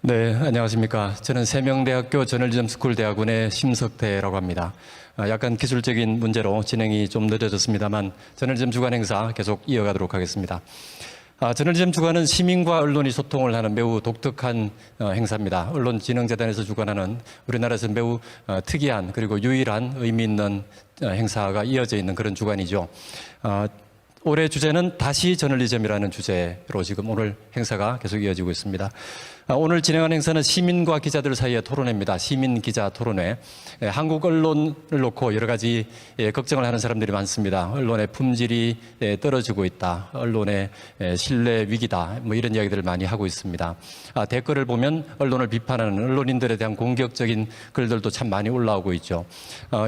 네, 안녕하십니까. 저는 세명대학교 저널리즘 스쿨 대학원의 심석태라고 합니다. 약간 기술적인 문제로 진행이 좀 늦어졌습니다만 저널리즘 주간 행사 계속 이어가도록 하겠습니다. 저널리즘 주간은 시민과 언론이 소통을 하는 매우 독특한 행사입니다. 언론진흥재단에서 주관하는 우리나라에서 매우 특이한 그리고 유일한 의미 있는 행사가 이어져 있는 그런 주간이죠. 올해 주제는 다시 저널리즘이라는 주제로 지금 오늘 행사가 계속 이어지고 있습니다. 오늘 진행하는 행사는 시민과 기자들 사이의 토론회입니다. 시민 기자 토론회. 한국 언론을 놓고 여러 가지 걱정을 하는 사람들이 많습니다. 언론의 품질이 떨어지고 있다. 언론의 신뢰 위기다. 뭐 이런 이야기들을 많이 하고 있습니다. 댓글을 보면 언론을 비판하는 언론인들에 대한 공격적인 글들도 참 많이 올라오고 있죠.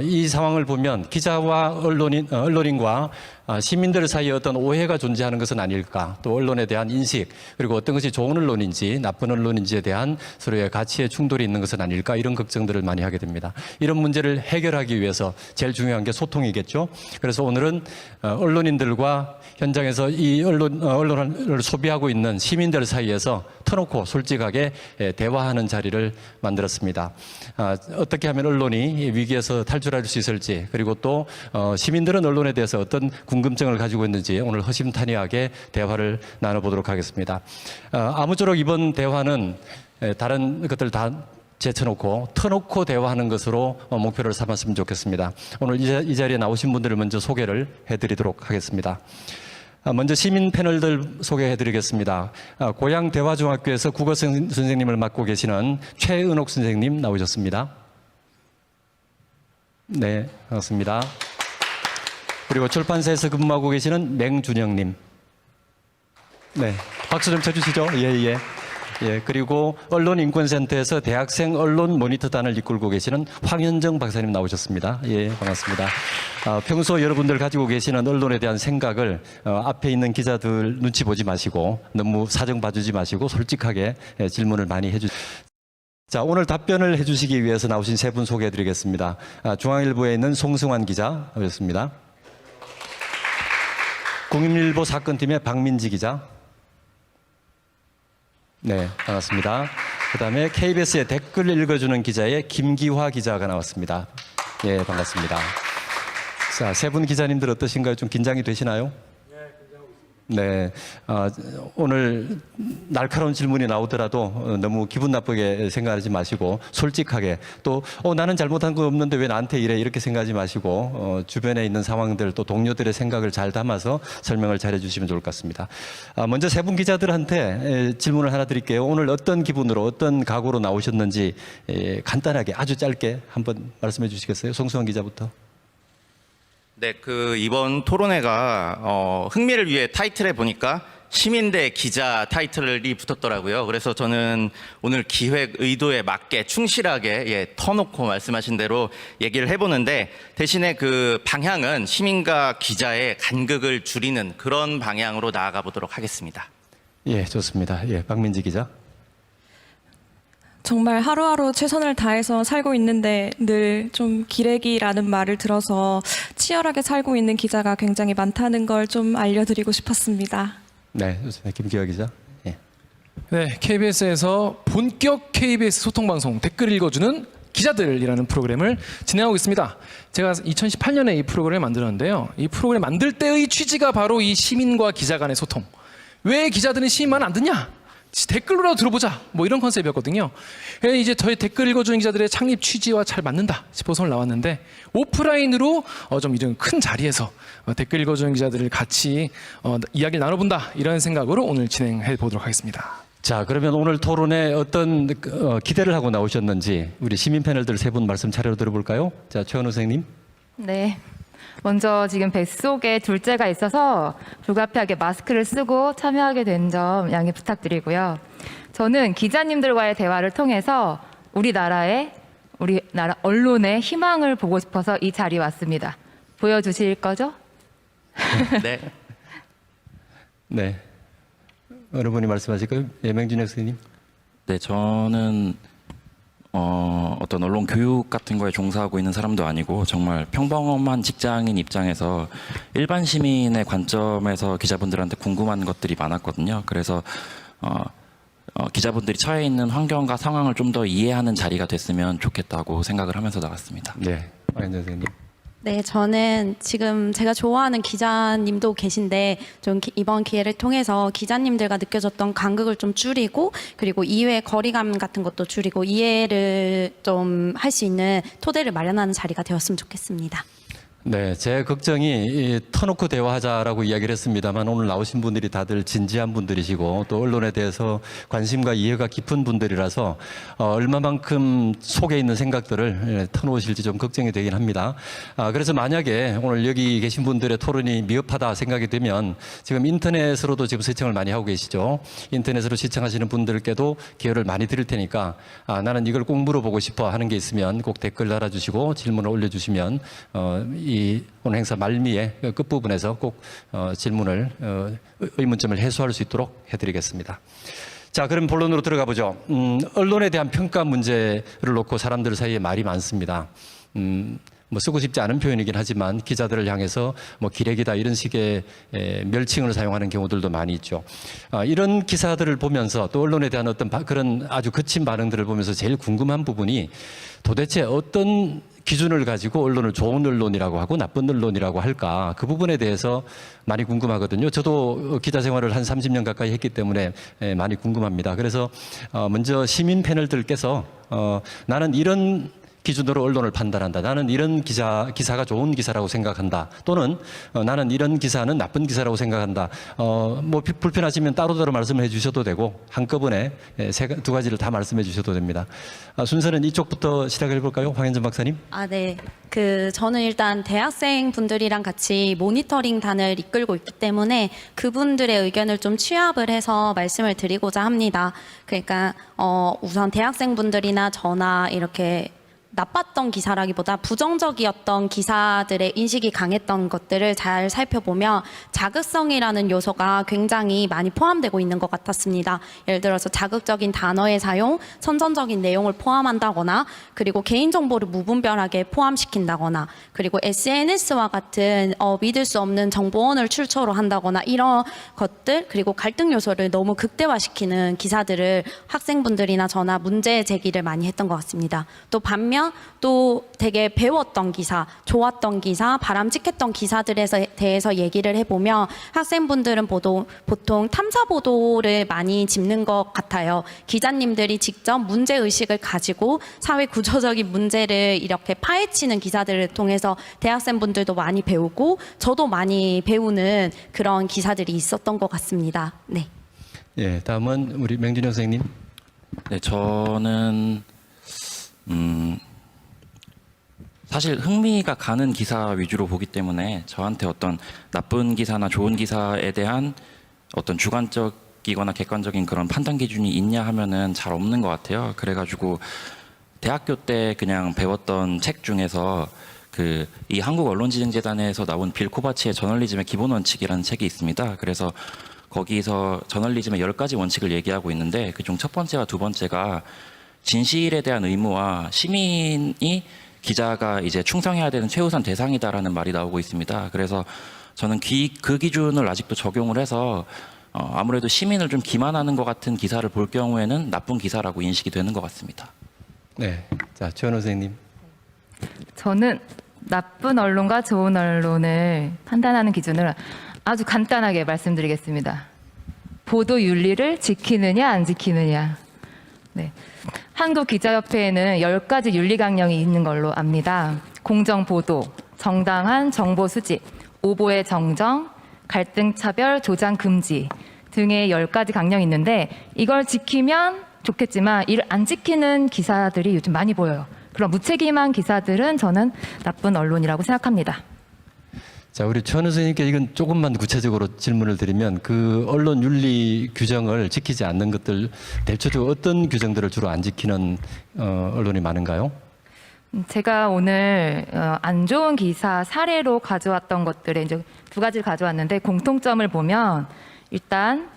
이 상황을 보면 기자와 언론인과 시민들 사이에 어떤 오해가 존재하는 것은 아닐까. 또 언론에 대한 인식 그리고 어떤 것이 좋은 언론인지 나쁜 언론인지에 대한 서로의 가치의 충돌이 있는 것은 아닐까. 이런 걱정들을 많이 하게 됩니다. 이런 문제를 해결하기 위해서 제일 중요한 게 소통이겠죠. 그래서 오늘은 언론인들과 현장에서 이 언론을 소비하고 있는 시민들 사이에서 터놓고 솔직하게 대화하는 자리를 만들었습니다. 어떻게 하면 언론이 위기에서 탈출할 수 있을지 그리고 또 시민들은 언론에 대해서 어떤 궁금증을 가지고 있는지 오늘 허심탄회하게 대화를 나눠보도록 하겠습니다. 아무쪼록 이번 대화는 다른 것들 다 제쳐놓고 터놓고 대화하는 것으로 목표를 삼았으면 좋겠습니다. 오늘 이 자리에 나오신 분들을 먼저 소개를 해드리도록 하겠습니다. 먼저 시민 패널들 소개해드리겠습니다. 고양대화중학교에서 국어 선생님을 맡고 계시는 최은옥 선생님 나오셨습니다. 네, 반갑습니다. 그리고 출판사에서 근무하고 계시는 맹준영님. 네, 박수 좀 쳐주시죠. 예. 그리고 언론인권센터에서 대학생 언론 모니터단을 이끌고 계시는 황현정 박사님 나오셨습니다. 예, 반갑습니다. 평소 여러분들 가지고 계시는 언론에 대한 생각을 앞에 있는 기자들 눈치 보지 마시고 너무 사정 봐주지 마시고 솔직하게 질문을 많이 해주세요. 자, 오늘 답변을 해주시기 위해서 나오신 세 분 소개해드리겠습니다. 중앙일보에 있는 송승환 기자 나오셨습니다. 국민일보 사건팀의 박민지 기자. 네, 반갑습니다. 그 다음에 KBS의 댓글 읽어주는 기자의 김기화 기자가 나왔습니다. 예, 반갑습니다. 자, 세 분 기자님들 어떠신가요? 좀 긴장이 되시나요? 네, 오늘 날카로운 질문이 나오더라도 너무 기분 나쁘게 생각하지 마시고 솔직하게 또 나는 잘못한 거 없는데 왜 나한테 이래 이렇게 생각하지 마시고 주변에 있는 상황들 또 동료들의 생각을 잘 담아서 설명을 잘 해주시면 좋을 것 같습니다. 먼저 세 분 기자들한테 질문을 하나 드릴게요. 오늘 어떤 기분으로 어떤 각오로 나오셨는지 간단하게 아주 짧게 한번 말씀해 주시겠어요? 송수환 기자부터. 네, 이번 토론회가 흥미를 위해 타이틀에 보니까 시민 대 기자 타이틀이 붙었더라고요. 그래서 저는 오늘 기획 의도에 맞게 충실하게 터놓고 말씀하신 대로 얘기를 해보는데 대신에 그 방향은 시민과 기자의 간극을 줄이는 그런 방향으로 나아가 보도록 하겠습니다. 예, 좋습니다. 예, 박민지 기자. 정말 하루하루 최선을 다해서 살고 있는데 늘 좀 기레기라는 말을 들어서 치열하게 살고 있는 기자가 굉장히 많다는 걸 좀 알려드리고 싶었습니다. 네, 좋습니다. 김기화 기자. 예. 네, KBS에서 본격 KBS 소통방송 댓글 읽어주는 기자들이라는 프로그램을 진행하고 있습니다. 제가 2018년에 이 프로그램을 만들었는데요. 이 프로그램 만들 때의 취지가 바로 이 시민과 기자 간의 소통. 왜 기자들은 시민 말 안 듣냐? 댓글로라도 들어보자 뭐 이런 컨셉이었거든요. 이제 저희 댓글 읽어주는 기자들의 창립 취지와 잘 맞는다 싶어서 오늘 나왔는데 오프라인으로 좀 이런 큰 자리에서 댓글 읽어주는 기자들을 같이 이야기를 나눠본다 이런 생각으로 오늘 진행해 보도록 하겠습니다. 자, 그러면 오늘 토론에 어떤 기대를 하고 나오셨는지 우리 시민 패널들 세 분 말씀 차례로 들어볼까요? 자, 최은우 선생님. 네. 먼저 지금 뱃속에 둘째가 있어서 불가피하게 마스크를 쓰고 참여하게 된 점 양해 부탁드리고요. 저는 기자님들과의 대화를 통해서 우리나라 언론의 희망을 보고 싶어서 이 자리에 왔습니다. 보여주실 거죠? 네. 네. 어느 분이 말씀하실까요? 예명준혁 선생님. 네, 저는 어떤 언론 교육 같은 거에 종사하고 있는 사람도 아니고 정말 평범한 직장인 입장에서 일반 시민의 관점에서 기자분들한테 궁금한 것들이 많았거든요. 그래서 기자분들이 처해 있는 환경과 상황을 좀 더 이해하는 자리가 됐으면 좋겠다고 생각을 하면서 나갔습니다. 네, 황현정 선생님. 네, 저는 지금 제가 좋아하는 기자님도 계신데 좀 이번 기회를 통해서 기자님들과 느껴졌던 간극을 좀 줄이고 그리고 이외의 거리감 같은 것도 줄이고 이해를 좀 할 수 있는 토대를 마련하는 자리가 되었으면 좋겠습니다. 네, 제 걱정이 터놓고 대화하자라고 이야기를 했습니다만 오늘 나오신 분들이 다들 진지한 분들이시고 또 언론에 대해서 관심과 이해가 깊은 분들이라서 얼마만큼 속에 있는 생각들을 터놓으실지 좀 걱정이 되긴 합니다. 그래서 만약에 오늘 여기 계신 분들의 토론이 미흡하다 생각이 되면 지금 인터넷으로도 지금 시청을 많이 하고 계시죠. 인터넷으로 시청하시는 분들께도 기회를 많이 드릴 테니까 나는 이걸 꼭 물어보고 싶어 하는 게 있으면 꼭 댓글 달아주시고 질문을 올려주시면 이 오늘 행사 말미에 끝부분에서 꼭 질문을 의문점을 해소할 수 있도록 해드리겠습니다. 자, 그럼 본론으로 들어가 보죠. 언론에 대한 평가 문제를 놓고 사람들 사이에 말이 많습니다. 뭐 쓰고 싶지 않은 표현이긴 하지만 기자들을 향해서 뭐 기레기다 이런 식의 멸칭을 사용하는 경우들도 많이 있죠. 이런 기사들을 보면서 또 언론에 대한 어떤 그런 아주 거친 반응들을 보면서 제일 궁금한 부분이 도대체 어떤 기준을 가지고 언론을 좋은 언론이라고 하고 나쁜 언론이라고 할까, 그 부분에 대해서 많이 궁금하거든요. 저도 기자 생활을 한 30년 가까이 했기 때문에 많이 궁금합니다. 그래서 먼저 시민 패널들께서 나는 이런 기준으로 언론을 판단한다. 나는 이런 기사가 좋은 기사라고 생각한다. 또는 나는 이런 기사는 나쁜 기사라고 생각한다. 뭐 불편하시면 따로따로 말씀해 주셔도 되고 한꺼번에 두 가지를 다 말씀해 주셔도 됩니다. 순서는 이쪽부터 시작해 볼까요? 황현정 박사님. 네. 저는 일단 대학생 분들이랑 같이 모니터링 단을 이끌고 있기 때문에 그분들의 의견을 좀 취합을 해서 말씀을 드리고자 합니다. 그러니까 우선 대학생 분들이나 저나 이렇게 나빴던 기사라기보다 부정적이었던 기사들의 인식이 강했던 것들을 잘 살펴보면 자극성이라는 요소가 굉장히 많이 포함되고 있는 것 같았습니다. 예를 들어서 자극적인 단어의 사용, 선전적인 내용을 포함한다거나 그리고 개인정보를 무분별하게 포함시킨다거나 그리고 SNS와 같은 믿을 수 없는 정보원을 출처로 한다거나 이런 것들 그리고 갈등 요소를 너무 극대화시키는 기사들을 학생분들이나 저나 문제 제기를 많이 했던 것 같습니다. 또 반면 또 되게 배웠던 기사, 좋았던 기사, 바람직했던 기사들에 대해서 얘기를 해보면 학생분들은 보통 탐사 보도를 많이 짚는 것 같아요. 기자님들이 직접 문제의식을 가지고 사회 구조적인 문제를 이렇게 파헤치는 기사들을 통해서 대학생분들도 많이 배우고 저도 많이 배우는 그런 기사들이 있었던 것 같습니다. 네. 예, 다음은 우리 맹준영 선생님. 네, 저는 사실 흥미가 가는 기사 위주로 보기 때문에 저한테 어떤 나쁜 기사나 좋은 기사에 대한 어떤 주관적이거나 객관적인 그런 판단 기준이 있냐 하면은 잘 없는 것 같아요. 그래가지고 대학교 때 그냥 배웠던 책 중에서 이 한국언론지정재단에서 나온 빌 코바치의 저널리즘의 기본 원칙이라는 책이 있습니다. 그래서 거기서 저널리즘의 10가지 원칙을 얘기하고 있는데 그중 첫 번째와 두 번째가 진실에 대한 의무와 시민이 기자가 이제 충성해야 되는 최우선 대상이다라는 말이 나오고 있습니다. 그래서 저는 그 기준을 아직도 적용을 해서 아무래도 시민을 좀 기만하는 것 같은 기사를 볼 경우에는 나쁜 기사라고 인식이 되는 것 같습니다. 네, 자 최원호 선생님. 저는 나쁜 언론과 좋은 언론을 판단하는 기준을 아주 간단하게 말씀드리겠습니다. 보도 윤리를 지키느냐 안 지키느냐. 네. 한국기자협회에는 10가지 윤리 강령이 있는 걸로 압니다. 공정보도, 정당한 정보 수집, 오보의 정정, 갈등 차별, 조장 금지 등의 10가지 강령이 있는데 이걸 지키면 좋겠지만 이를 안 지키는 기사들이 요즘 많이 보여요. 그런 무책임한 기사들은 저는 나쁜 언론이라고 생각합니다. 자, 우리 최원호 선생님께 이건 조금만 구체적으로 질문을 드리면 그 언론 윤리 규정을 지키지 않는 것들 대체적으로 어떤 규정들을 주로 안 지키는 언론이 많은가요? 제가 오늘 안 좋은 기사 사례로 가져왔던 것들에 이제 두 가지를 가져왔는데 공통점을 보면 일단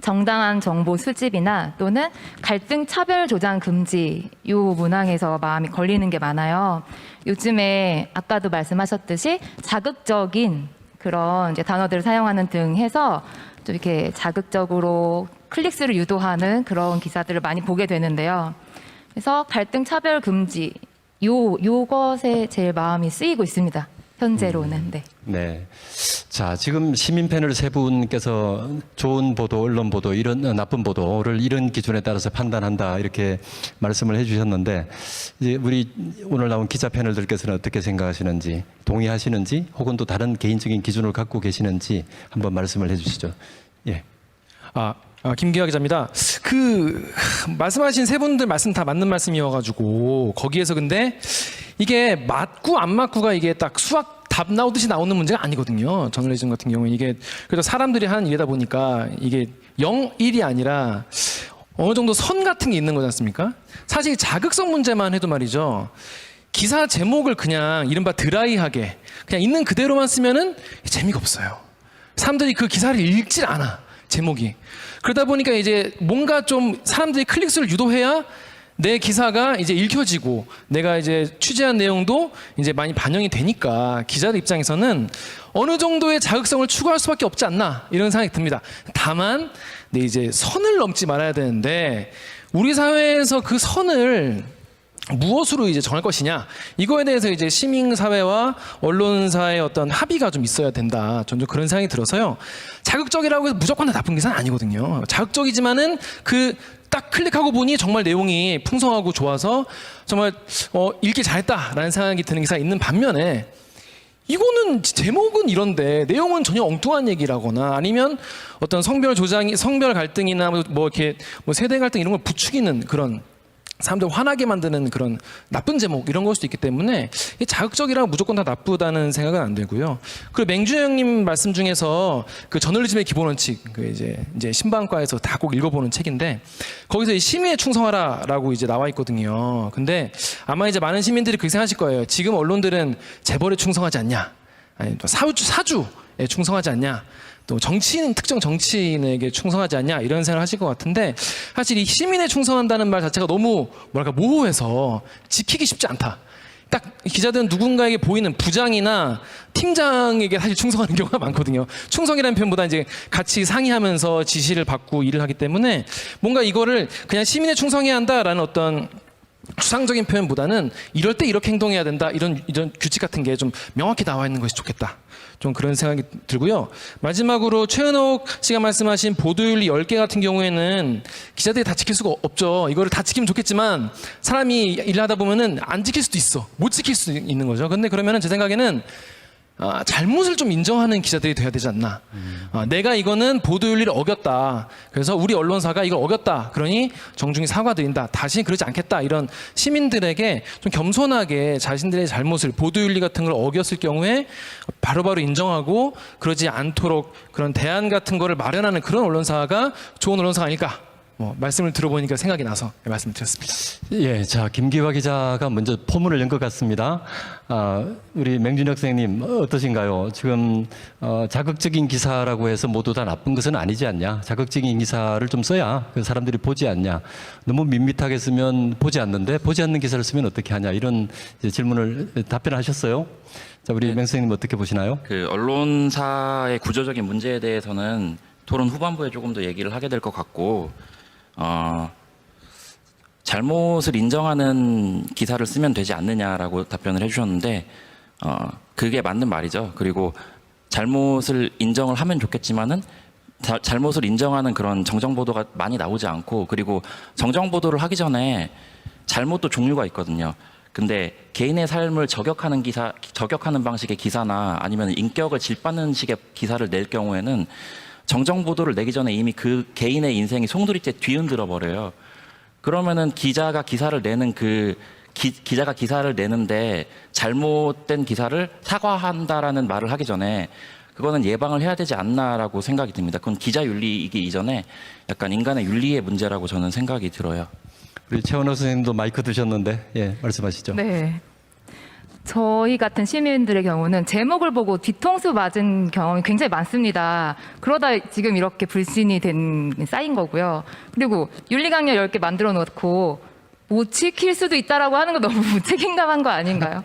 정당한 정보 수집이나 또는 갈등 차별 조장 금지 이 문항에서 마음이 걸리는 게 많아요. 요즘에 아까도 말씀하셨듯이 자극적인 그런 이제 단어들을 사용하는 등 해서 좀 이렇게 자극적으로 클릭수를 유도하는 그런 기사들을 많이 보게 되는데요. 그래서 갈등 차별 금지 요것에 제일 마음이 쓰이고 있습니다. 현재로는. 네. 네. 자, 지금 시민 패널 세 분께서 좋은 보도, 언론 보도, 이런 나쁜 보도를 이런 기준에 따라서 판단한다 이렇게 말씀을 해주셨는데, 이제 우리 오늘 나온 기자 패널들께서는 어떻게 생각하시는지, 동의하시는지, 혹은 또 다른 개인적인 기준을 갖고 계시는지 한번 말씀을 해주시죠. 예. 김기화 기자입니다. 말씀하신 세 분들 말씀 다 맞는 말씀이어가지고 거기에서 근데 이게 맞고 안 맞고가 이게 딱 수학 답 나오듯이 나오는 문제가 아니거든요. 저널리즘 같은 경우는 이게 그래도 사람들이 하는 일이다 보니까 이게 0, 1이 아니라 어느 정도 선 같은 게 있는 거지 않습니까? 사실 자극성 문제만 해도 말이죠. 기사 제목을 그냥 이른바 드라이하게 그냥 있는 그대로만 쓰면은 재미가 없어요. 사람들이 그 기사를 읽질 않아. 제목이. 그러다 보니까 이제 뭔가 좀 사람들이 클릭수를 유도해야 내 기사가 이제 읽혀지고 내가 이제 취재한 내용도 이제 많이 반영이 되니까 기자들 입장에서는 어느 정도의 자극성을 추구할 수밖에 없지 않나 이런 생각이 듭니다. 다만 이제 선을 넘지 말아야 되는데 우리 사회에서 그 선을 무엇으로 이제 정할 것이냐 이거에 대해서 이제 시민사회와 언론사의 어떤 합의가 좀 있어야 된다. 저는 좀 그런 생각이 들어서요. 자극적이라고 해서 무조건 다 나쁜 기사는 아니거든요. 자극적이지만은 딱 클릭하고 보니 정말 내용이 풍성하고 좋아서 정말 읽기 잘했다라는 생각이 드는 기사가 있는 반면에 이거는 제목은 이런데 내용은 전혀 엉뚱한 얘기라거나 아니면 어떤 성별 갈등이나 뭐 이렇게 뭐 세대 갈등 이런 걸 부추기는 그런 사람들 화나게 만드는 그런 나쁜 제목 이런 걸 수도 있기 때문에 자극적이라고 무조건 다 나쁘다는 생각은 안 되고요. 그리고 맹준영님 말씀 중에서 그 저널리즘의 기본 원칙 이제 신방과에서 다 꼭 읽어보는 책인데 거기서 시민에 충성하라라고 이제 나와 있거든요. 근데 아마 이제 많은 시민들이 그렇게 생각하실 거예요. 지금 언론들은 재벌에 충성하지 않냐, 아니 또 사주에 충성하지 않냐. 또 특정 정치인에게 충성하지 않냐 이런 생각을 하실 것 같은데 사실 이 시민에 충성한다는 말 자체가 너무 모호해서 지키기 쉽지 않다. 딱 기자들은 누군가에게 보이는 부장이나 팀장에게 사실 충성하는 경우가 많거든요. 충성이라는 표현보다 이제 같이 상의하면서 지시를 받고 일을 하기 때문에 뭔가 이거를 그냥 시민에 충성해야 한다라는 어떤 추상적인 표현보다는 이럴 때 이렇게 행동해야 된다 이런 규칙 같은 게 좀 명확히 나와 있는 것이 좋겠다. 좀 그런 생각이 들고요. 마지막으로 최은옥 씨가 말씀하신 보도윤리 10개 같은 경우에는 기자들이 다 지킬 수가 없죠. 이거를 다 지키면 좋겠지만 사람이 일을 하다 보면은 안 지킬 수도 있어. 못 지킬 수도 있는 거죠. 근데 그러면은 제 생각에는 잘못을 좀 인정하는 기자들이 돼야 되지 않나. 내가 이거는 보도윤리를 어겼다. 그래서 우리 언론사가 이걸 어겼다. 그러니 정중히 사과드린다. 다시 그러지 않겠다. 이런 시민들에게 좀 겸손하게 자신들의 잘못을 보도윤리 같은 걸 어겼을 경우에 바로바로 인정하고 그러지 않도록 그런 대안 같은 거를 마련하는 그런 언론사가 좋은 언론사가 아닐까. 말씀을 들어보니까 생각이 나서 말씀을 드렸습니다. 예, 자, 김기화 기자가 먼저 포문을 연 것 같습니다. 우리 맹준혁 선생님 어떠신가요? 지금 자극적인 기사라고 해서 모두 다 나쁜 것은 아니지 않냐? 자극적인 기사를 좀 써야 그 사람들이 보지 않냐? 너무 밋밋하게 쓰면 보지 않는데 보지 않는 기사를 쓰면 어떻게 하냐? 이런 질문을 답변하셨어요. 자, 우리 맹 선생님 어떻게 보시나요? 그 언론사의 구조적인 문제에 대해서는 토론 후반부에 조금 더 얘기를 하게 될 것 같고, 잘못을 인정하는 기사를 쓰면 되지 않느냐라고 답변을 해주셨는데, 그게 맞는 말이죠. 그리고 잘못을 인정을 하면 좋겠지만은 잘못을 인정하는 그런 정정 보도가 많이 나오지 않고, 그리고 정정 보도를 하기 전에 잘못도 종류가 있거든요. 근데 개인의 삶을 저격하는 방식의 기사나 아니면 인격을 질받는 식의 기사를 낼 경우에는 정정 보도를 내기 전에 이미 그 개인의 인생이 송두리째 뒤흔들어 버려요. 그러면은 기자가 기사를 내는데 잘못된 기사를 사과한다라는 말을 하기 전에 그거는 예방을 해야 되지 않나라고 생각이 듭니다. 그건 기자 윤리이기 이전에 약간 인간의 윤리의 문제라고 저는 생각이 들어요. 우리 최원호 선생님도 마이크 드셨는데, 예, 말씀하시죠. 네. 저희 같은 시민들의 경우는 제목을 보고 뒤통수 맞은 경험이 굉장히 많습니다. 그러다 지금 이렇게 불신이 쌓인 거고요. 그리고 윤리강령 10개 만들어 놓고 못 지킬 수도 있다라고 하는 거 너무 무책임감한 거 아닌가요?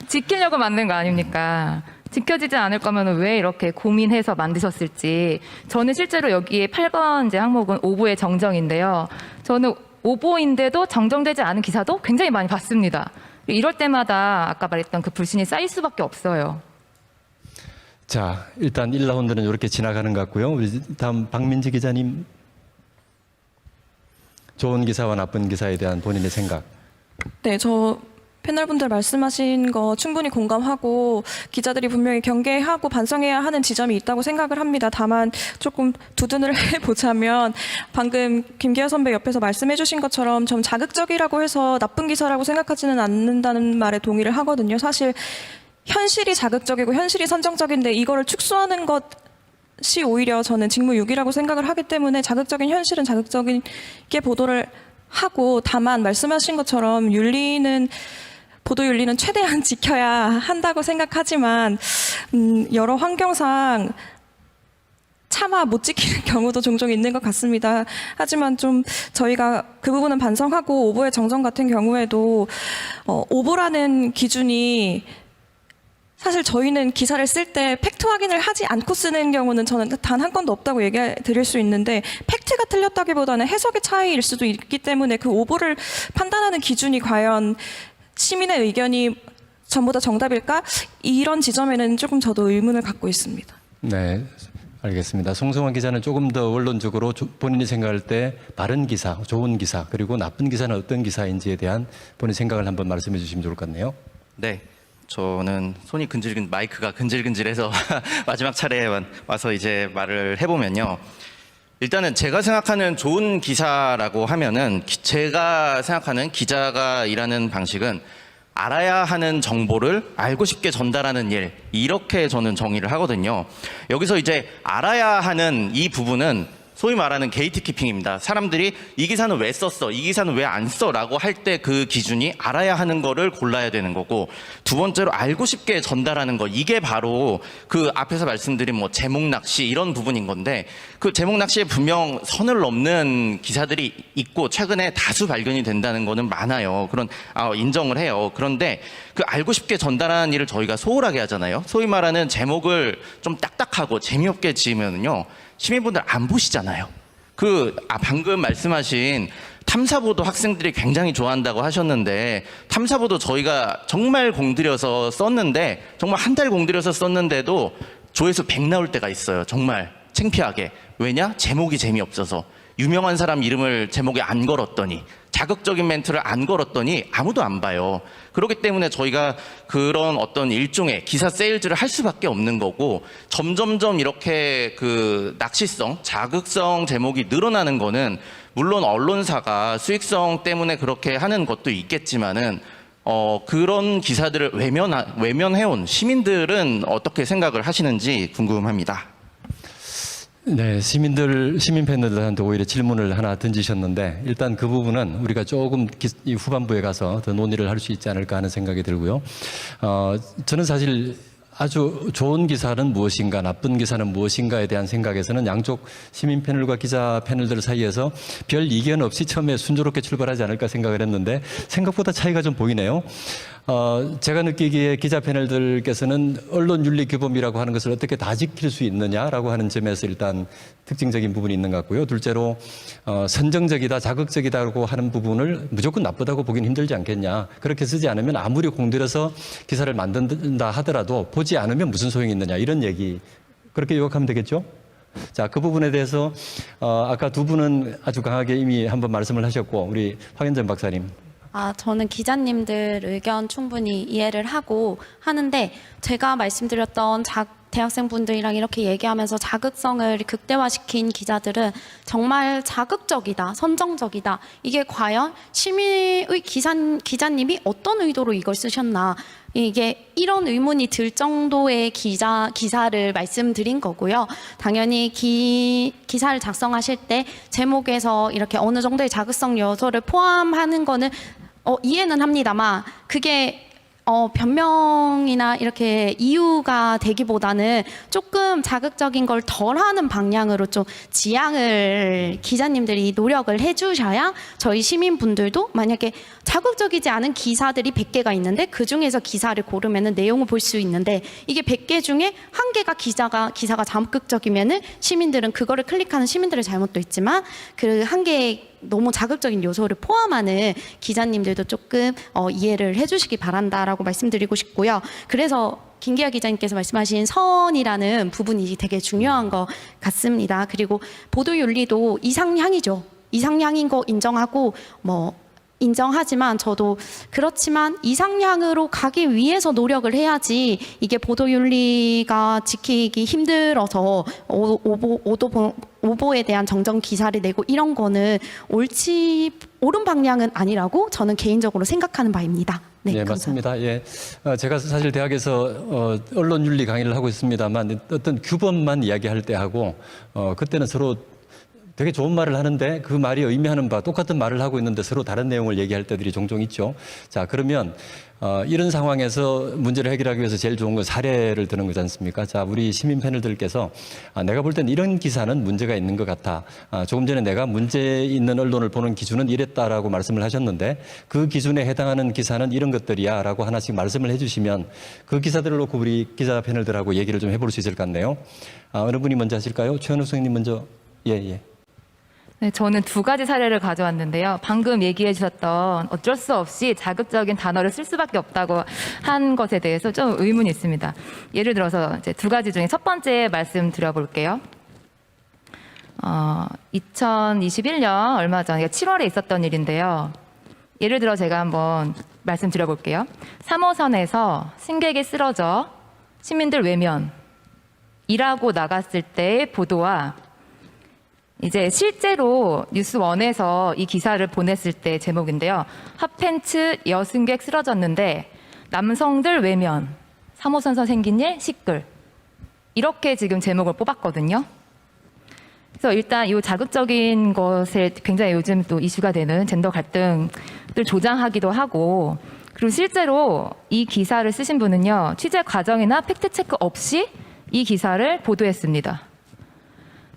지키려고 만든 거 아닙니까? 지켜지지 않을 거면 왜 이렇게 고민해서 만드셨을지. 저는 실제로 여기에 8번 이제 항목은 오보의 정정인데요. 저는 오보인데도 정정되지 않은 기사도 굉장히 많이 봤습니다. 이럴 때마다 아까 말했던 그 불신이 쌓일 수밖에 없어요. 자, 일단 1라운드는 이렇게 지나가는 것 같고요. 우리 다음 박민지 기자님. 좋은 기사와 나쁜 기사에 대한 본인의 생각. 네, 저 패널분들 말씀하신 거 충분히 공감하고 기자들이 분명히 경계하고 반성해야 하는 지점이 있다고 생각을 합니다. 다만 조금 두둔을 해보자면 방금 김기아 선배 옆에서 말씀해 주신 것처럼 좀 자극적이라고 해서 나쁜 기사라고 생각하지는 않는다는 말에 동의를 하거든요. 사실 현실이 자극적이고 현실이 선정적인데 이거를 축소하는 것이 오히려 저는 직무유기라고 생각을 하기 때문에 자극적인 현실은 자극적이게 보도를 하고, 다만 말씀하신 것처럼 보도 윤리는 최대한 지켜야 한다고 생각하지만 여러 환경상 차마 못 지키는 경우도 종종 있는 것 같습니다. 하지만 좀 저희가 그 부분은 반성하고 오보의 정정 같은 경우에도 오보라는 기준이 사실 저희는 기사를 쓸 때 팩트 확인을 하지 않고 쓰는 경우는 저는 단 한 건도 없다고 얘기 드릴 수 있는데, 팩트가 틀렸다기보다는 해석의 차이일 수도 있기 때문에 그 오보를 판단하는 기준이 과연 시민의 의견이 전부 다 정답일까? 이런 지점에는 조금 저도 의문을 갖고 있습니다. 네, 알겠습니다. 송성환 기자는 조금 더 원론적으로 본인이 생각할 때 바른 기사, 좋은 기사, 그리고 나쁜 기사는 어떤 기사인지에 대한 본인 생각을 한번 말씀해 주시면 좋을 것 같네요. 네. 저는 손이 마이크가 근질근질해서 마지막 차례에 와서 이제 말을 해보면요. 일단은 제가 생각하는 좋은 기사라고 하면은 제가 생각하는 기자가 일하는 방식은 알아야 하는 정보를 알고 싶게 전달하는 일, 이렇게 저는 정의를 하거든요. 여기서 이제 알아야 하는 이 부분은 소위 말하는 게이트키핑입니다. 사람들이 이 기사는 왜 썼어? 이 기사는 왜 안 써? 라고 할 때 그 기준이 알아야 하는 거를 골라야 되는 거고, 두 번째로 알고 싶게 전달하는 거, 이게 바로 그 앞에서 말씀드린 뭐 제목 낚시 이런 부분인 건데, 그 제목 낚시에 분명 선을 넘는 기사들이 있고 최근에 다수 발견이 된다는 거는 많아요. 인정을 해요. 그런데 그 알고 싶게 전달하는 일을 저희가 소홀하게 하잖아요. 소위 말하는 제목을 좀 딱딱하고 재미없게 지으면요, 시민분들 안 보시잖아요. 방금 말씀하신 탐사보도 학생들이 굉장히 좋아한다고 하셨는데, 탐사보도 저희가 정말 공들여서 썼는데, 정말 한 달 공들여서 썼는데도 조회수 100 나올 때가 있어요. 정말 창피하게. 왜냐? 제목이 재미없어서. 유명한 사람 이름을 제목에 안 걸었더니, 자극적인 멘트를 안 걸었더니 아무도 안 봐요. 그렇기 때문에 저희가 그런 어떤 일종의 기사 세일즈를 할 수밖에 없는 거고, 점점점 이렇게 그 낚시성, 자극성 제목이 늘어나는 거는 물론 언론사가 수익성 때문에 그렇게 하는 것도 있겠지만은 그런 기사들을 외면해온 시민들은 어떻게 생각을 하시는지 궁금합니다. 네, 시민 패널들한테 오히려 질문을 하나 던지셨는데, 일단 그 부분은 우리가 조금 이 후반부에 가서 더 논의를 할 수 있지 않을까 하는 생각이 들고요. 저는 사실 아주 좋은 기사는 무엇인가, 나쁜 기사는 무엇인가에 대한 생각에서는 양쪽 시민 패널과 기자 패널들 사이에서 별 이견 없이 처음에 순조롭게 출발하지 않을까 생각을 했는데, 생각보다 차이가 좀 보이네요. 제가 느끼기에 기자 패널들께서는 언론윤리규범이라고 하는 것을 어떻게 다 지킬 수 있느냐라고 하는 점에서 일단 특징적인 부분이 있는 것 같고요. 둘째로 선정적이다, 자극적이다고 하는 부분을 무조건 나쁘다고 보긴 힘들지 않겠냐. 그렇게 쓰지 않으면 아무리 공들여서 기사를 만든다 하더라도 보지 않으면 무슨 소용이 있느냐, 이런 얘기, 그렇게 요약하면 되겠죠? 자, 그 부분에 대해서 아까 두 분은 아주 강하게 이미 한번 말씀을 하셨고, 우리 황현정 박사님. 저는 기자님들 의견 충분히 이해를 하고 하는데, 제가 말씀드렸던 대학생분들이랑 이렇게 얘기하면서 자극성을 극대화시킨 기자들은 정말 자극적이다, 선정적이다. 이게 과연 시민의 기자님이 어떤 의도로 이걸 쓰셨나. 이게 이런 의문이 들 정도의 기사를 말씀드린 거고요. 당연히 기사를 작성하실 때 제목에서 이렇게 어느 정도의 자극성 요소를 포함하는 거는 이해는 합니다만, 그게 변명이나 이렇게 이유가 되기보다는 조금 자극적인 걸 덜하는 방향으로 좀 지향을 기자님들이 노력을 해주셔야 저희 시민분들도 만약에 자극적이지 않은 기사들이 100개가 있는데 그 중에서 기사를 고르면은 내용을 볼 수 있는데 이게 100개 중에 한 개가 기사가 자극적이면은 시민들은 그거를 클릭하는 시민들의 잘못도 있지만 그 한 개의 너무 자극적인 요소를 포함하는 기자님들도 조금 이해를 해주시기 바란다라고 말씀드리고 싶고요. 그래서 김기아 기자님께서 말씀하신 선이라는 부분이 되게 중요한 것 같습니다. 그리고 보도윤리도 이상향이죠. 이상향인 거 인정하고 인정하지만 저도 그렇지만 이상향으로 가기 위해서 노력을 해야지 이게 보도윤리가 지키기 힘들어서 오보에 대한 정정 기사를 내고 이런 거는 옳은 방향은 아니라고 저는 개인적으로 생각하는 바입니다. 네, 네, 맞습니다. 예, 제가 사실 대학에서 언론윤리 강의를 하고 있습니다만 어떤 규범만 이야기할 때 하고 그때는 서로 되게 좋은 말을 하는데 그 말이 의미하는 바 똑같은 말을 하고 있는데 서로 다른 내용을 얘기할 때들이 종종 있죠. 자, 그러면 이런 상황에서 문제를 해결하기 위해서 제일 좋은 건 사례를 드는 거지 않습니까? 자, 우리 시민 패널들께서 내가 볼 땐 이런 기사는 문제가 있는 것 같아. 조금 전에 내가 문제 있는 언론을 보는 기준은 이랬다라고 말씀을 하셨는데 그 기준에 해당하는 기사는 이런 것들이야 라고 하나씩 말씀을 해주시면 그 기사들을 놓고 우리 기자 패널들하고 얘기를 좀 해볼 수 있을 것 같네요. 어느 분이 먼저 하실까요? 최현우 선생님 먼저. 예. 네, 저는 두 가지 사례를 가져왔는데요. 방금 얘기해 주셨던 어쩔 수 없이 자극적인 단어를 쓸 수밖에 없다고 한 것에 대해서 좀 의문이 있습니다. 예를 들어서 이제 두 가지 중에 첫 번째 말씀드려볼게요. 2021년 얼마 전에 7월에 있었던 일인데요. 예를 들어 제가 한번 말씀드려볼게요. 3호선에서 승객이 쓰러져 시민들 외면 일하고 나갔을 때의 보도와 이제 실제로 뉴스원에서 이 기사를 보냈을 때 제목인데요. 핫팬츠 여승객 쓰러졌는데 남성들 외면 3호선에서 생긴 일 시끌 이렇게 지금 제목을 뽑았거든요. 그래서 일단 이 자극적인 것에 굉장히 요즘 또 이슈가 되는 젠더 갈등을 조장하기도 하고 그리고 실제로 이 기사를 쓰신 분은요. 취재 과정이나 팩트체크 없이 이 기사를 보도했습니다.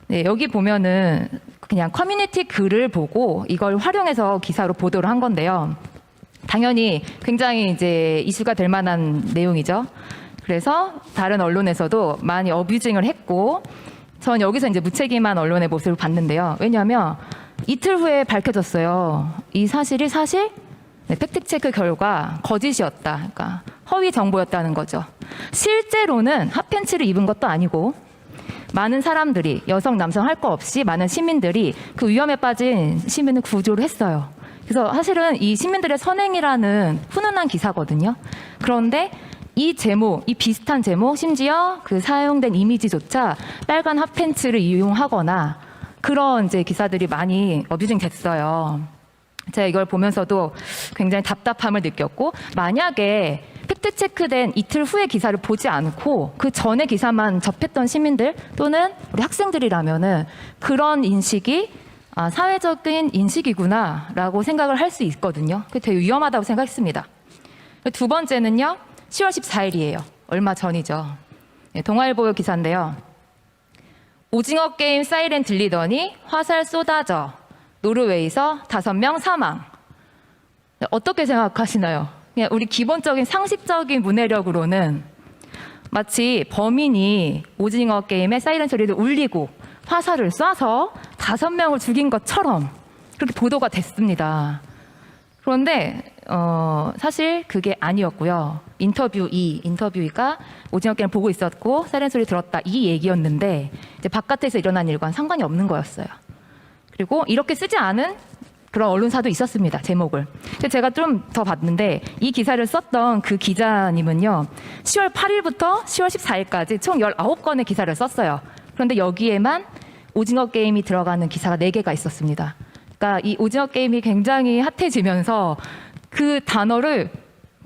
네, 여기 보면은 그냥 커뮤니티 글을 보고 이걸 활용해서 기사로 보도를 한 건데요. 당연히 굉장히 이제 이슈가 될 만한 내용이죠. 그래서 다른 언론에서도 많이 어뷰징을 했고, 전 여기서 이제 무책임한 언론의 모습을 봤는데요. 왜냐하면 이틀 후에 밝혀졌어요. 이 사실이 팩트체크 결과 거짓이었다. 그러니까 허위 정보였다는 거죠. 실제로는 핫팬츠를 입은 것도 아니고 많은 사람들이 여성, 남성 할 거 없이 많은 시민들이 그 위험에 빠진 시민을 구조를 했어요. 그래서 사실은 이 시민들의 선행이라는 훈훈한 기사거든요. 그런데 이 제목, 이 비슷한 제목, 심지어 그 사용된 이미지조차 빨간 핫팬츠를 이용하거나 그런 이제 기사들이 많이 어뷰징 됐어요. 제가 이걸 보면서도 굉장히 답답함을 느꼈고, 만약에 팩트체크된 이틀 후의 기사를 보지 않고 그 전의 기사만 접했던 시민들 또는 우리 학생들이라면은 그런 인식이 사회적인 인식이구나라고 생각을 할 수 있거든요. 그게 되게 위험하다고 생각했습니다. 두 번째는요, 10월 14일이에요. 얼마 전이죠. 동아일보 기사인데요. 오징어 게임 사이렌 들리더니 화살 쏟아져 노르웨이에서 5명 사망. 어떻게 생각하시나요? 그냥 우리 기본적인 상식적인 문해력으로는 마치 범인이 오징어 게임에 사이렌 소리를 울리고 화살을 쏴서 5명을 죽인 것처럼 그렇게 보도가 됐습니다. 그런데 사실 그게 아니었고요. 인터뷰 2, 인터뷰가 오징어 게임을 보고 있었고 사이렌 소리 들었다 이 얘기였는데 이제 바깥에서 일어난 일과는 상관이 없는 거였어요. 그리고 이렇게 쓰지 않은 그런 언론사도 있었습니다. 제목을. 근데 제가 좀 더 봤는데 이 기사를 썼던 그 기자님은요. 10월 8일부터 10월 14일까지 총 19건의 기사를 썼어요. 그런데 여기에만 오징어 게임이 들어가는 기사가 4개가 있었습니다. 그러니까 이 오징어 게임이 굉장히 핫해지면서 그 단어를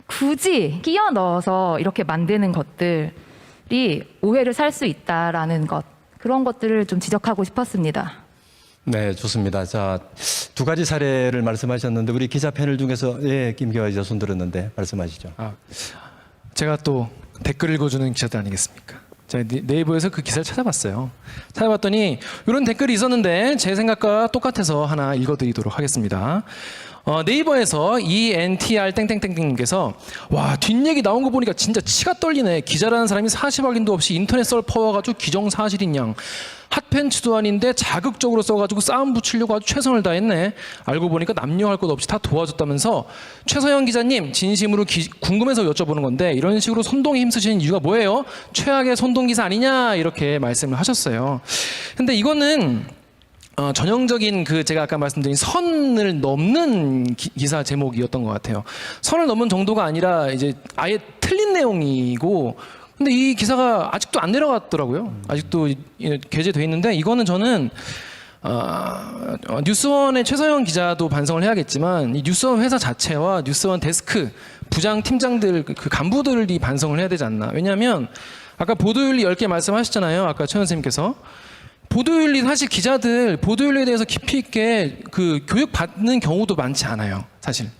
굳이 끼워 넣어서 이렇게 만드는 것들이 오해를 살 수 있다라는 것, 그런 것들을 좀 지적하고 싶었습니다. 네, 좋습니다. 자, 두 가지 사례를 말씀하셨는데 우리 기자 패널 중에서 김기화 기자 손 들었는데 말씀하시죠. 제가 또 댓글 읽어주는 기자들 아니겠습니까? 제가 네이버에서 그 기사를 찾아봤어요. 찾아봤더니 이런 댓글이 있었는데 제 생각과 똑같아서 하나 읽어드리도록 하겠습니다. 네이버에서 ENTR 땡땡땡님께서 와 뒷얘기 나온 거 보니까 진짜 치가 떨리네. 기자라는 사람이 사실 확인도 없이 인터넷 썰 퍼와가지고 기정사실인 양 핫팬츠도 아닌데 자극적으로 써가지고 싸움 붙이려고 아주 최선을 다했네. 알고 보니까 남녀할 것 없이 다 도와줬다면서 최서영 기자님 진심으로 궁금해서 여쭤보는 건데 이런 식으로 선동에 힘쓰시는 이유가 뭐예요? 최악의 선동 기사 아니냐 이렇게 말씀을 하셨어요. 근데 이거는 전형적인 그 제가 아까 말씀드린 선을 넘는 기사 제목이었던 것 같아요. 선을 넘은 정도가 아니라 이제 아예 틀린 내용이고, 근데 이 기사가 아직도 안 내려갔더라고요. 아직도 게재돼 있는데 이거는 저는 뉴스원의 최서영 기자도 반성을 해야겠지만 이 뉴스원 회사 자체와 뉴스원 데스크 부장 팀장들 그 간부들이 반성을 해야 되지 않나. 왜냐하면 아까 보도윤리 10개 말씀하셨잖아요. 아까 최 선생님께서. 보도윤리 사실 기자들 보도윤리에 대해서 깊이 있게 그 교육 받는 경우도 많지 않아요. 사실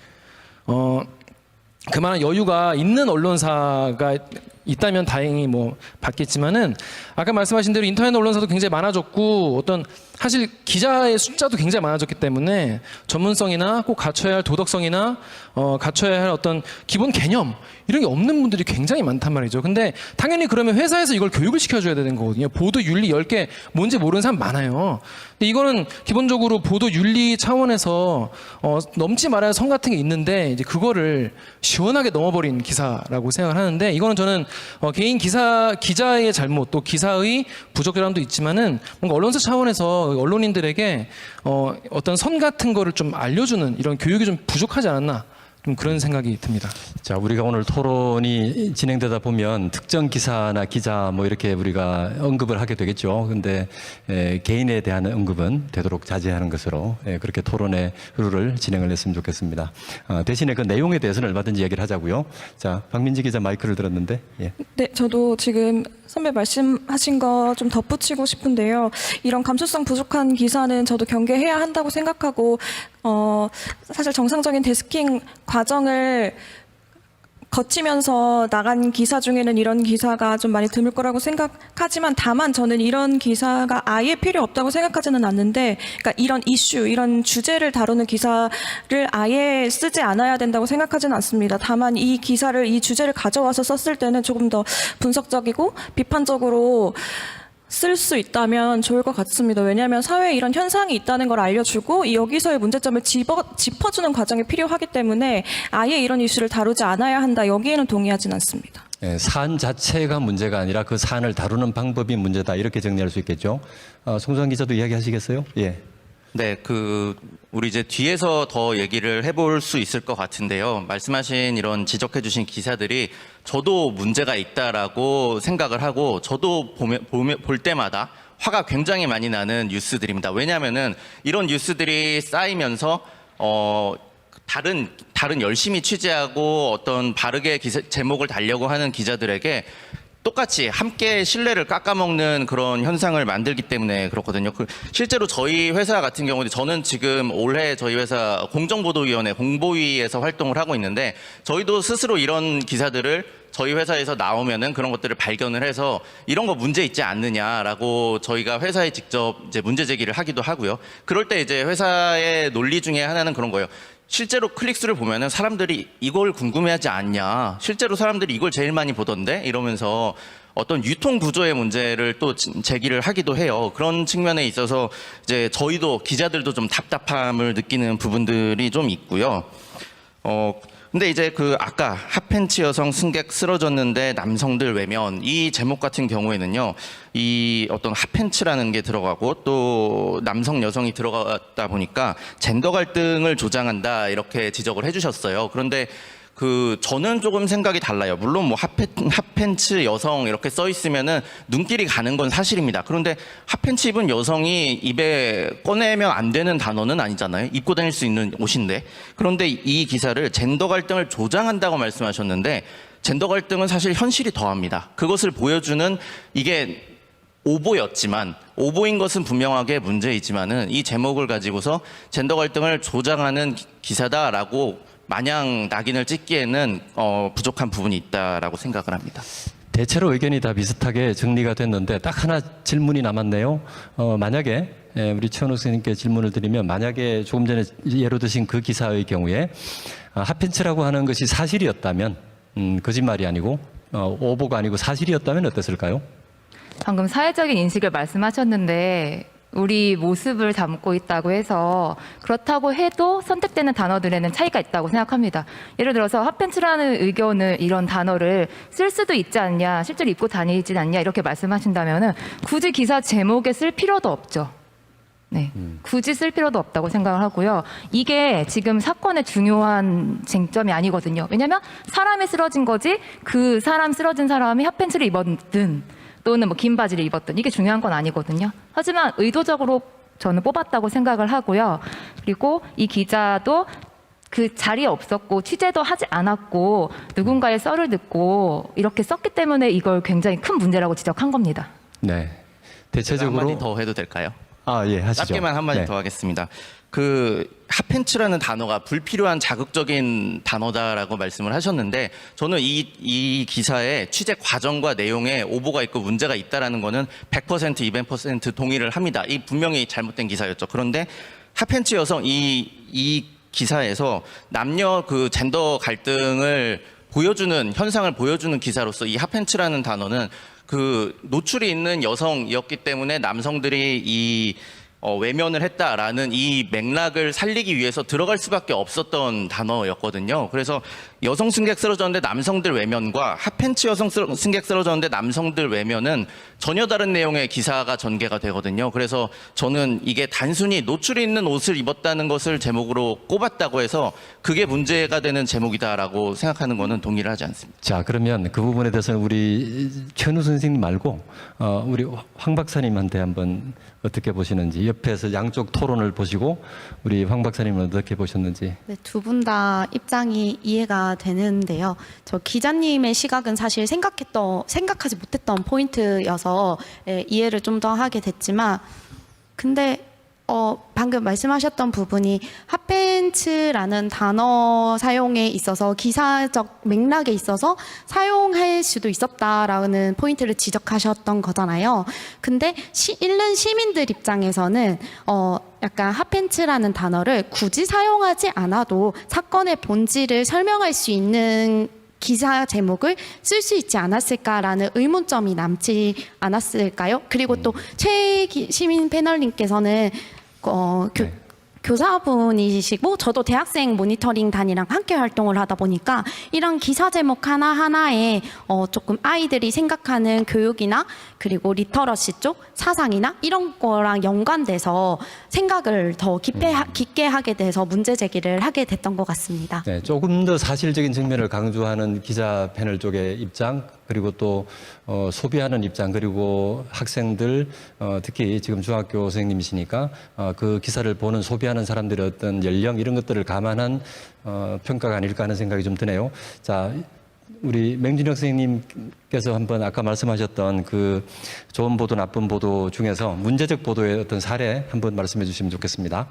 그만한 여유가 있는 언론사가 있다면 다행히 뭐 받겠지만은 아까 말씀하신 대로 인터넷 언론사도 굉장히 많아졌고 어떤 사실 기자의 숫자도 굉장히 많아졌기 때문에 전문성이나 꼭 갖춰야 할 도덕성이나 갖춰야 할 어떤 기본 개념 이런 게 없는 분들이 굉장히 많단 말이죠. 근데 당연히 그러면 회사에서 이걸 교육을 시켜줘야 되는 거거든요. 보도 윤리 10개 뭔지 모르는 사람 많아요. 근데 이거는 기본적으로 보도 윤리 차원에서 넘지 말아야 할 선 같은 게 있는데 이제 그거를 시원하게 넘어버린 기사라고 생각을 하는데 이거는 저는 개인 기자의 잘못 또 기사의 부적절함도 있지만은 뭔가 언론사 차원에서 언론인들에게 어떤 선 같은 거를 좀 알려주는 이런 교육이 좀 부족하지 않았나 좀 그런 생각이 듭니다. 자, 우리가 오늘 토론이 진행되다 보면 특정 기사나 기자 뭐 이렇게 우리가 언급을 하게 되겠죠. 근데 개인에 대한 언급은 되도록 자제하는 것으로 그렇게 토론의 흐루를 진행을 했으면 좋겠습니다. 대신에 그 내용에 대해서는 얼마든지 얘기를 하자고요. 자, 박민지 기자 마이크를 들었는데. 예. 네, 저도 지금 선배 말씀하신 거 좀 덧붙이고 싶은데요. 이런 감수성 부족한 기사는 저도 경계해야 한다고 생각하고 사실 정상적인 데스킹 과정을 거치면서 나간 기사 중에는 이런 기사가 좀 많이 드물 거라고 생각하지만 다만 저는 이런 기사가 아예 필요 없다고 생각하지는 않는데 그러니까 이런 이슈, 이런 주제를 다루는 기사를 아예 쓰지 않아야 된다고 생각하지는 않습니다. 다만 이 기사를, 이 주제를 가져와서 썼을 때는 조금 더 분석적이고 비판적으로 쓸 수 있다면 좋을 것 같습니다. 왜냐하면 사회에 이런 현상이 있다는 걸 알려주고 여기서의 문제점을 짚어주는 과정이 필요하기 때문에 아예 이런 이슈를 다루지 않아야 한다. 여기에는 동의하진 않습니다. 사안 자체가 문제가 아니라 그 사안을 다루는 방법이 문제다. 이렇게 정리할 수 있겠죠. 송수환 기자도 이야기하시겠어요? 예. 네, 우리 이제 뒤에서 더 얘기를 해볼 수 있을 것 같은데요. 말씀하신 이런 지적해주신 기사들이 저도 문제가 있다라고 생각을 하고 저도 볼 때마다 화가 굉장히 많이 나는 뉴스들입니다. 왜냐하면은 이런 뉴스들이 쌓이면서 다른 열심히 취재하고 어떤 바르게 제목을 달려고 하는 기자들에게 똑같이 함께 신뢰를 깎아먹는 그런 현상을 만들기 때문에 그렇거든요. 실제로 저희 회사 같은 경우는 저는 지금 올해 저희 회사 공정보도위원회 홍보위에서 활동을 하고 있는데 저희도 스스로 이런 기사들을 저희 회사에서 나오면은 그런 것들을 발견을 해서 이런 거 문제 있지 않느냐라고 저희가 회사에 직접 이제 문제 제기를 하기도 하고요. 그럴 때 이제 회사의 논리 중에 하나는 그런 거예요. 실제로 클릭수를 보면은 사람들이 이걸 궁금해하지 않냐. 실제로 사람들이 이걸 제일 많이 보던데 이러면서 어떤 유통 구조의 문제를 또 제기를 하기도 해요. 그런 측면에 있어서 이제 저희도 기자들도 좀 답답함을 느끼는 부분들이 좀 있고요. 근데 이제 아까 핫팬츠 여성 승객 쓰러졌는데 남성들 외면 이 제목 같은 경우에는요. 이 어떤 핫팬츠라는 게 들어가고 또 남성 여성이 들어가다 보니까 젠더 갈등을 조장한다 이렇게 지적을 해주셨어요. 그런데 저는 조금 생각이 달라요. 물론 뭐 핫팬츠 여성 이렇게 써 있으면은 눈길이 가는 건 사실입니다. 그런데 핫팬츠 입은 여성이 입에 꺼내면 안 되는 단어는 아니잖아요. 입고 다닐 수 있는 옷인데. 그런데 이 기사를 젠더 갈등을 조장한다고 말씀하셨는데 젠더 갈등은 사실 현실이 더합니다. 그것을 보여주는 이게 오보였지만 오보인 것은 분명하게 문제이지만은 이 제목을 가지고서 젠더 갈등을 조장하는 기사다라고 마냥 낙인을 찍기에는 부족한 부분이 있다라고 생각을 합니다. 대체로 의견이 다 비슷하게 정리가 됐는데 딱 하나 질문이 남았네요. 만약에 우리 최원욱 선생님께 질문을 드리면 만약에 조금 전에 예로 드신 그 기사의 경우에 핫팬츠라고 하는 것이 사실이었다면 거짓말이 아니고 오보가 아니고 사실이었다면 어땠을까요? 방금 사회적인 인식을 말씀하셨는데 우리 모습을 담고 있다고 해서 그렇다고 해도 선택되는 단어들에는 차이가 있다고 생각합니다. 예를 들어서 핫팬츠라는 의견을 이런 단어를 쓸 수도 있지 않냐, 실제로 입고 다니진 않냐 이렇게 말씀하신다면은 굳이 기사 제목에 쓸 필요도 없죠. 네, 굳이 쓸 필요도 없다고 생각을 하고요. 이게 지금 사건의 중요한 쟁점이 아니거든요. 왜냐하면 사람이 쓰러진 거지 그 사람 쓰러진 사람이 핫팬츠를 입었든 또는 뭐 긴 바지를 입었든 이게 중요한 건 아니거든요. 하지만 의도적으로 저는 뽑았다고 생각을 하고요. 그리고 이 기자도 그 자리에 없었고 취재도 하지 않았고 누군가의 썰을 듣고 이렇게 썼기 때문에 이걸 굉장히 큰 문제라고 지적한 겁니다. 네. 제가 대체적으로 한마디 더 해도 될까요? 예, 하시죠. 짧게만 한마디 네. 더 하겠습니다. 그 핫팬츠라는 단어가 불필요한 자극적인 단어다라고 말씀을 하셨는데 저는 이 기사의 취재 과정과 내용에 오보가 있고 문제가 있다라는 거는 100% 200% 동의를 합니다. 이 분명히 잘못된 기사였죠. 그런데 핫팬츠 여성 이 기사에서 남녀 그 젠더 갈등을 보여주는 현상을 보여주는 기사로서 이 핫팬츠라는 단어는 그 노출이 있는 여성이었기 때문에 남성들이 이 외면을 했다라는 이 맥락을 살리기 위해서 들어갈 수밖에 없었던 단어였거든요. 그래서 여성 승객 쓰러졌는데 남성들 외면과 핫팬츠 여성 승객 쓰러졌는데 남성들 외면은 전혀 다른 내용의 기사가 전개가 되거든요. 그래서 저는 이게 단순히 노출이 있는 옷을 입었다는 것을 제목으로 꼽았다고 해서 그게 문제가 되는 제목이다라고 생각하는 거는 동의를 하지 않습니다. 자, 그러면 그 부분에 대해서는 우리 최은우 선생님 말고 우리 황 박사님한테 한번 어떻게 보시는지 옆에서 양쪽 토론을 보시고 우리 황 박사님은 어떻게 보셨는지. 네, 두 분 다 입장이 이해가 되는데요. 저 기자님의 시각은 사실 생각하지 못했던 포인트여서 이해를 좀 더 하게 됐지만, 근데 방금 말씀하셨던 부분이 핫팬츠라는 단어 사용에 있어서 기사적 맥락에 있어서 사용할 수도 있었다라는 포인트를 지적하셨던 거잖아요. 근데 읽는 시민들 입장에서는 약간 핫팬츠라는 단어를 굳이 사용하지 않아도 사건의 본질을 설명할 수 있는 기사 제목을 쓸 수 있지 않았을까라는 의문점이 남지 않았을까요? 그리고 또 시민 패널님께서는 교사분이시고 저도 대학생 모니터링 단이랑 함께 활동을 하다 보니까 이런 기사 제목 하나하나에 조금 아이들이 생각하는 교육이나 그리고 리터러시 쪽 사상이나 이런 거랑 연관돼서 생각을 더 깊게 하게 돼서 문제 제기를 하게 됐던 것 같습니다. 네, 조금 더 사실적인 측면을 강조하는 기자 패널 쪽의 입장, 그리고 또 소비하는 입장, 그리고 학생들 특히 지금 중학교 선생님이시니까 그 기사를 보는 소비하는 사람들의 어떤 연령 이런 것들을 감안한 평가가 아닐까 하는 생각이 좀 드네요. 자, 우리 맹준혁 선생님께서 한번 아까 말씀하셨던 그 좋은 보도 나쁜 보도 중에서 문제적 보도의 어떤 사례 한번 말씀해 주시면 좋겠습니다.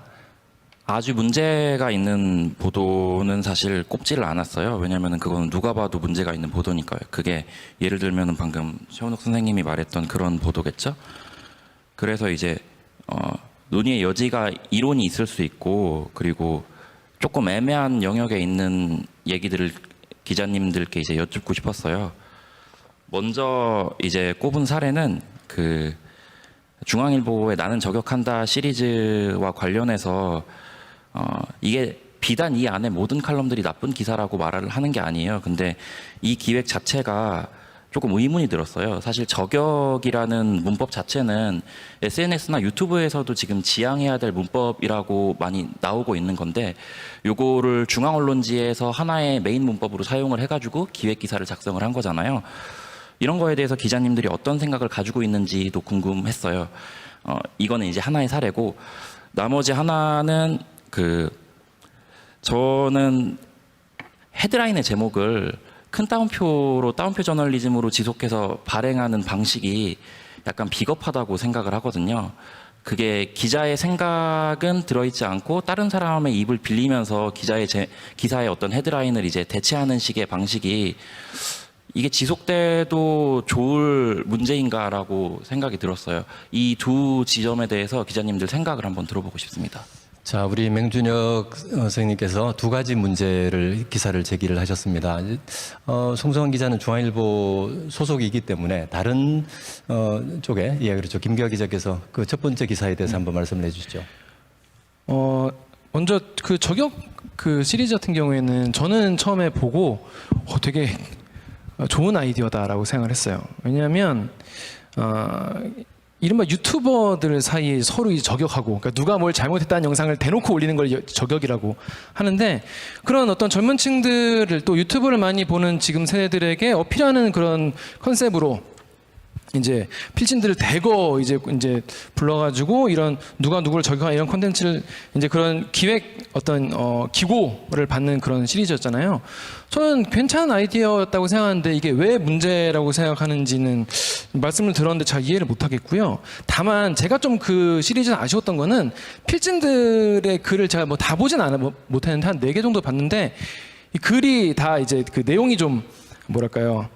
아주 문제가 있는 보도는 사실 꼽지를 않았어요. 왜냐하면 그건 누가 봐도 문제가 있는 보도니까요. 그게 예를 들면 방금 최원욱 선생님이 말했던 그런 보도겠죠. 그래서 이제 논의의 여지가 이론이 있을 수 있고, 그리고 조금 애매한 영역에 있는 얘기들을 기자님들께 이제 여쭙고 싶었어요. 먼저 이제 꼽은 사례는 그 중앙일보의 나는 저격한다 시리즈와 관련해서 이게 비단 이 안에 모든 칼럼들이 나쁜 기사라고 말을 하는 게 아니에요. 근데 이 기획 자체가 조금 의문이 들었어요. 사실 저격이라는 문법 자체는 SNS나 유튜브에서도 지금 지양해야 될 문법이라고 많이 나오고 있는 건데, 요거를 중앙언론지에서 하나의 메인 문법으로 사용을 해가지고 기획 기사를 작성을 한 거잖아요. 이런 거에 대해서 기자님들이 어떤 생각을 가지고 있는지도 궁금했어요. 이거는 이제 하나의 사례고, 나머지 하나는 저는 헤드라인의 제목을 큰 따옴표 저널리즘으로 지속해서 발행하는 방식이 약간 비겁하다고 생각을 하거든요. 그게 기자의 생각은 들어있지 않고 다른 사람의 입을 빌리면서 기사의 어떤 헤드라인을 이제 대체하는 식의 방식이 이게 지속돼도 좋을 문제인가라고 생각이 들었어요. 이 두 지점에 대해서 기자님들 생각을 한번 들어보고 싶습니다. 자, 우리 맹준혁 선생님께서 두 가지 기사를 제기를 하셨습니다. 송성환 기자는 중앙일보 소속이기 때문에 다른 쪽에, 예, 그렇죠. 김기화 기자께서 그 첫 번째 기사에 대해서 한번 말씀을 해주시죠. 먼저 그 저격 그 시리즈 같은 경우에는 저는 처음에 보고 되게 좋은 아이디어다라고 생각을 했어요. 왜냐하면 이른바 유튜버들 사이에 서로 저격하고, 그러니까 누가 뭘 잘못했다는 영상을 대놓고 올리는 걸 저격이라고 하는데, 그런 어떤 젊은 층들을 또 유튜브를 많이 보는 지금 세대들에게 어필하는 그런 컨셉으로 이제 필진들을 대거 이제 불러가지고 이런 누가 누구를 저격하는 이런 콘텐츠를 이제 그런 기획 어떤 기고를 받는 그런 시리즈였잖아요. 저는 괜찮은 아이디어였다고 생각하는데 이게 왜 문제라고 생각하는지는 말씀을 들었는데 잘 이해를 못하겠고요. 다만 제가 좀 그 시리즈는 아쉬웠던 거는 필진들의 글을 제가 뭐 다 보진 못했는데 한 4개 정도 봤는데 이 글이 다 이제 그 내용이 좀 뭐랄까요.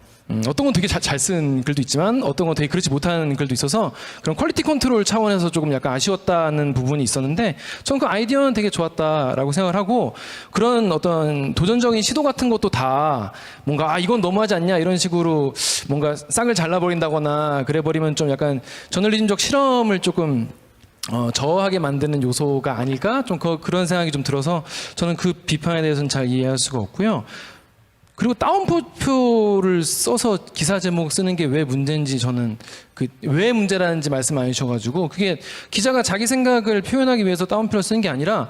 어떤 건 되게 잘 쓴 글도 있지만 어떤 건 되게 그렇지 못한 글도 있어서 그런 퀄리티 컨트롤 차원에서 조금 약간 아쉬웠다는 부분이 있었는데 저는 그 아이디어는 되게 좋았다라고 생각을 하고 그런 어떤 도전적인 시도 같은 것도 다 뭔가 이건 너무하지 않냐 이런 식으로 뭔가 싹을 잘라버린다거나 그래버리면 좀 약간 저널리즘적 실험을 조금 저하게 만드는 요소가 아닐까 좀 그런 생각이 좀 들어서 저는 그 비판에 대해서는 잘 이해할 수가 없고요. 그리고 다운표를 써서 기사 제목 쓰는 게 왜 문제인지 저는 왜 문제라는지 말씀 안 해주셔가지고 그게 기자가 자기 생각을 표현하기 위해서 다운표를 쓰는 게 아니라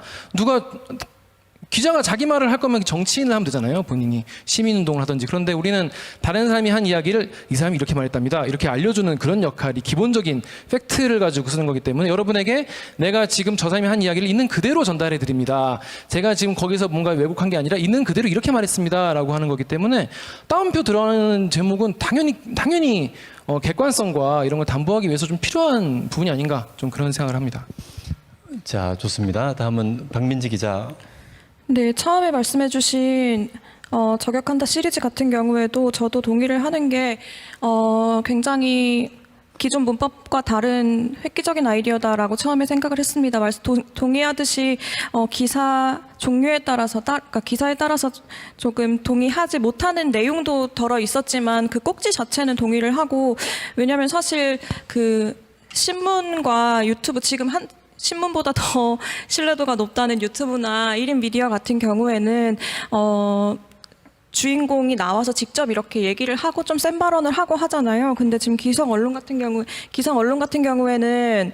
기자가 자기 말을 할 거면 정치인을 하면 되잖아요. 본인이 시민운동을 하든지. 그런데 우리는 다른 사람이 한 이야기를 이 사람이 이렇게 말했답니다. 이렇게 알려주는 그런 역할이 기본적인 팩트를 가지고 쓰는 거기 때문에 여러분에게 내가 지금 저 사람이 한 이야기를 있는 그대로 전달해 드립니다. 제가 지금 거기서 뭔가 왜곡한 게 아니라 있는 그대로 이렇게 말했습니다. 라고 하는 거기 때문에 다운표 들어가는 제목은 당연히 객관성과 이런 걸 담보하기 위해서 좀 필요한 부분이 아닌가 좀 그런 생각을 합니다. 자, 좋습니다. 다음은 박민지 기자. 네, 처음에 말씀해주신 저격한다 시리즈 같은 경우에도 저도 동의를 하는 게 굉장히 기존 문법과 다른 획기적인 아이디어다라고 처음에 생각을 했습니다. 동의하듯이 기사 종류에 따라서 그러니까 기사에 따라서 조금 동의하지 못하는 내용도 덜어 있었지만 그 꼭지 자체는 동의를 하고 왜냐하면 사실 그 신문과 유튜브 지금 신문보다 더 신뢰도가 높다는 유튜브나 1인 미디어 같은 경우에는 주인공이 나와서 직접 이렇게 얘기를 하고 좀 센 발언을 하고 하잖아요. 근데 지금 기성 언론 같은 경우에는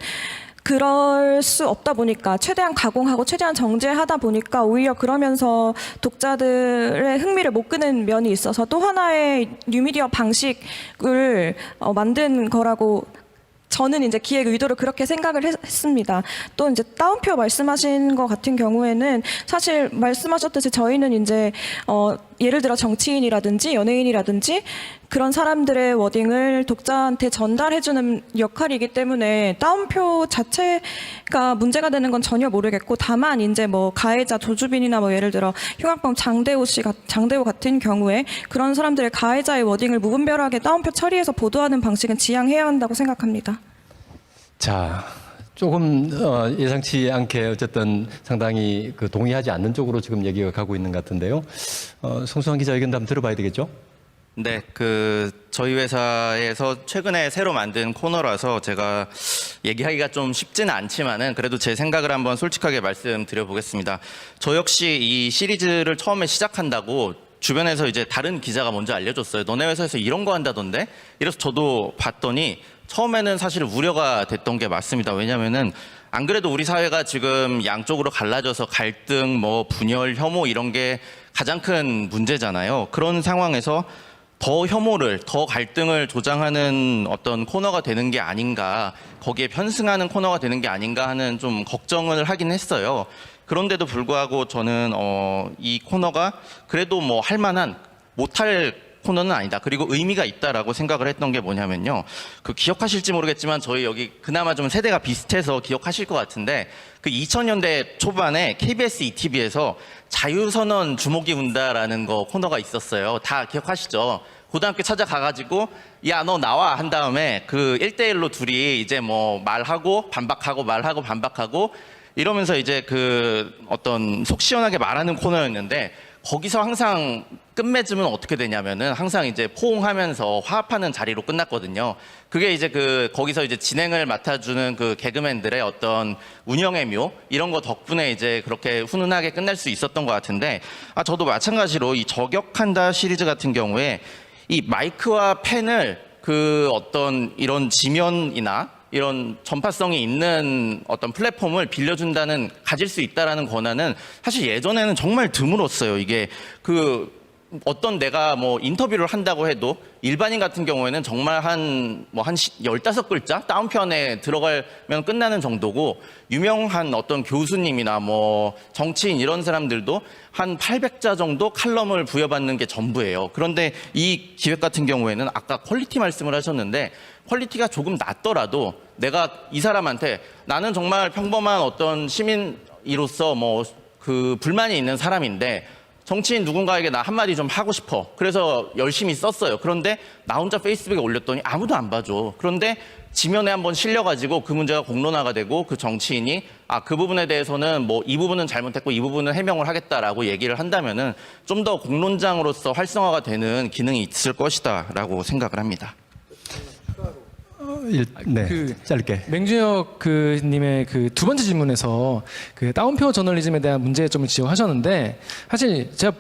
그럴 수 없다 보니까 최대한 가공하고 최대한 정제하다 보니까 오히려 그러면서 독자들의 흥미를 못 끄는 면이 있어서 또 하나의 뉴미디어 방식을 만든 거라고 저는 이제 기획 의도를 그렇게 생각을 했습니다. 또 이제 다운표 말씀하신 것 같은 경우에는 사실 말씀하셨듯이 저희는 이제 예를 들어 정치인이라든지 연예인이라든지 그런 사람들의 워딩을 독자한테 전달해주는 역할이기 때문에 다운표 자체가 문제가 되는 건 전혀 모르겠고 다만 이제 뭐 가해자 조주빈이나 뭐 예를 들어 흉악범 장대호 같은 경우에 그런 사람들의 가해자의 워딩을 무분별하게 다운표 처리해서 보도하는 방식은 지양해야 한다고 생각합니다. 자, 조금 예상치 않게 어쨌든 상당히 동의하지 않는 쪽으로 지금 얘기가 가고 있는 것 같은데요. 송수환 기자 의견도 한번 들어봐야 되겠죠? 네, 저희 회사에서 최근에 새로 만든 코너라서 제가 얘기하기가 좀 쉽지는 않지만은 그래도 제 생각을 한번 솔직하게 말씀드려 보겠습니다. 저 역시 이 시리즈를 처음에 시작한다고 주변에서 이제 다른 기자가 먼저 알려줬어요. 너네 회사에서 이런 거 한다던데? 이래서 저도 봤더니 처음에는 사실 우려가 됐던 게 맞습니다. 왜냐면은 안 그래도 우리 사회가 지금 양쪽으로 갈라져서 갈등, 분열, 혐오 이런 게 가장 큰 문제잖아요. 그런 상황에서 더 혐오를, 더 갈등을 조장하는 어떤 코너가 되는 게 아닌가, 거기에 편승하는 코너가 되는 게 아닌가 하는 좀 걱정을 하긴 했어요. 그런데도 불구하고 저는 이 코너가 그래도 할 만한, 못할 코너는 아니다. 그리고 의미가 있다라고 생각을 했던 게 뭐냐면요. 그 기억하실지 모르겠지만 저희 여기 그나마 좀 세대가 비슷해서 기억하실 것 같은데 그 2000년대 초반에 KBS ETV에서 자유선언 주목이 운다라는 거 코너가 있었어요. 다 기억하시죠? 고등학교 찾아가가지고 야 너 나와 한 다음에 그 1대1로 둘이 이제 뭐 말하고 반박하고 말하고 반박하고 이러면서 이제 그 어떤 속 시원하게 말하는 코너였는데 거기서 항상 끝맺음은 어떻게 되냐면은 항상 이제 포옹하면서 화합하는 자리로 끝났거든요. 그게 이제 그 거기서 이제 진행을 맡아주는 그 개그맨들의 어떤 운영의 묘 이런 거 덕분에 이제 그렇게 훈훈하게 끝날 수 있었던 것 같은데 저도 마찬가지로 이 저격한다 시리즈 같은 경우에 이 마이크와 펜을 그 어떤 이런 지면이나 이런 전파성이 있는 어떤 플랫폼을 빌려준다는 가질 수 있다라는 권한은 사실 예전에는 정말 드물었어요. 이게 그 어떤 내가 뭐 인터뷰를 한다고 해도 일반인 같은 경우에는 정말 한 15글자 다운편에 들어가면 끝나는 정도고 유명한 어떤 교수님이나 뭐 정치인 이런 사람들도 한 800자 정도 칼럼을 부여받는 게 전부예요. 그런데 이 기획 같은 경우에는 아까 퀄리티 말씀을 하셨는데 퀄리티가 조금 낮더라도 내가 이 사람한테 나는 정말 평범한 어떤 시민으로서 뭐 그 불만이 있는 사람인데 정치인 누군가에게 나 한마디 좀 하고 싶어. 그래서 열심히 썼어요. 그런데 나 혼자 페이스북에 올렸더니 아무도 안 봐줘. 그런데 지면에 한번 실려가지고 그 문제가 공론화가 되고 그 정치인이 그 부분에 대해서는 뭐 이 부분은 잘못했고 이 부분은 해명을 하겠다라고 얘기를 한다면은 좀 더 공론장으로서 활성화가 되는 기능이 있을 것이다라고 생각을 합니다. 네, 그 짧게. 맹준혁 그 님의 그 두 번째 질문에서 그 다운표 저널리즘에 대한 문제점을 지적하셨는데 사실 제가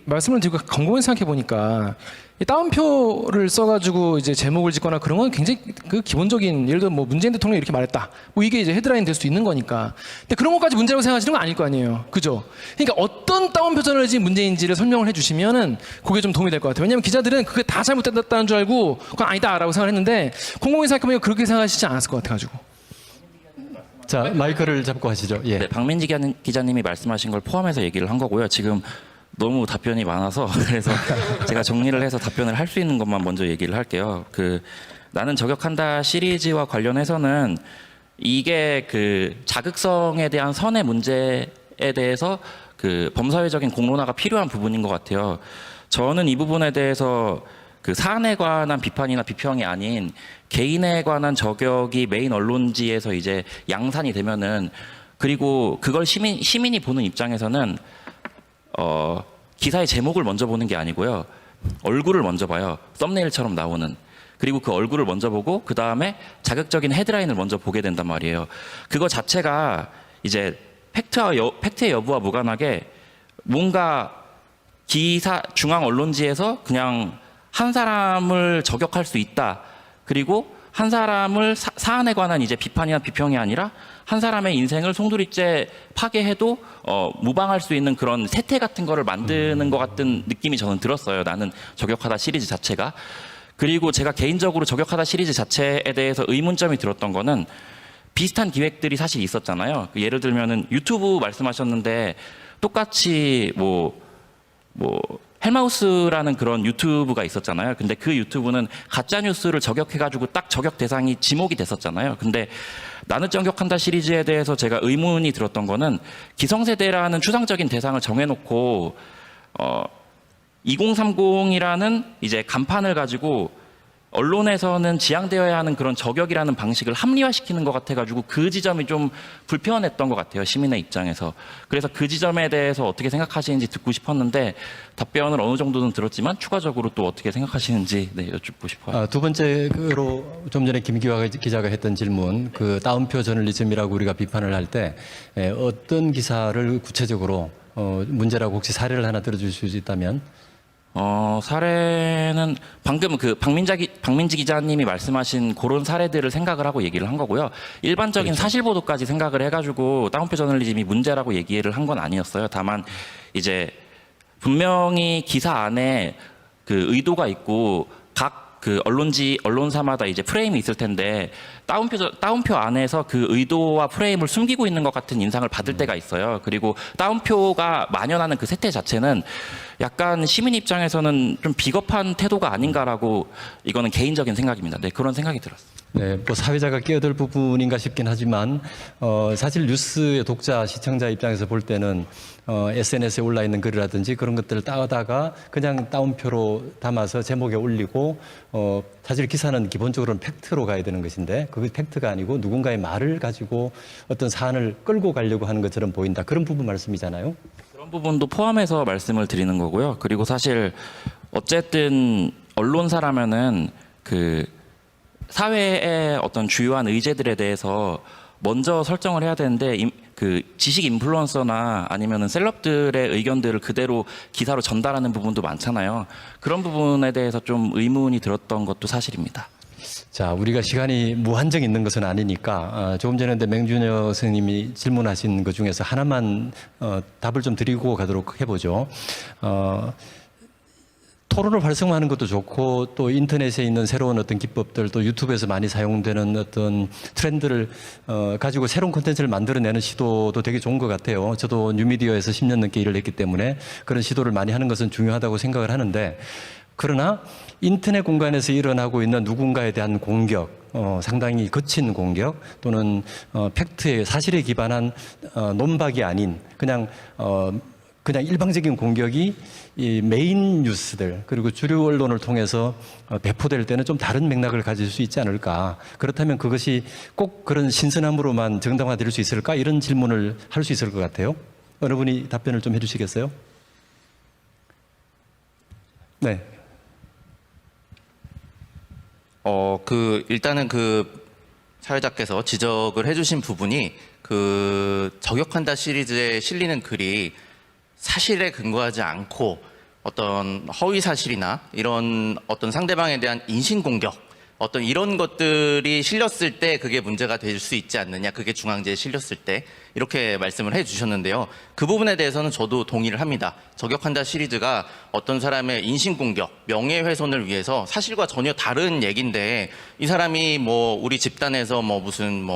말씀을 드리고 곰곰이 생각해 보니까 이 다운표를 써가지고 이제 제목을 짓거나 그런 건 굉장히 그 기본적인 예를 들어 뭐 문재인 대통령이 이렇게 말했다 뭐 이게 이제 헤드라인 될 수도 있는 거니까 근데 그런 것까지 문제라고 생각하시는 건 아닐 거 아니에요, 그죠? 그러니까 어떤 다운표 저널리즘 문제인지를 설명을 해주시면은 그게 좀 도움이 될 것 같아요. 왜냐하면 기자들은 그게 다 잘못됐다는 줄 알고 그건 아니다라고 생각을 했는데 곰곰이 생각해보면 그렇게 생각하시지 않았을 것 같아가지고. 자, 마이크를 잡고 하시죠. 예. 네, 박민지 기자님이 말씀하신 걸 포함해서 얘기를 한 거고요. 지금 너무 답변이 많아서 그래서 제가 정리를 해서 답변을 할 수 있는 것만 먼저 얘기를 할게요. 그 나는 저격한다 시리즈와 관련해서는 이게 그 자극성에 대한 선의 문제에 대해서 그 범사회적인 공론화가 필요한 부분인 것 같아요. 저는 이 부분에 대해서 그 사안에 관한 비판이나 비평이 아닌 개인에 관한 저격이 메인 언론지에서 이제 양산이 되면은 그리고 그걸 시민이 보는 입장에서는 기사의 제목을 먼저 보는 게 아니고요. 얼굴을 먼저 봐요. 썸네일처럼 나오는. 그리고 그 얼굴을 먼저 보고 그 다음에 자극적인 헤드라인을 먼저 보게 된단 말이에요. 그거 자체가 이제 팩트의 여부와 무관하게 뭔가 기사 중앙 언론지에서 그냥 한 사람을 저격할 수 있다. 그리고 한 사람을 사안에 관한 이제 비판이나 비평이 아니라 한 사람의 인생을 송두리째 파괴해도 무방할 수 있는 그런 세태 같은 거를 만드는 것 같은 느낌이 저는 들었어요. 나는 저격하다 시리즈 자체가. 그리고 제가 개인적으로 저격하다 시리즈 자체에 대해서 의문점이 들었던 거는 비슷한 기획들이 사실 있었잖아요. 예를 들면은 유튜브 말씀하셨는데 똑같이 뭐 헬마우스라는 그런 유튜브가 있었잖아요. 근데 그 유튜브는 가짜 뉴스를 저격해가지고 딱 저격 대상이 지목이 됐었잖아요. 근데 나는 저격한다 시리즈에 대해서 제가 의문이 들었던 거는 기성세대라는 추상적인 대상을 정해놓고 2030이라는 이제 간판을 가지고 언론에서는 지향되어야 하는 그런 저격이라는 방식을 합리화시키는 것 같아가지고 그 지점이 좀 불편했던 것 같아요. 시민의 입장에서. 그래서 그 지점에 대해서 어떻게 생각하시는지 듣고 싶었는데 답변을 어느 정도는 들었지만 추가적으로 또 어떻게 생각하시는지 여쭙고 싶어요. 두 번째로 좀 전에 김기화 기자가 했던 질문, 그 다운표 저널리즘이라고 우리가 비판을 할 때 어떤 기사를 구체적으로 문제라고 혹시 사례를 하나 들어주실 수 있다면? 사례는 방금 그 박민지 기자님이 말씀하신 그런 사례들을 생각을 하고 얘기를 한 거고요. 일반적인 그렇죠. 사실 보도까지 생각을 해가지고 다운표 저널리즘이 문제라고 얘기를 한 건 아니었어요. 다만 이제 분명히 기사 안에 그 의도가 있고 각 그 언론사마다 이제 프레임이 있을 텐데 따옴표 안에서 그 의도와 프레임을 숨기고 있는 것 같은 인상을 받을 때가 있어요. 그리고 따옴표가 만연하는 그 세태 자체는 약간 시민 입장에서는 좀 비겁한 태도가 아닌가라고, 이거는 개인적인 생각입니다. 네, 그런 생각이 들었어요. 네, 뭐 사회자가 끼어들 부분인가 싶긴 하지만 사실 뉴스의 독자, 시청자 입장에서 볼 때는 SNS에 올라 있는 글이라든지 그런 것들을 따다가 그냥 따옴표로 담아서 제목에 올리고 사실 기사는 기본적으로는 팩트로 가야 되는 것인데 그게 팩트가 아니고 누군가의 말을 가지고 어떤 사안을 끌고 가려고 하는 것처럼 보인다. 그런 부분 말씀이잖아요. 그런 부분도 포함해서 말씀을 드리는 거고요. 그리고 사실 어쨌든 언론사라면은 그 사회의 어떤 주요한 의제들에 대해서 먼저 설정을 해야 되는데, 그 지식 인플루언서나 아니면은 셀럽들의 의견들을 그대로 기사로 전달하는 부분도 많잖아요. 그런 부분에 대해서 좀 의문이 들었던 것도 사실입니다. 자, 우리가 시간이 무한정 있는 것은 아니니까 조금 전에 맹준여 선생님이 질문하신 것 중에서 하나만 답을 좀 드리고 가도록 해보죠. 토론을 활성화하는 것도 좋고 또 인터넷에 있는 새로운 어떤 기법들, 또 유튜브에서 많이 사용되는 어떤 트렌드를 가지고 새로운 콘텐츠를 만들어내는 시도도 되게 좋은 것 같아요. 저도 뉴미디어에서 10년 넘게 일을 했기 때문에 그런 시도를 많이 하는 것은 중요하다고 생각을 하는데, 그러나 인터넷 공간에서 일어나고 있는 누군가에 대한 공격, 상당히 거친 공격 또는 팩트에, 사실에 기반한 논박이 아닌 그냥 일방적인 공격이 이 메인 뉴스들 그리고 주류 언론을 통해서 배포될 때는 좀 다른 맥락을 가질 수 있지 않을까. 그렇다면 그것이 꼭 그런 신선함으로만 정당화될 수 있을까? 이런 질문을 할 수 있을 것 같아요. 어느 분이 답변을 좀 해주시겠어요? 네. 일단은 사회자께서 지적을 해주신 부분이 저격한다 시리즈에 실리는 글이 사실에 근거하지 않고 어떤 허위 사실이나 이런 어떤 상대방에 대한 인신공격, 어떤 이런 것들이 실렸을 때 그게 문제가 될 수 있지 않느냐, 그게 중앙지에 실렸을 때, 이렇게 말씀을 해주셨는데요. 그 부분에 대해서는 저도 동의를 합니다. 저격한다 시리즈가 어떤 사람의 인신공격, 명예훼손을 위해서 사실과 전혀 다른 얘기인데, 이 사람이 우리 집단에서 무슨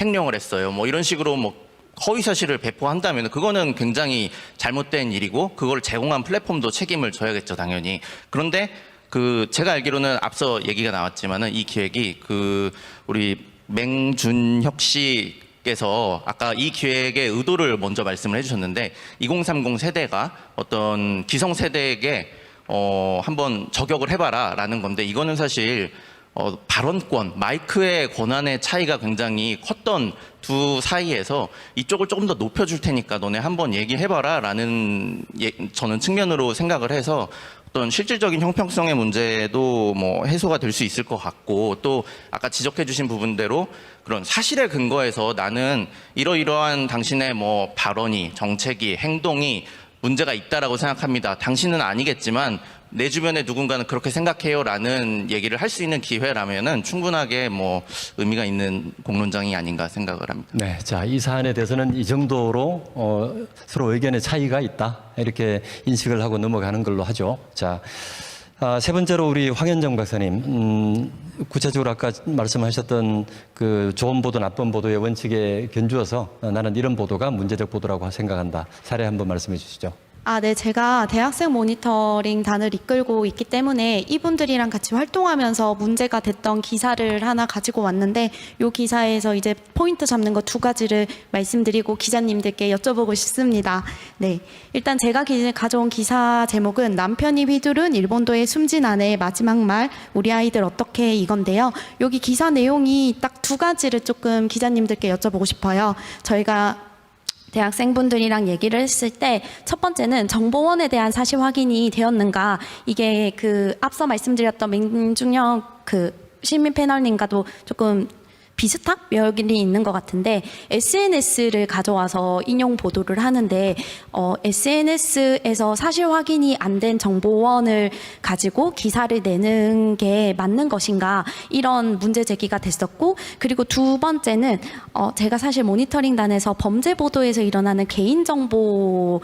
횡령을 했어요, 이런 식으로 허위 사실을 배포한다면 그거는 굉장히 잘못된 일이고, 그걸 제공한 플랫폼도 책임을 져야겠죠, 당연히. 그런데 제가 알기로는 앞서 얘기가 나왔지만은 이 기획이 우리 맹준혁 씨께서 아까 이 기획의 의도를 먼저 말씀을 해주셨는데, 2030 세대가 어떤 기성 세대에게 한번 저격을 해봐라라는 건데, 이거는 사실 발언권, 마이크의 권한의 차이가 굉장히 컸던 두 사이에서 이쪽을 조금 더 높여줄 테니까 너네 한번 얘기해봐라 라는 저는 측면으로 생각을 해서 어떤 실질적인 형평성의 문제도 해소가 될 수 있을 것 같고, 또 아까 지적해 주신 부분대로 그런 사실에 근거해서 나는 이러이러한 당신의 발언이, 정책이, 행동이 문제가 있다라고 생각합니다. 당신은 아니겠지만 내 주변에 누군가는 그렇게 생각해요라는 얘기를 할 수 있는 기회라면은 충분하게 의미가 있는 공론장이 아닌가 생각을 합니다. 네, 자, 이 사안에 대해서는 이 정도로 서로 의견의 차이가 있다, 이렇게 인식을 하고 넘어가는 걸로 하죠. 자, 세 번째로 우리 황현정 박사님, 구체적으로 아까 말씀하셨던 좋은 보도, 나쁜 보도의 원칙에 견주어서 나는 이런 보도가 문제적 보도라고 생각한다. 사례 한번 말씀해 주시죠. 네. 제가 대학생 모니터링 단을 이끌고 있기 때문에 이분들이랑 같이 활동하면서 문제가 됐던 기사를 하나 가지고 왔는데, 이 기사에서 이제 포인트 잡는 거 2가지를 말씀드리고 기자님들께 여쭤보고 싶습니다. 네. 일단 제가 가져온 기사 제목은 남편이 휘두른 일본도의 숨진 아내의 마지막 말, 우리 아이들 어떻게, 이건데요. 여기 기사 내용이 딱 2가지를 조금 기자님들께 여쭤보고 싶어요. 저희가 대학생분들이랑 얘기를 했을 때 첫 번째는 정보원에 대한 사실 확인이 되었는가, 이게 앞서 말씀드렸던 맹준혁 시민 패널님과도 조금 비슷한 면이 있는 것 같은데, SNS를 가져와서 인용 보도를 하는데 SNS에서 사실 확인이 안 된 정보원을 가지고 기사를 내는 게 맞는 것인가, 이런 문제 제기가 됐었고, 그리고 2번째는 제가 사실 모니터링단에서 범죄 보도에서 일어나는 개인정보가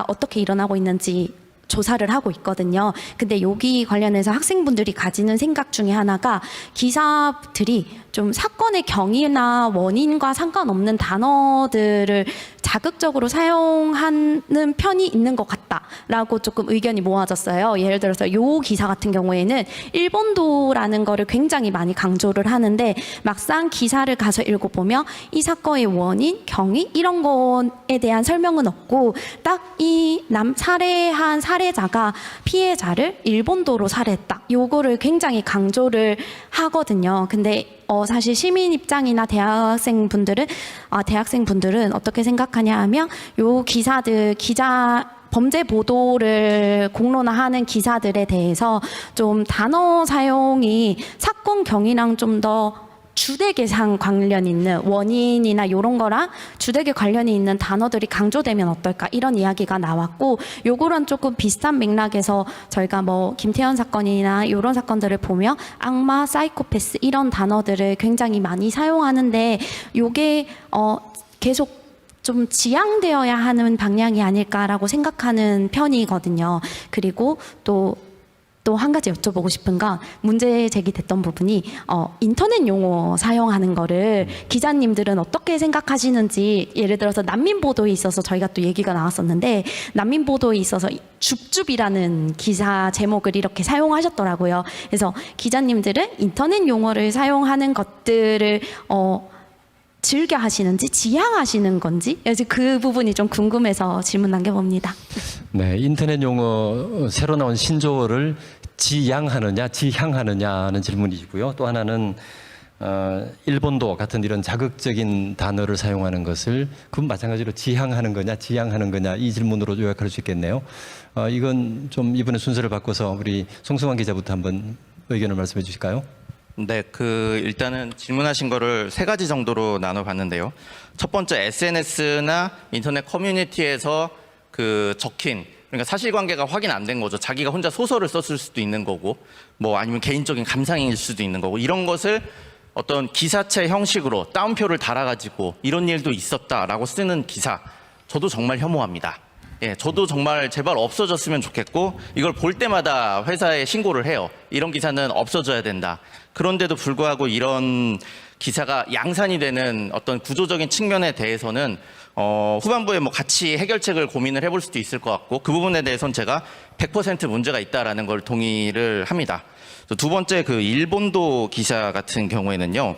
어떻게 일어나고 있는지 조사를 하고 있거든요. 근데 여기 관련해서 학생분들이 가지는 생각 중에 하나가, 기사들이 좀 사건의 경위나 원인과 상관없는 단어들을 자극적으로 사용하는 편이 있는 것 같다라고 조금 의견이 모아졌어요. 예를 들어서 요 기사 같은 경우에는 일본도라는 거를 굉장히 많이 강조를 하는데 막상 기사를 가서 읽어보면 이 사건의 원인, 경위 이런 거에 대한 설명은 없고 딱 이 살해한 살해자가 피해자를 일본도로 살해했다. 요거를 굉장히 강조를 하거든요. 근데 사실 시민 입장이나 대학생분들은 어떻게 생각하냐 하면 요 범죄 보도를 공론화하는 기사들에 대해서 좀 단어 사용이 사건 경위랑 좀 더 주되게 관련 있는 원인이나 이런 거랑 주되게 관련이 있는 단어들이 강조되면 어떨까 이런 이야기가 나왔고 요거랑 조금 비슷한 맥락에서 저희가 뭐 김태현 사건이나 이런 사건들을 보면 악마, 사이코패스 이런 단어들을 굉장히 많이 사용하는데 요게 계속 좀 지양되어야 하는 방향이 아닐까라고 생각하는 편이거든요. 그리고 또 한 가지 여쭤보고 싶은 건 문제 제기됐던 부분이 인터넷 용어 사용하는 거를 기자님들은 어떻게 생각하시는지 예를 들어서 난민 보도에 있어서 저희가 또 얘기가 나왔었는데 난민 보도에 있어서 줍줍이라는 기사 제목을 이렇게 사용하셨더라고요. 그래서 기자님들은 인터넷 용어를 사용하는 것들을 즐겨 하시는지 지향하시는 건지 그 부분이 좀 궁금해서 질문 남겨봅니다. 네, 인터넷 용어 새로 나온 신조어를 지향하느냐 지향하느냐는 질문이고요. 또 하나는 일본도 같은 이런 자극적인 단어를 사용하는 것을 그건 마찬가지로 지향하는 거냐 지향하는 거냐 이 질문으로 요약할 수 있겠네요. 이건 좀 이번에 순서를 바꿔서 우리 송승환 기자부터 한번 의견을 말씀해 주실까요? 네, 일단은 질문하신 거를 세 가지 정도로 나눠봤는데요. 첫 번째, SNS나 인터넷 커뮤니티에서 적힌, 그러니까 사실관계가 확인 안 된 거죠. 자기가 혼자 소설을 썼을 수도 있는 거고, 뭐 아니면 개인적인 감상일 수도 있는 거고, 이런 것을 어떤 기사체 형식으로 따옴표를 달아가지고 이런 일도 있었다라고 쓰는 기사, 저도 정말 혐오합니다. 예, 저도 정말 제발 없어졌으면 좋겠고 이걸 볼 때마다 회사에 신고를 해요. 이런 기사는 없어져야 된다. 그런데도 불구하고 이런 기사가 양산이 되는 어떤 구조적인 측면에 대해서는 후반부에 뭐 같이 해결책을 고민을 해볼 수도 있을 것 같고 그 부분에 대해서는 제가 100% 문제가 있다라는 걸 동의를 합니다. 두 번째 일본도 기사 같은 경우에는요.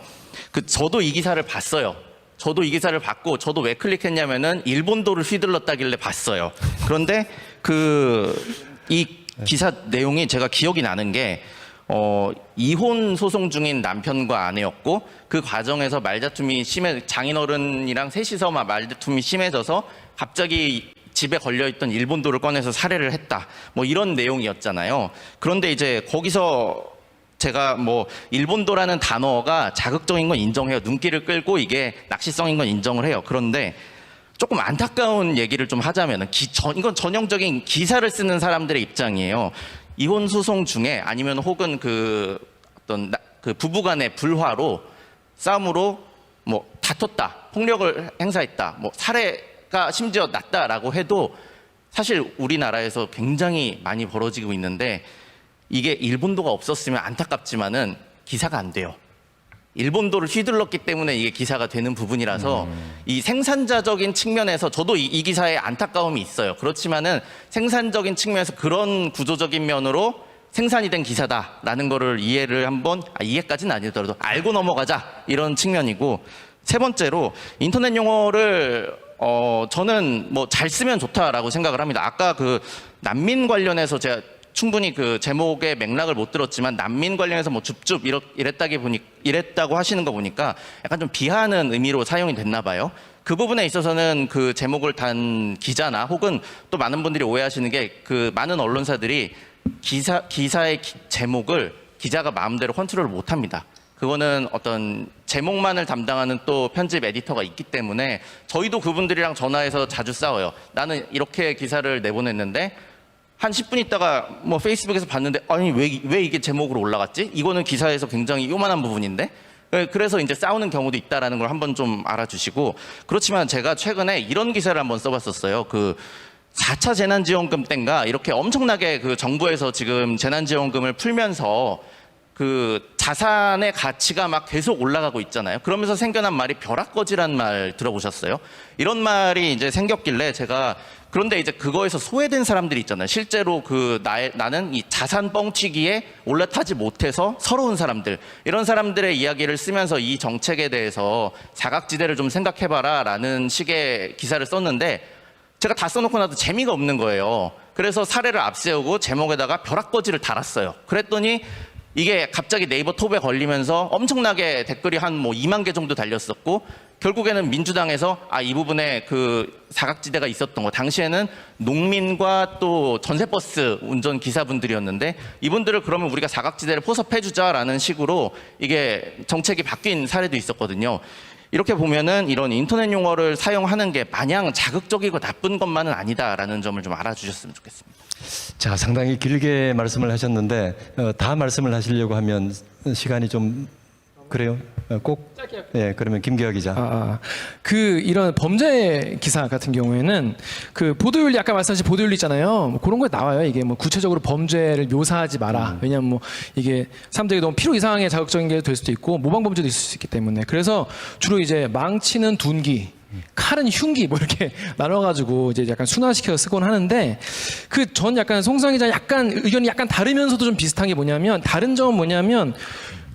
저도 이 기사를 봤어요. 저도 이 기사를 봤고 저도 왜 클릭했냐면은 일본도를 휘둘렀다길래 봤어요. 그런데 이 기사 내용이 제가 기억이 나는 게 이혼 소송 중인 남편과 아내였고 그 과정에서 말다툼이 장인어른이랑 셋이서 말다툼이 심해져서 갑자기 집에 걸려있던 일본도를 꺼내서 살해를 했다. 뭐 이런 내용이었잖아요. 그런데 이제 거기서 제가 일본도라는 단어가 자극적인 건 인정해요. 눈길을 끌고 이게 낚시성인 건 인정을 해요. 그런데 조금 안타까운 얘기를 좀 하자면은 이건 전형적인 기사를 쓰는 사람들의 입장이에요. 이혼 소송 중에 아니면 혹은 어떤 부부간의 불화로 싸움으로 다퉜다, 폭력을 행사했다, 살해가 심지어 났다라고 해도 사실 우리나라에서 굉장히 많이 벌어지고 있는데 이게 일본도가 없었으면 안타깝지만은 기사가 안 돼요. 일본도를 휘둘렀기 때문에 이게 기사가 되는 부분이라서 이 생산자적인 측면에서 저도 이 기사에 안타까움이 있어요. 그렇지만은 생산적인 측면에서 그런 구조적인 면으로 생산이 된 기사다라는 거를 이해까지는 아니더라도 알고 넘어가자 이런 측면이고 세 번째로 인터넷 용어를 저는 잘 쓰면 좋다라고 생각을 합니다. 아까 난민 관련해서 제가 충분히 제목의 맥락을 못 들었지만 난민 관련해서 줍줍 이랬다고 하시는 거 보니까 약간 좀 비하하는 의미로 사용이 됐나 봐요. 그 부분에 있어서는 제목을 단 기자나 혹은 또 많은 분들이 오해하시는 게 많은 언론사들이 기사의 제목을 기자가 마음대로 컨트롤을 못 합니다. 그거는 어떤 제목만을 담당하는 또 편집 에디터가 있기 때문에 저희도 그분들이랑 전화해서 자주 싸워요. 나는 이렇게 기사를 내보냈는데 한 10분 있다가 페이스북에서 봤는데 아니 왜 이게 제목으로 올라갔지? 이거는 기사에서 굉장히 요만한 부분인데 그래서 이제 싸우는 경우도 있다라는 걸 한번 좀 알아주시고 그렇지만 제가 최근에 이런 기사를 한번 써봤었어요. 4차 재난지원금 때인가 이렇게 엄청나게 정부에서 지금 재난지원금을 풀면서 그 자산의 가치가 막 계속 올라가고 있잖아요. 그러면서 생겨난 말이 벼락거지란 말 들어보셨어요? 이런 말이 이제 생겼길래 제가 그런데 이제 그거에서 소외된 사람들이 있잖아요. 실제로 나는 이 자산 뻥튀기에 올라타지 못해서 서러운 사람들, 이런 사람들의 이야기를 쓰면서 이 정책에 대해서 사각지대를 좀 생각해봐라 라는 식의 기사를 썼는데 제가 다 써놓고 나도 재미가 없는 거예요. 그래서 사례를 앞세우고 제목에다가 벼락거지를 달았어요. 그랬더니 이게 갑자기 네이버 톱에 걸리면서 엄청나게 댓글이 한 뭐 2만 개 정도 달렸었고, 결국에는 민주당에서 이 부분에 그 사각지대가 있었던 거, 당시에는 농민과 또 전세버스 운전 기사분들이었는데 이분들을 그러면 우리가 사각지대를 포섭해주자라는 식으로 이게 정책이 바뀐 사례도 있었거든요. 이렇게 보면은 이런 인터넷 용어를 사용하는 게 마냥 자극적이고 나쁜 것만은 아니다라는 점을 좀 알아주셨으면 좋겠습니다. 자, 상당히 길게 말씀을 하셨는데 다 말씀을 하시려고 하면 시간이 좀 그래요? 꼭? 네, 그러면 김기화 기자. 이런 범죄 기사 같은 경우에는 그 보도윤리, 아까 말씀하신 보도윤리 있잖아요. 뭐 그런 거에 나와요. 이게 뭐 구체적으로 범죄를 묘사하지 마라. 왜냐하면 뭐 이게 사람들이 너무 필요 이상의 자극적인 게 될 수도 있고 모방 범죄도 있을 수 있기 때문에. 그래서 주로 이제 망치는 둔기, 칼은 흉기 뭐 이렇게 나눠가지고 이제 약간 순화시켜서 쓰곤 하는데, 전 약간 송성 기자 약간 의견이 약간 다르면서도 좀 비슷한 게 뭐냐면, 다른 점은 뭐냐면,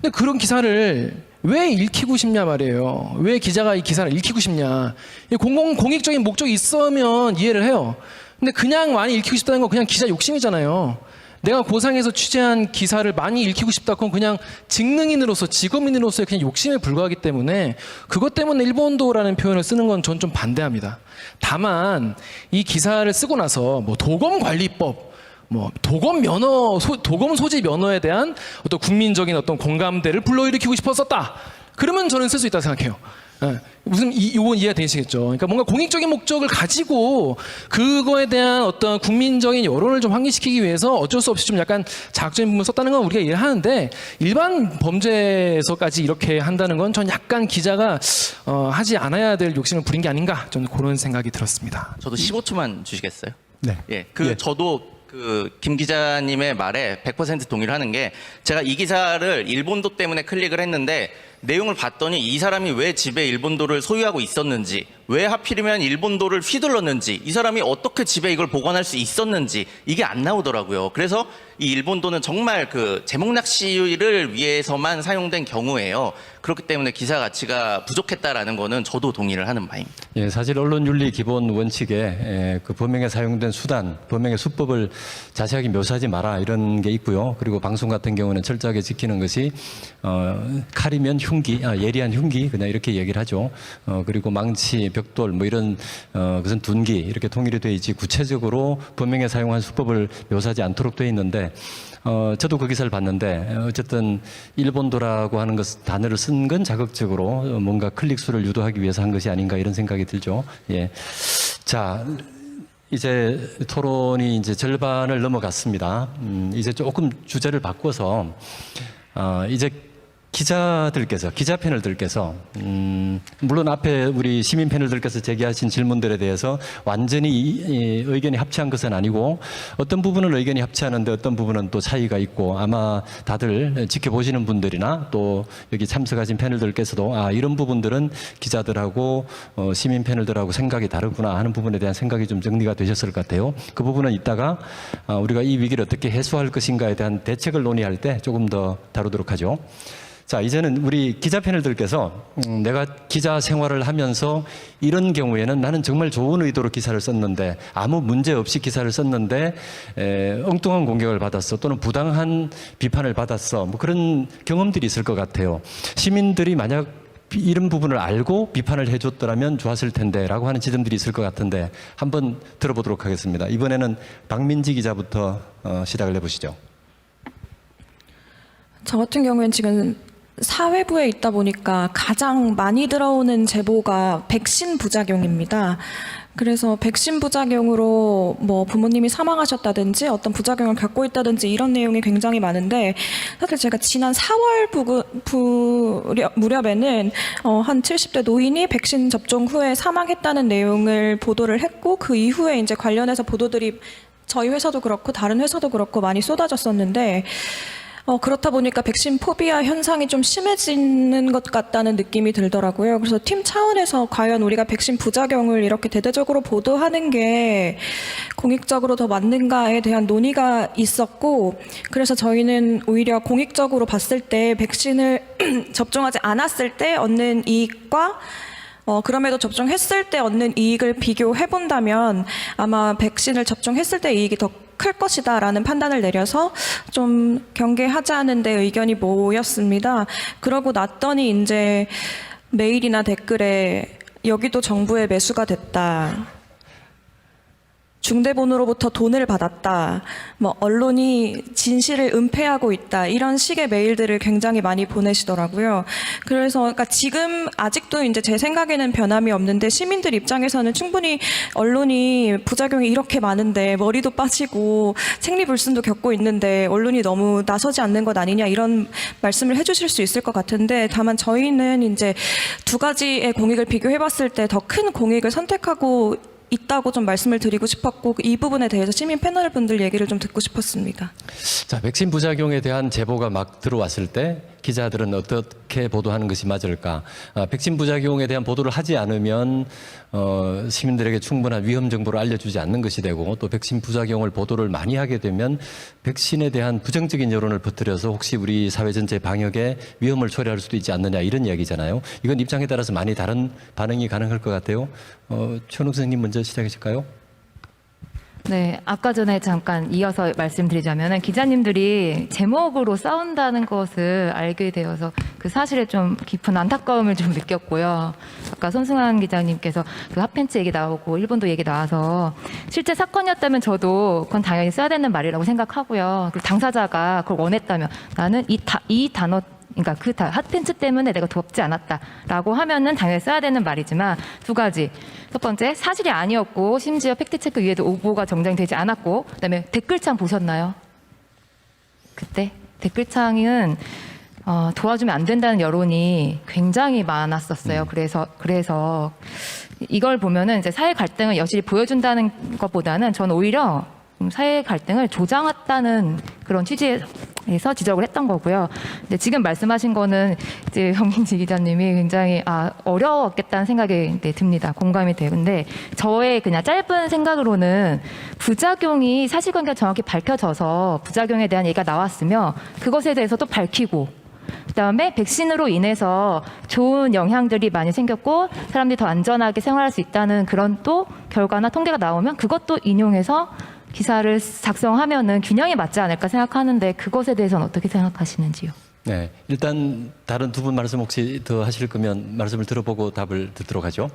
근데 그런 기사를 왜 읽히고 싶냐 말이에요. 왜 기자가 이 기사를 읽히고 싶냐. 공익적인 목적이 있으면 이해를 해요. 근데 그냥 많이 읽히고 싶다는 건 그냥 기자 욕심이잖아요. 내가 고상에서 취재한 기사를 많이 읽히고 싶다, 그건 그냥 직능인으로서, 직업인으로서의 그냥 욕심에 불과하기 때문에 그것 때문에 일본도라는 표현을 쓰는 건 전 좀 반대합니다. 다만 이 기사를 쓰고 나서 뭐 도검관리법, 뭐 도검 소지 면허에 대한 어떤 국민적인 어떤 공감대를 불러일으키고 싶었었다, 그러면 저는 쓸 수 있다고 생각해요. 무슨 이건 이해가 되시겠죠. 그러니까 뭔가 공익적인 목적을 가지고 그거에 대한 어떤 국민적인 여론을 좀 확립시키기 위해서 어쩔 수 없이 좀 약간 자극적인 부분을 썼다는 건 우리가 이해를 하는데, 일반 범죄에서까지 이렇게 한다는 건 전 약간 기자가 하지 않아야 될 욕심을 부린 게 아닌가, 저는 그런 생각이 들었습니다. 저도 15초만 주시겠어요? 네. 예, 저도 김 기자님의 말에 100% 동의를 하는 게, 제가 이 기사를 일본도 때문에 클릭을 했는데 내용을 봤더니 이 사람이 왜 집에 일본도를 소유하고 있었는지, 왜 하필이면 일본도를 휘둘렀는지, 이 사람이 어떻게 집에 이걸 보관할 수 있었는지 이게 안 나오더라고요. 그래서 이 일본도는 정말 그 제목 낚시를 위해서만 사용된 경우예요. 그렇기 때문에 기사 가치가 부족했다라는 거는 저도 동의를 하는 바입니다. 예, 사실 언론윤리 기본 원칙에 그 범행에 사용된 수단, 범행의 수법을 자세하게 묘사하지 마라, 이런 게 있고요. 그리고 방송 같은 경우는 철저하게 지키는 것이 칼이면 흉기, 예리한 흉기, 그냥 이렇게 얘기를 하죠. 그리고 망치, 벽돌 뭐 이런 것은 둔기, 이렇게 통일이 되어 있지 구체적으로 범행에 사용한 수법을 묘사하지 않도록 되어 있는데, 저도 그 기사를 봤는데 어쨌든 일본도라고 하는 단어를 쓴 건 자극적으로 뭔가 클릭 수를 유도하기 위해서 한 것이 아닌가, 이런 생각이 들죠. 예. 자, 이제 토론이 이제 절반을 넘어갔습니다. 이제 조금 주제를 바꿔서 이제 기자 패널들께서 물론 앞에 우리 시민 패널들께서 제기하신 질문들에 대해서 완전히 의견이 합치한 것은 아니고, 어떤 부분은 의견이 합치하는데 어떤 부분은 또 차이가 있고, 아마 다들 지켜보시는 분들이나 또 여기 참석하신 패널들께서도 이런 부분들은 기자들하고 시민 패널들하고 생각이 다르구나 하는 부분에 대한 생각이 좀 정리가 되셨을 것 같아요. 그 부분은 이따가 우리가 이 위기를 어떻게 해소할 것인가에 대한 대책을 논의할 때 조금 더 다루도록 하죠. 자, 이제는 우리 기자 패널들께서 내가 기자 생활을 하면서 이런 경우에는 나는 정말 좋은 의도로 기사를 썼는데, 아무 문제 없이 기사를 썼는데 엉뚱한 공격을 받았어, 또는 부당한 비판을 받았어, 뭐 그런 경험들이 있을 것 같아요. 시민들이 만약 이런 부분을 알고 비판을 해줬더라면 좋았을 텐데 라고 하는 지점들이 있을 것 같은데, 한번 들어보도록 하겠습니다. 이번에는 박민지 기자부터 시작을 해보시죠. 저 같은 경우에는 지금 사회부에 있다 보니까 가장 많이 들어오는 제보가 백신 부작용입니다. 그래서 백신 부작용으로 뭐 부모님이 사망하셨다든지 어떤 부작용을 겪고 있다든지 이런 내용이 굉장히 많은데, 사실 제가 지난 4월 무렵에는 한 70대 노인이 백신 접종 후에 사망했다는 내용을 보도를 했고, 그 이후에 이제 관련해서 보도들이 저희 회사도 그렇고 다른 회사도 그렇고 많이 쏟아졌었는데, 그렇다 보니까 백신 포비아 현상이 좀 심해지는 것 같다는 느낌이 들더라고요. 그래서 팀 차원에서 과연 우리가 백신 부작용을 이렇게 대대적으로 보도하는 게 공익적으로 더 맞는가에 대한 논의가 있었고, 그래서 저희는 오히려 공익적으로 봤을 때 백신을 접종하지 않았을 때 얻는 이익과 그럼에도 접종했을 때 얻는 이익을 비교해 본다면 아마 백신을 접종했을 때 이익이 더 클 것이다라는 판단을 내려서 좀 경계하자는 데 의견이 모였습니다. 그러고 났더니 이제 메일이나 댓글에 여기도 정부의 매수가 됐다. 중대본으로부터 돈을 받았다. 언론이 진실을 은폐하고 있다. 이런 식의 메일들을 굉장히 많이 보내시더라고요. 그래서 그러니까 지금 아직도 이제 제 생각에는 변함이 없는데 시민들 입장에서는 충분히 언론이 부작용이 이렇게 많은데 머리도 빠지고 생리불순도 겪고 있는데 언론이 너무 나서지 않는 것 아니냐 이런 말씀을 해주실 수 있을 것 같은데, 다만 저희는 이제 두 가지의 공익을 비교해봤을 때 더 큰 공익을 선택하고 있다고 좀 말씀을 드리고 싶었고, 이 부분에 대해서 시민 패널 분들 얘기를 좀 듣고 싶었습니다. 자, 백신 부작용에 대한 제보가 막 들어왔을 때 기자들은 어떻게 보도하는 것이 맞을까? 백신 부작용에 대한 보도를 하지 않으면 시민들에게 충분한 위험 정보를 알려주지 않는 것이 되고, 또 백신 부작용을 보도를 많이 하게 되면 백신에 대한 부정적인 여론을 퍼뜨려서 혹시 우리 사회 전체 방역에 위험을 초래할 수도 있지 않느냐, 이런 이야기잖아요. 이건 입장에 따라서 많이 다른 반응이 가능할 것 같아요. 최원욱 선생님 먼저 시작해 주실까요? 네, 아까 전에 잠깐 이어서 말씀드리자면 기자님들이 제목으로 싸운다는 것을 알게 되어서 그 사실에 좀 깊은 안타까움을 좀 느꼈고요. 아까 손승환 기자님께서 그 핫팬츠 얘기 나오고 일본도 얘기 나와서 실제 사건이었다면 저도 그건 당연히 써야 되는 말이라고 생각하고요. 그리고 당사자가 그걸 원했다면 나는 이 단어, 그러니까 그 핫팬츠 때문에 내가 덥지 않았다라고 하면은 당연히 써야 되는 말이지만, 두 가지. 첫 번째, 사실이 아니었고 심지어 팩트체크 위에도 오보가 정정되지 않았고, 그다음에 댓글창 보셨나요? 그때 댓글창은 도와주면 안 된다는 여론이 굉장히 많았었어요. 그래서 이걸 보면은 이제 사회 갈등을 여실히 보여준다는 것보다는 저는 오히려 사회 갈등을 조장했다는 그런 취지에서 지적을 했던 거고요. 근데 지금 말씀하신 거는 이제 정민지 기자님이 굉장히 어려웠겠다는 생각이 듭니다. 공감이 돼요. 근데 저의 그냥 짧은 생각으로는 부작용이 사실관계가 정확히 밝혀져서 부작용에 대한 얘기가 나왔으며 그것에 대해서 또 밝히고, 그다음에 백신으로 인해서 좋은 영향들이 많이 생겼고 사람들이 더 안전하게 생활할 수 있다는 그런 또 결과나 통계가 나오면 그것도 인용해서 기사를 작성하면은 균형이 맞지 않을까 생각하는데, 그것에 대해서는 어떻게 생각하시는지요? 네, 일단 다른 두 분 말씀 혹시 더 하실 거면 말씀을 들어보고 답을 듣도록 하죠.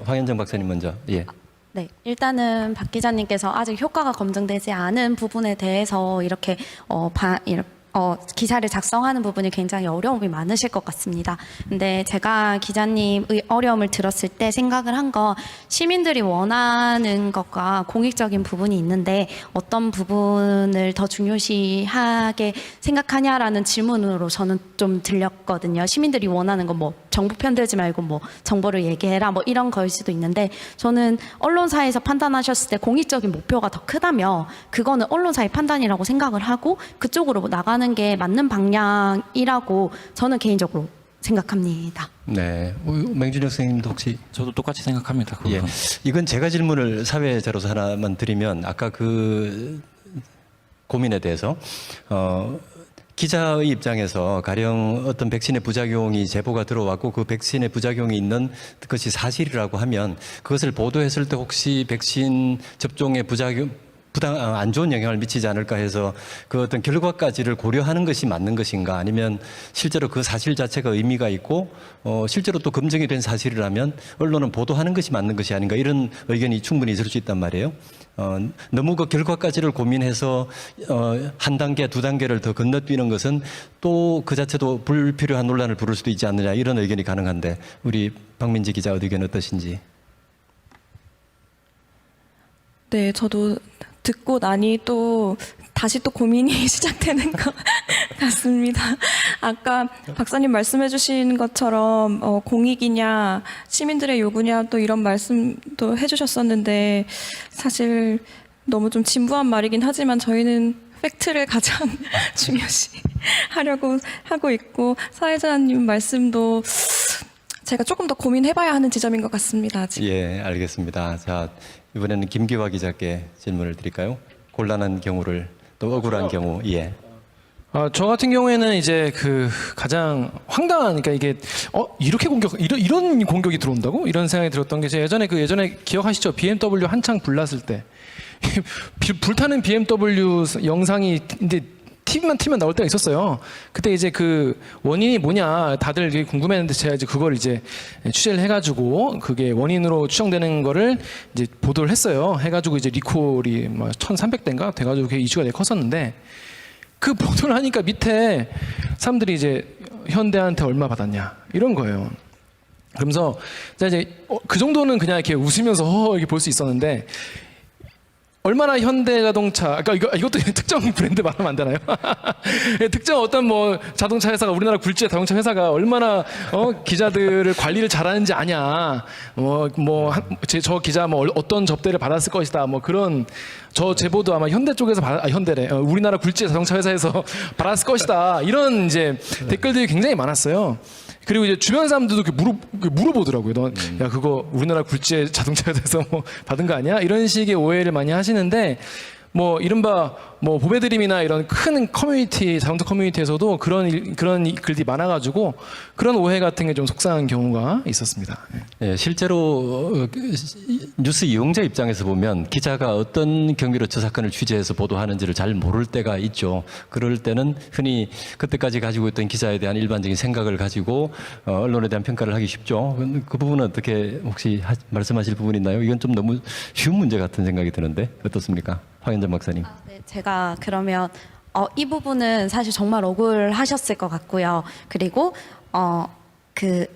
황현정 박사님 먼저. 예. 네, 일단은 박 기자님께서 아직 효과가 검증되지 않은 부분에 대해서 이렇게 기사를 작성하는 부분이 굉장히 어려움이 많으실 것 같습니다. 근데 제가 기자님의 어려움을 들었을 때 생각을 한 건, 시민들이 원하는 것과 공익적인 부분이 있는데 어떤 부분을 더 중요시하게 생각하냐라는 질문으로 저는 좀 들렸거든요. 시민들이 원하는 건 정부 편들지 말고 정보를 얘기해라 이런 거일 수도 있는데, 저는 언론사에서 판단하셨을 때 공익적인 목표가 더 크다면 그거는 언론사의 판단이라고 생각을 하고 그쪽으로 나가는 게 맞는 방향이라고 저는 개인적으로 생각합니다. 네, 맹준혁 선생님도 혹시? 저도 똑같이 생각합니다. 예, 이건 제가 질문을 사회자로서 하나만 드리면, 아까 그 고민에 대해서 기자의 입장에서 가령 어떤 백신의 부작용이 제보가 들어왔고 그 백신의 부작용이 있는 것이 사실이라고 하면 그것을 보도했을 때 혹시 백신 접종의 안 좋은 영향을 미치지 않을까 해서 그 어떤 결과까지를 고려하는 것이 맞는 것인가, 아니면 실제로 그 사실 자체가 의미가 있고 실제로 또 검증이 된 사실이라면 언론은 보도하는 것이 맞는 것이 아닌가, 이런 의견이 충분히 있을 수 있단 말이에요. 너무 그 결과까지를 고민해서 한 단계, 두 단계를 더 건너뛰는 것은 또 그 자체도 불필요한 논란을 부를 수도 있지 않느냐, 이런 의견이 가능한데, 우리 박민지 기자 의견 어떠신지? 네, 저도 듣고 나니 다시 고민이 시작되는 것 같습니다. 아까 박사님 말씀해 주신 것처럼 공익이냐 시민들의 요구냐 또 이런 말씀도 해주셨었는데, 사실 너무 좀 진부한 말이긴 하지만 저희는 팩트를 가장 중요시 하려고 하고 있고 사회자님 말씀도 제가 조금 더 고민해봐야 하는 지점인 것 같습니다. 아직. 예, 알겠습니다. 자, 이번에는 김기화 기자께 질문을 드릴까요? 곤란한 경우를 또 억울한 경우, 예. 저 같은 경우에는 이제 그 가장 황당한, 그러니까 이게 이렇게 이런 공격이 들어온다고 이런 생각이 들었던 게, 제가 예전에 기억하시죠? BMW 한창 불났을 때 불타는 BMW 영상이 이제 TV만 틀면 나올 때가 있었어요. 그때 이제 그 원인이 뭐냐 다들 되게 궁금했는데, 제가 이제 그걸 이제 취재를 해가지고 그게 원인으로 추정되는 거를 이제 보도를 했어요. 해가지고 이제 리콜이 뭐 1,300대인가 돼가지고 그게 이슈가 되게 컸었는데, 그 보도를 하니까 밑에 사람들이 이제 현대한테 얼마 받았냐 이런 거예요. 그러면서 이제 그 정도는 그냥 이렇게 웃으면서 이렇게 볼 수 있었는데, 얼마나 현대자동차, 그러니까 이것도 특정 브랜드 말하면 안 되나요? 특정 어떤 뭐 자동차 회사가, 우리나라 굴지의 자동차 회사가 얼마나 기자들을 관리를 잘하는지 아냐? 저 기자 뭐 어떤 접대를 받았을 것이다. 뭐 그런 저 제보도 아마 현대 쪽에서 현대래. 우리나라 굴지의 자동차 회사에서 받았을 것이다. 이런 이제 댓글들이 굉장히 많았어요. 그리고 이제 주변 사람들도 물어보더라고요. 야, 그거 우리나라 굴지의 자동차 회사에서 뭐 받은 거 아니야? 이런 식의 오해를 많이 하시는데, 뭐 이른바 뭐 보배드림이나 이런 큰 커뮤니티, 자동차 커뮤니티에서도 그런 글들이 많아가지고 그런 오해 같은 게 좀 속상한 경우가 있었습니다. 예, 실제로 뉴스 이용자 입장에서 보면 기자가 어떤 경위로 저 사건을 취재해서 보도하는지를 잘 모를 때가 있죠. 그럴 때는 흔히 그때까지 가지고 있던 기자에 대한 일반적인 생각을 가지고 언론에 대한 평가를 하기 쉽죠. 그 부분은 어떻게 혹시 말씀하실 부분 있나요? 이건 좀 너무 쉬운 문제 같은 생각이 드는데 어떻습니까? 황현정 박사님. 네, 제가 그러면 이 부분은 사실 정말 억울하셨을 것 같고요. 그리고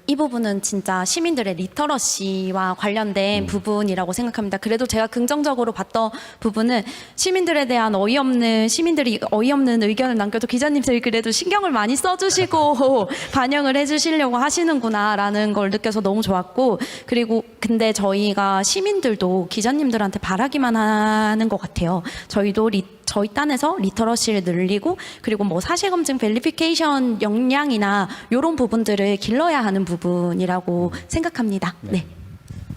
이 부분은 진짜 시민들의 리터러시와 관련된 부분이라고 생각합니다. 그래도 제가 긍정적으로 봤던 부분은 시민들에 대한 시민들이 어이없는 의견을 남겨도 기자님들이 그래도 신경을 많이 써주시고 반영을 해주시려고 하시는구나라는 걸 느껴서 너무 좋았고, 그리고 근데 저희가 시민들도 기자님들한테 바라기만 하는 것 같아요. 저희 딴에서 리터러시를 늘리고, 그리고 뭐 사실검증 벨리피케이션 역량이나 이런 부분들을 길러야 하는 부분이라고 생각합니다. 네.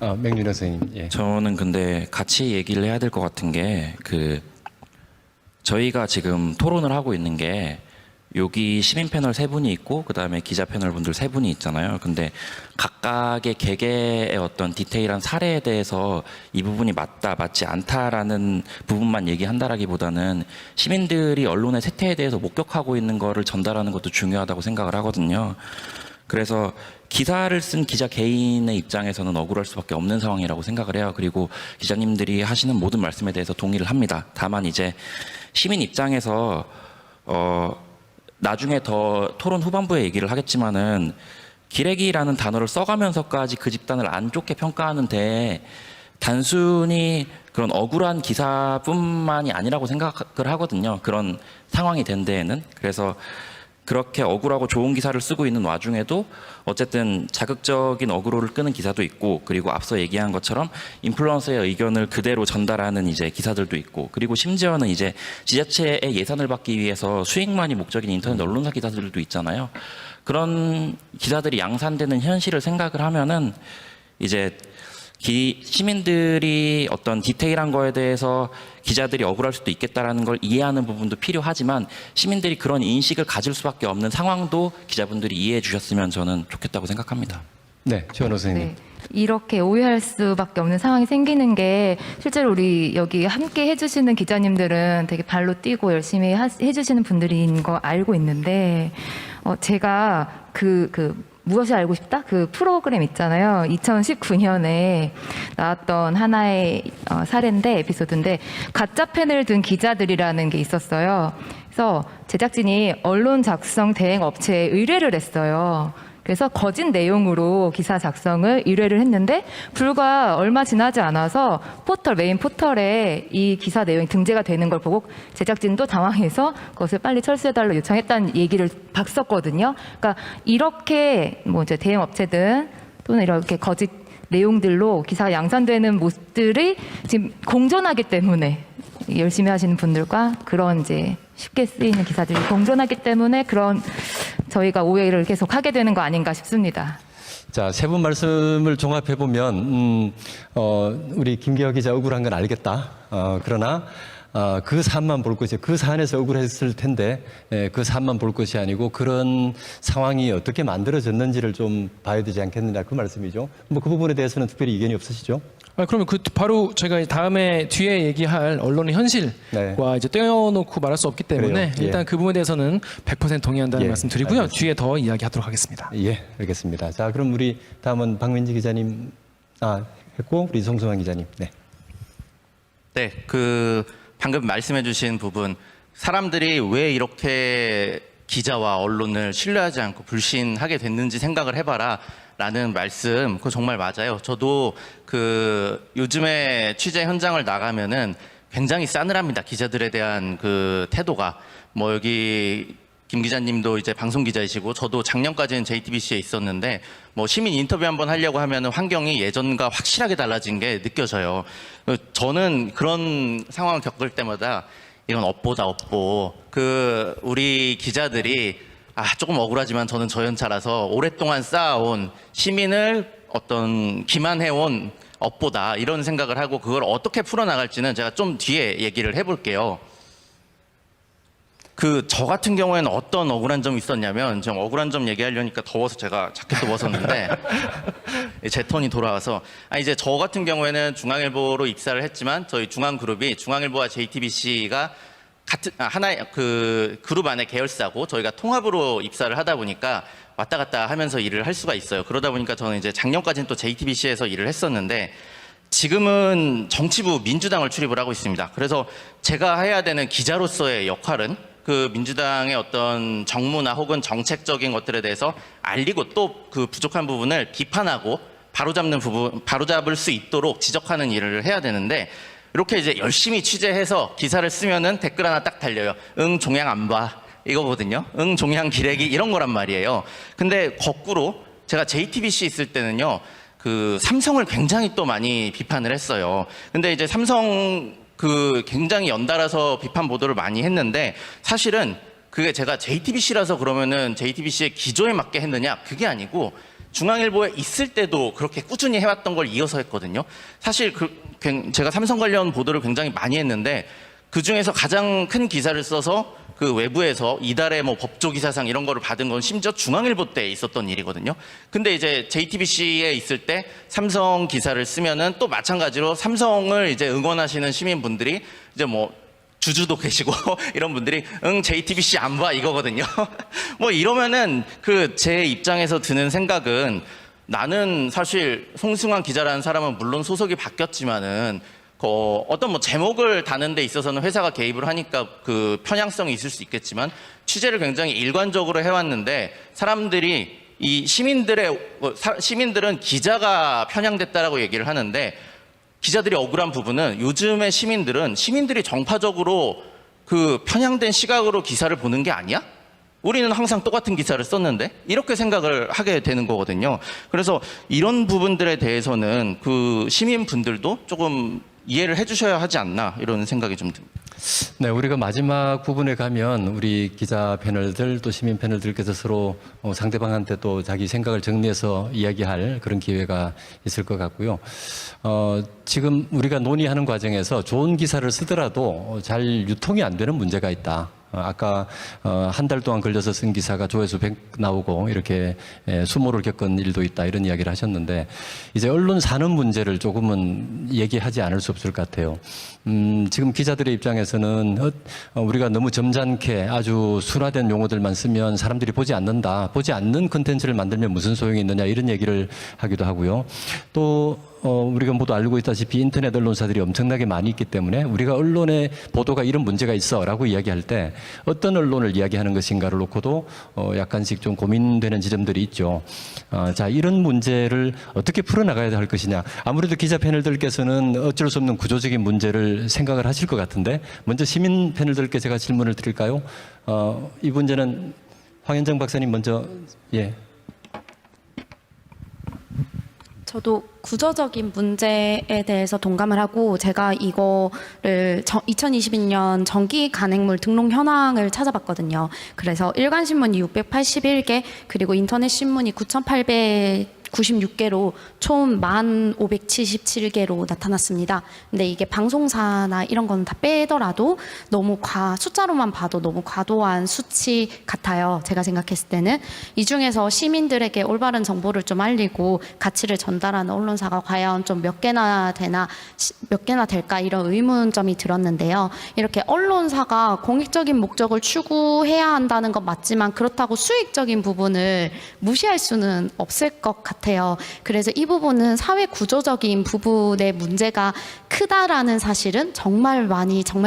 맹준호 선생님. 예. 저는 근데 같이 얘기를 해야 될 것 같은 게, 저희가 지금 토론을 하고 있는 게 여기 시민 패널 3분이 있고 그다음에 기자 패널 분들 3분이 있잖아요. 근데 각각의 개개의 어떤 디테일한 사례에 대해서 이 부분이 맞다, 맞지 않다라는 부분만 얘기한다라기보다는 시민들이 언론의 세태에 대해서 목격하고 있는 거를 전달하는 것도 중요하다고 생각을 하거든요. 그래서 기사를 쓴 기자 개인의 입장에서는 억울할 수밖에 없는 상황이라고 생각을 해요. 그리고 기자님들이 하시는 모든 말씀에 대해서 동의를 합니다. 다만 이제 시민 입장에서 나중에 더 토론 후반부에 얘기를 하겠지만은 기레기라는 단어를 써가면서까지 그 집단을 안 좋게 평가하는데 단순히 그런 억울한 기사뿐만이 아니라고 생각을 하거든요. 그런 상황이 된 데에는. 그래서 그렇게 억울하고 좋은 기사를 쓰고 있는 와중에도 어쨌든 자극적인 어그로를 끄는 기사도 있고, 그리고 앞서 얘기한 것처럼 인플루언서의 의견을 그대로 전달하는 이제 기사들도 있고, 그리고 심지어는 이제 지자체의 예산을 받기 위해서 수익만이 목적인 인터넷 언론사 기사들도 있잖아요. 그런 기사들이 양산되는 현실을 생각을 하면은 이제 시민들이 어떤 디테일한 거에 대해서 기자들이 억울할 수도 있겠다라는 걸 이해하는 부분도 필요하지만, 시민들이 그런 인식을 가질 수밖에 없는 상황도 기자분들이 이해해 주셨으면 저는 좋겠다고 생각합니다. 네, 최원호 선생님. 네. 이렇게 오해할 수밖에 없는 상황이 생기는 게, 실제로 우리 여기 함께 해주시는 기자님들은 되게 발로 뛰고 열심히 해주시는 분들인 거 알고 있는데, 제가 무엇이 알고 싶다? 그 프로그램 있잖아요. 2019년에 나왔던 하나의 사례인데, 에피소드인데, 가짜 펜을 든 기자들이라는 게 있었어요. 그래서 제작진이 언론 작성 대행 업체에 의뢰를 했어요. 그래서 거짓 내용으로 기사 작성을 의뢰를 했는데, 불과 얼마 지나지 않아서 메인 포털에 이 기사 내용이 등재가 되는 걸 보고 제작진도 당황해서 그것을 빨리 철수해달라고 요청했다는 얘기를 봤었거든요. 그러니까 이렇게 뭐 이제 대행 업체든 또는 이렇게 거짓 내용들로 기사가 양산되는 모습들이 지금 공존하기 때문에 열심히 하시는 분들과 그런 이제 쉽게 쓰이는 기사들이 공존하기 때문에 그런 저희가 오해를 계속 하게 되는 거 아닌가 싶습니다. 자, 세 분 말씀을 종합해 보면 우리 김기화 기자 억울한 건 알겠다. 그러나 그 사안만 볼 것이, 그 사안에서 억울했을 텐데 그 사안만 볼 것이 아니고 그런 상황이 어떻게 만들어졌는지를 좀 봐야 되지 않겠느냐, 그 말씀이죠. 뭐 그 부분에 대해서는 특별히 이견이 없으시죠? 그러면 그 바로 저희가 다음에 뒤에 얘기할 언론의 현실과 네. 이제 떼어놓고 말할 수 없기 때문에 그래요. 예. 일단 그 부분에 대해서는 100% 동의한다는 예, 말씀 드리고요. 알겠습니다. 뒤에 더 이야기하도록 하겠습니다. 예, 알겠습니다. 자, 그럼 우리 다음은 박민지 기자님 했고 우리 송승환 기자님. 네. 네, 방금 말씀해주신 부분, 사람들이 왜 이렇게 기자와 언론을 신뢰하지 않고 불신하게 됐는지 생각을 해봐라. 라는 말씀, 그거 정말 맞아요. 저도 요즘에 취재 현장을 나가면은 굉장히 싸늘합니다. 기자들에 대한 그 태도가. 뭐 여기 김 기자님도 이제 방송 기자이시고 저도 작년까지는 JTBC에 있었는데 뭐 시민 인터뷰 한번 하려고 하면은 환경이 예전과 확실하게 달라진 게 느껴져요. 저는 그런 상황을 겪을 때마다 이건 업보다 업보. 우리 기자들이 조금 억울하지만 저는 저연차라서 오랫동안 쌓아온 시민을 기만해온 업보다 이런 생각을 하고 그걸 어떻게 풀어나갈지는 제가 좀 뒤에 얘기를 해볼게요. 저 같은 경우에는 어떤 억울한 점이 있었냐면, 좀 억울한 점 얘기하려니까 더워서 제가 자켓도 벗었는데 제 턴이 돌아와서 이제 저 같은 경우에는 중앙일보로 입사를 했지만 저희 중앙그룹이 중앙일보와 JTBC가 같은 하나의 그룹 안에 계열사고 저희가 통합으로 입사를 하다 보니까 왔다 갔다 하면서 일을 할 수가 있어요. 그러다 보니까 저는 이제 작년까지는 또 JTBC에서 일을 했었는데 지금은 정치부 민주당을 출입을 하고 있습니다. 그래서 제가 해야 되는 기자로서의 역할은 민주당의 어떤 정무나 혹은 정책적인 것들에 대해서 알리고 또 부족한 부분을 비판하고 바로잡을 수 있도록 지적하는 일을 해야 되는데, 이렇게 이제 열심히 취재해서 기사를 쓰면은 댓글 하나 딱 달려요. 응, 종양 안 봐. 이거거든요. 응, 종양 기레기 이런 거란 말이에요. 근데 거꾸로 제가 JTBC 있을 때는요, 삼성을 굉장히 또 많이 비판을 했어요. 근데 이제 삼성 굉장히 연달아서 비판 보도를 많이 했는데 사실은 그게 제가 JTBC라서 그러면은 JTBC의 기조에 맞게 했느냐? 그게 아니고 중앙일보에 있을 때도 그렇게 꾸준히 해왔던 걸 이어서 했거든요. 사실 제가 삼성 관련 보도를 굉장히 많이 했는데 그 중에서 가장 큰 기사를 써서 외부에서 이달의 뭐 법조기사상 이런 거를 받은 건 심지어 중앙일보 때 있었던 일이거든요. 근데 이제 JTBC에 있을 때 삼성 기사를 쓰면은 또 마찬가지로 삼성을 이제 응원하시는 시민분들이 이제 뭐 주주도 계시고 이런 분들이 응, JTBC 안 봐 이거거든요. 뭐 이러면은 제 입장에서 드는 생각은, 나는 사실 송승환 기자라는 사람은 물론 소속이 바뀌었지만은 어떤 뭐 제목을 다는 데 있어서는 회사가 개입을 하니까 편향성이 있을 수 있겠지만 취재를 굉장히 일관적으로 해왔는데, 사람들이 시민들은 기자가 편향됐다라고 얘기를 하는데, 기자들이 억울한 부분은 요즘의 시민들이 정파적으로 편향된 시각으로 기사를 보는 게 아니야? 우리는 항상 똑같은 기사를 썼는데? 이렇게 생각을 하게 되는 거거든요. 그래서 이런 부분들에 대해서는 시민분들도 조금 이해를 해주셔야 하지 않나, 이런 생각이 좀 듭니다. 네, 우리가 마지막 부분에 가면 우리 기자 패널들 또 시민 패널들께서 서로 상대방한테 또 자기 생각을 정리해서 이야기할 그런 기회가 있을 것 같고요. 지금 우리가 논의하는 과정에서 좋은 기사를 쓰더라도 잘 유통이 안 되는 문제가 있다. 아까 한 달 동안 걸려서 쓴 기사가 조회수 100 나오고 이렇게 수모를 겪은 일도 있다, 이런 이야기를 하셨는데, 이제 언론 사는 문제를 조금은 얘기하지 않을 수 없을 것 같아요. 지금 기자들의 입장에서는 우리가 너무 점잖게 아주 순화된 용어들만 쓰면 사람들이 보지 않는다, 보지 않는 콘텐츠를 만들면 무슨 소용이 있느냐, 이런 얘기를 하기도 하고요. 또 우리가 모두 알고 있다시피 인터넷 언론사들이 엄청나게 많이 있기 때문에 우리가 언론의 보도가 이런 문제가 있어 라고 이야기할 때 어떤 언론을 이야기하는 것인가를 놓고도 약간씩 좀 고민되는 지점들이 있죠. 자, 이런 문제를 어떻게 풀어나가야 할 것이냐. 아무래도 기자 패널들께서는 어쩔 수 없는 구조적인 문제를 생각을 하실 것 같은데, 먼저 시민 패널들께 제가 질문을 드릴까요? 이 문제는 황현정 박사님 먼저. 예. 저도 구조적인 문제에 대해서 동감을 하고 제가 이거를 2022년 전기 간행물 등록 현황을 찾아봤거든요. 그래서 일간신문이 681개 그리고 인터넷 신문이 9,896개로 총 1,577개로 나타났습니다. 근데 이게 방송사나 이런 거는 다 빼더라도 너무 숫자로만 봐도 너무 과도한 수치 같아요. 제가 생각했을 때는. 이 중에서 시민들에게 올바른 정보를 좀 알리고 가치를 전달하는 언론사가 과연 좀 몇 개나 될까 이런 의문점이 들었는데요. 이렇게 언론사가 공익적인 목적을 추구해야 한다는 건 맞지만 그렇다고 수익적인 부분을 무시할 수는 없을 것 같아요. 그래서 이 부분은 사회 구조적인 부분의 문제가 크다라는 사실은 정말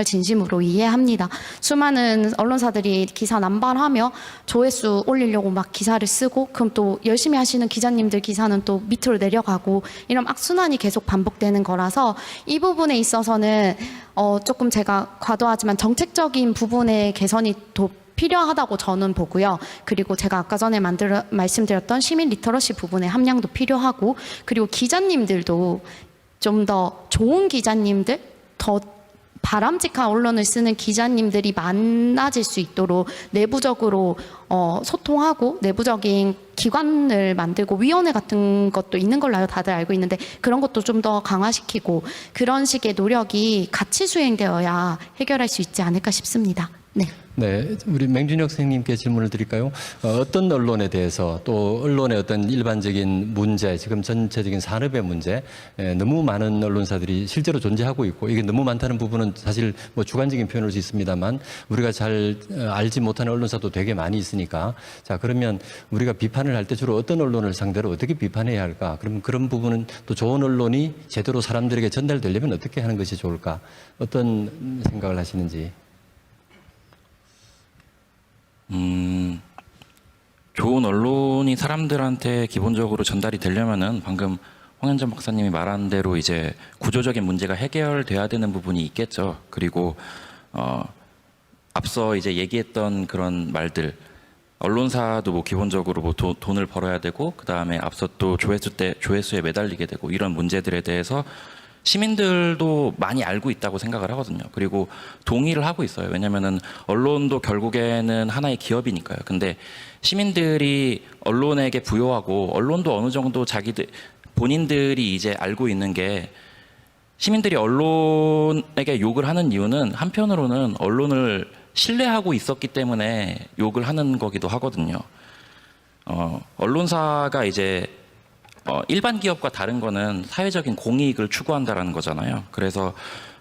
진심으로 이해합니다. 수많은 언론사들이 기사 남발하며 조회수 올리려고 막 기사를 쓰고 그럼 또 열심히 하시는 기자님들 기사는 또 밑으로 내려가고 이런 악순환이 계속 반복되는 거라서 이 부분에 있어서는 조금 제가 과도하지만 정책적인 부분의 개선이 더 필요하다고 저는 보고요. 그리고 제가 아까 전에 말씀드렸던 시민 리터러시 부분의 함량도 필요하고 그리고 기자님들도 좀 더 좋은 기자님들, 더 바람직한 언론을 쓰는 기자님들이 많아질 수 있도록 내부적으로 소통하고 내부적인 기관을 만들고 위원회 같은 것도 있는 걸로 다들 알고 있는데 그런 것도 좀 더 강화시키고 그런 식의 노력이 같이 수행되어야 해결할 수 있지 않을까 싶습니다. 네. 네, 우리 맹준혁 선생님께 질문을 드릴까요? 어떤 언론에 대해서 또 언론의 어떤 일반적인 문제, 지금 전체적인 산업의 문제, 너무 많은 언론사들이 실제로 존재하고 있고 이게 너무 많다는 부분은 사실 뭐 주관적인 표현일 수 있습니다만 우리가 잘 알지 못하는 언론사도 되게 많이 있으니까 자 그러면 우리가 비판을 할 때 주로 어떤 언론을 상대로 어떻게 비판해야 할까? 그러면 그런 부분은 또 좋은 언론이 제대로 사람들에게 전달되려면 어떻게 하는 것이 좋을까? 어떤 생각을 하시는지. 좋은 언론이 사람들한테 기본적으로 전달이 되려면은 방금 황현전 박사님이 말한 대로 이제 구조적인 문제가 해결돼야 되는 부분이 있겠죠. 그리고 앞서 이제 얘기했던 그런 말들, 언론사도 뭐 기본적으로 뭐 돈을 벌어야 되고 그 다음에 앞서 또 조회수에 매달리게 되고 이런 문제들에 대해서 시민들도 많이 알고 있다고 생각을 하거든요. 그리고 동의를 하고 있어요. 왜냐면은 언론도 결국에는 하나의 기업이니까요. 근데 시민들이 언론에게 부여하고 언론도 어느 정도 본인들이 이제 알고 있는 게 시민들이 언론에게 욕을 하는 이유는 한편으로는 언론을 신뢰하고 있었기 때문에 욕을 하는 거기도 하거든요. 언론사가 이제 일반 기업과 다른 거는 사회적인 공익을 추구한다라는 거잖아요. 그래서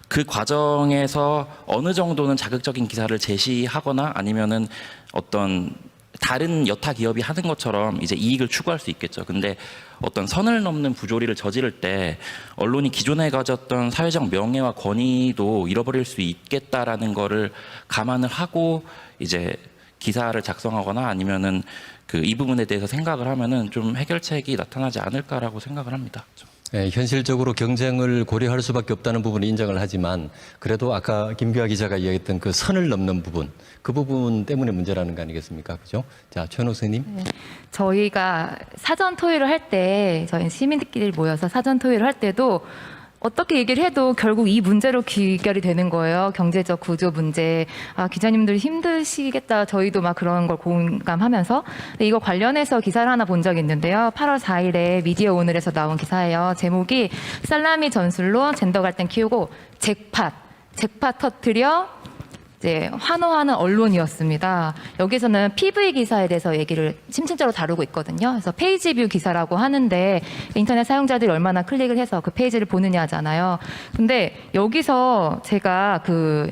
그 과정에서 어느 정도는 자극적인 기사를 제시하거나 아니면은 어떤 다른 여타 기업이 하는 것처럼 이제 이익을 추구할 수 있겠죠. 근데 어떤 선을 넘는 부조리를 저지를 때 언론이 기존에 가졌던 사회적 명예와 권위도 잃어버릴 수 있겠다라는 거를 감안을 하고 이제 기사를 작성하거나 아니면은 이 부분에 대해서 생각을 하면은 좀 해결책이 나타나지 않을까라고 생각을 합니다. 네, 현실적으로 경쟁을 고려할 수밖에 없다는 부분은 인정을 하지만 그래도 아까 김규하 기자가 이야기했던 그 선을 넘는 부분, 그 부분 때문에 문제라는 거 아니겠습니까? 그죠? 자, 최현옥 선생님. 네. 저희가 사전 토의를 할 때 저희 시민들끼리 모여서 사전 토의를 할 때도 어떻게 얘기를 해도 결국 이 문제로 귀결이 되는 거예요. 경제적 구조 문제. 기자님들 힘드시겠다. 저희도 막 그런 걸 공감하면서. 근데 이거 관련해서 기사를 하나 본 적이 있는데요. 8월 4일에 미디어 오늘에서 나온 기사예요. 제목이 살라미 전술로 젠더 갈등 키우고 잭팟 터뜨려 이제 환호하는 언론이었습니다. 여기서는 PV 기사에 대해서 얘기를 심층적으로 다루고 있거든요. 그래서 페이지 뷰 기사라고 하는데 인터넷 사용자들이 얼마나 클릭을 해서 그 페이지를 보느냐잖아요. 근데 여기서 제가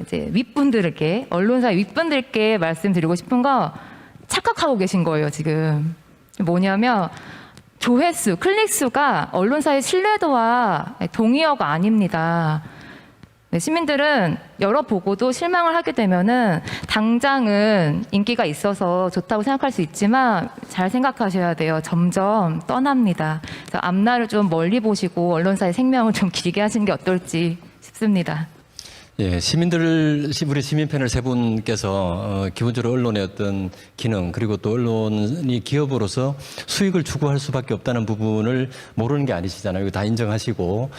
이제 윗분들께 언론사 윗분들께 말씀드리고 싶은 거 착각하고 계신 거예요, 지금. 뭐냐면 조회수, 클릭수가 언론사의 신뢰도와 동의어가 아닙니다. 네, 시민들은 열어보고도 실망을 하게 되면은 당장은 인기가 있어서 좋다고 생각할 수 있지만 잘 생각하셔야 돼요. 점점 떠납니다. 그래서 앞날을 좀 멀리 보시고 언론사의 생명을 좀 길게 하시는 게 어떨지 싶습니다. 예, 우리 시민 패널 세 분께서 기본적으로 언론의 어떤 기능 그리고 또 언론이 기업으로서 수익을 추구할 수밖에 없다는 부분을 모르는 게 아니시잖아요. 이거 다 인정하시고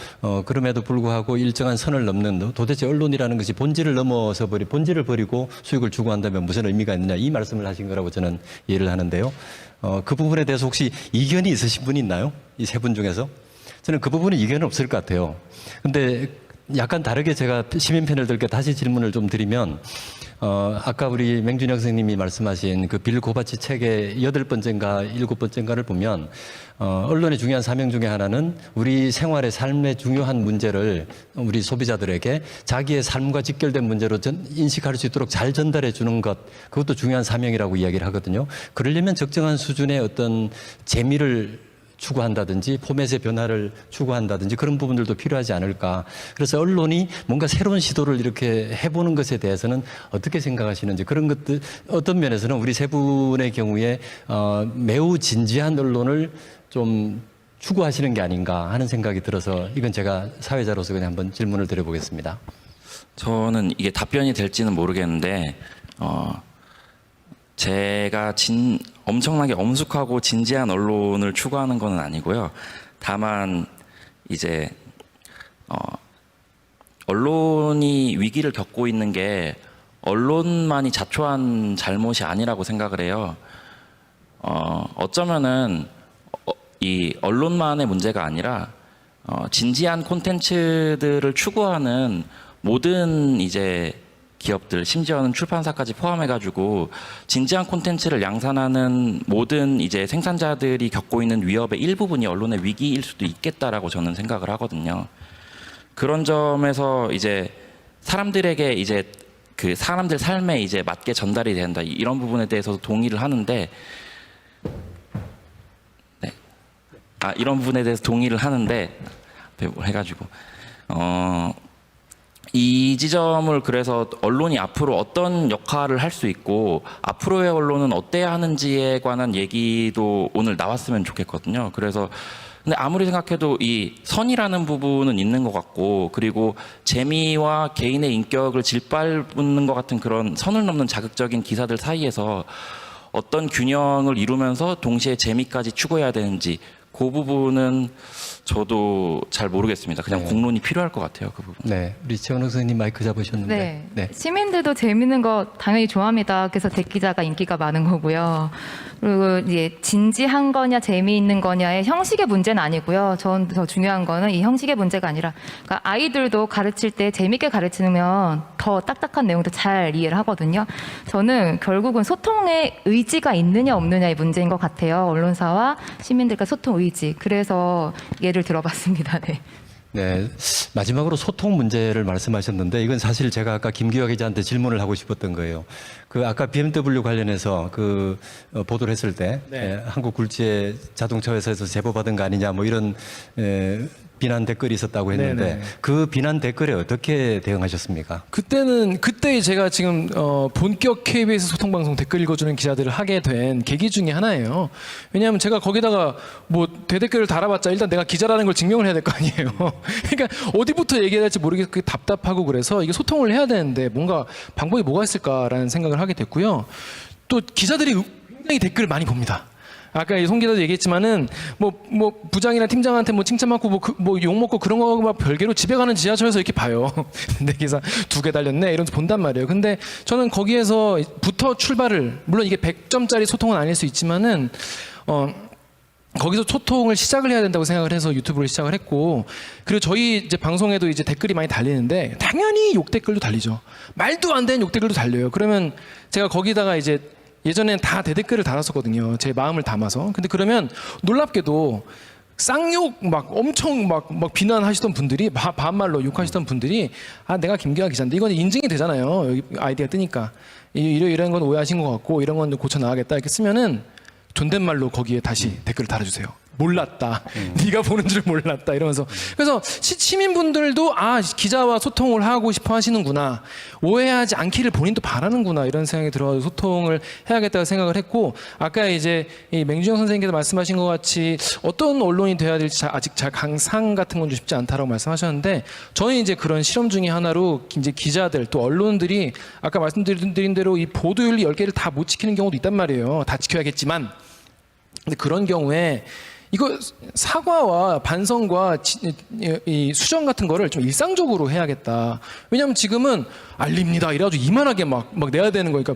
그럼에도 불구하고 일정한 선을 넘는 도대체 언론이라는 것이 본질을 넘어서 본질을 버리고 수익을 추구한다면 무슨 의미가 있느냐 이 말씀을 하신 거라고 저는 이해를 하는데요. 그 부분에 대해서 혹시 이견이 있으신 분이 있나요? 이 세 분 중에서? 저는 그 부분은 이견은 없을 것 같아요. 근데 약간 다르게 제가 시민 패널들께 다시 질문을 좀 드리면, 아까 우리 맹준영 선생님이 말씀하신 그 빌 고바치 책의 8번째인가 7번째인가를 보면, 언론의 중요한 사명 중에 하나는 우리 생활의 삶의 중요한 문제를 우리 소비자들에게 자기의 삶과 직결된 문제로 인식할 수 있도록 잘 전달해 주는 것, 그것도 중요한 사명이라고 이야기를 하거든요. 그러려면 적정한 수준의 어떤 재미를 추구한다든지 포맷의 변화를 추구한다든지 그런 부분들도 필요하지 않을까. 그래서 언론이 뭔가 새로운 시도를 이렇게 해보는 것에 대해서는 어떻게 생각하시는지, 그런 것들 어떤 면에서는 우리 세 분의 경우에 매우 진지한 언론을 좀 추구하시는 게 아닌가 하는 생각이 들어서 이건 제가 사회자로서 그냥 한번 질문을 드려보겠습니다. 저는 이게 답변이 될지는 모르겠는데 제가 엄청나게 엄숙하고 진지한 언론을 추구하는 건 아니고요. 다만 이제 언론이 위기를 겪고 있는 게 언론만이 자초한 잘못이 아니라고 생각을 해요. 어쩌면은 이 언론만의 문제가 아니라 진지한 콘텐츠들을 추구하는 모든 이제 기업들, 심지어는 출판사까지 포함해가지고 진지한 콘텐츠를 양산하는 모든 이제 생산자들이 겪고 있는 위협의 일부분이 언론의 위기일 수도 있겠다라고 저는 생각을 하거든요. 그런 점에서 이제 사람들에게 이제 그 사람들 삶에 이제 맞게 전달이 된다 이런 부분에 대해서도 동의를 하는데, 네, 이런 부분에 대해서 동의를 하는데 해가지고 이 지점을 그래서 언론이 앞으로 어떤 역할을 할 수 있고 앞으로의 언론은 어때야 하는지에 관한 얘기도 오늘 나왔으면 좋겠거든요. 그래서 근데 아무리 생각해도 이 선이라는 부분은 있는 것 같고, 그리고 재미와 개인의 인격을 짓밟는 것 같은 그런 선을 넘는 자극적인 기사들 사이에서 어떤 균형을 이루면서 동시에 재미까지 추구해야 되는지 그 부분은 저도 잘 모르겠습니다. 그냥 네. 공론이 필요할 것 같아요. 그 부분. 네, 우리 최원욱 선생님 마이크 잡으셨는데. 네. 시민들도 재밌는 거 당연히 좋아합니다. 그래서 대기자가 인기가 많은 거고요. 그리고 이제 진지한 거냐 재미있는 거냐의 형식의 문제는 아니고요. 전 더 중요한 거는 이 형식의 문제가 아니라, 그러니까 아이들도 가르칠 때 재밌게 가르치면 더 딱딱한 내용도 잘 이해를 하거든요. 저는 결국은 소통의 의지가 있느냐 없느냐의 문제인 것 같아요. 언론사와 시민들과 소통 의지. 그래서 예를 들어봤습니다. 네. 네, 마지막으로 소통 문제를 말씀하셨는데 이건 사실 제가 아까 김기화 기자한테 질문을 하고 싶었던 거예요. 그 아까 BMW 관련해서 그 보도를 했을 때 한국 굴지의 자동차 회사에서 제보받은 거 아니냐 뭐 이런 비난 댓글이 있었다고 했는데 네네. 그 비난 댓글에 어떻게 대응하셨습니까? 그때 제가 지금 본격 KBS 소통방송 댓글 읽어주는 기자들을 하게 된 계기 중에 하나예요. 왜냐하면 제가 거기다가 뭐 대댓글을 달아봤자 일단 내가 기자라는 걸 증명을 해야 될 거 아니에요. 그러니까 어디부터 얘기해야 될지 모르겠고 답답하고, 그래서 이게 소통을 해야 되는데 뭔가 방법이 뭐가 있을까라는 생각을 하게 됐고요. 또 기자들이 굉장히 댓글을 많이 봅니다. 아까 송 기자도 얘기했지만은 뭐 부장이나 팀장한테 뭐 칭찬받고 뭐 욕 먹고 그런 거 막 별개로 집에 가는 지하철에서 이렇게 봐요. 내 기사 2개 달렸네 이러면서 본단 말이에요. 근데 저는 거기에서부터 출발을, 물론 이게 100점짜리 소통은 아닐 수 있지만은 거기서 소통을 시작을 해야 된다고 생각을 해서 유튜브를 시작을 했고, 그리고 저희 이제 방송에도 이제 댓글이 많이 달리는데 당연히 욕 댓글도 달리죠. 말도 안 되는 욕 댓글도 달려요. 그러면 제가 거기다가 이제 예전엔 다 대댓글을 달았었거든요. 제 마음을 담아서. 근데 그러면 놀랍게도 쌍욕 막 엄청 막 비난하시던 분들이, 반말로 욕하시던 분들이, 내가 김기화 기자인데 이건 인증이 되잖아요. 여기 아이디가 뜨니까. 이런 건 오해하신 것 같고 이런 건 고쳐 나가겠다 이렇게 쓰면은 존댓말로 거기에 다시 댓글을 달아주세요. 몰랐다. 네가 보는 줄 몰랐다. 이러면서. 그래서 시민분들도 기자와 소통을 하고 싶어 하시는구나. 오해하지 않기를 본인도 바라는구나. 이런 생각이 들어서 소통을 해야겠다고 생각을 했고, 아까 이제 이 맹준영 선생님께서 말씀하신 것 같이 어떤 언론이 돼야 될지 아직 잘 강상 같은 건 좀 쉽지 않다라고 말씀하셨는데, 저는 이제 그런 실험 중에 하나로 이제 기자들 또 언론들이 아까 말씀드린 대로 이 보도윤리 10개를 다 못 지키는 경우도 있단 말이에요. 다 지켜야겠지만. 근데 그런 경우에 이거 사과와 반성과 이 수정 같은 거를 좀 일상적으로 해야겠다. 왜냐하면 지금은 알립니다 이래가지고 이만하게 막 내야 되는 거니까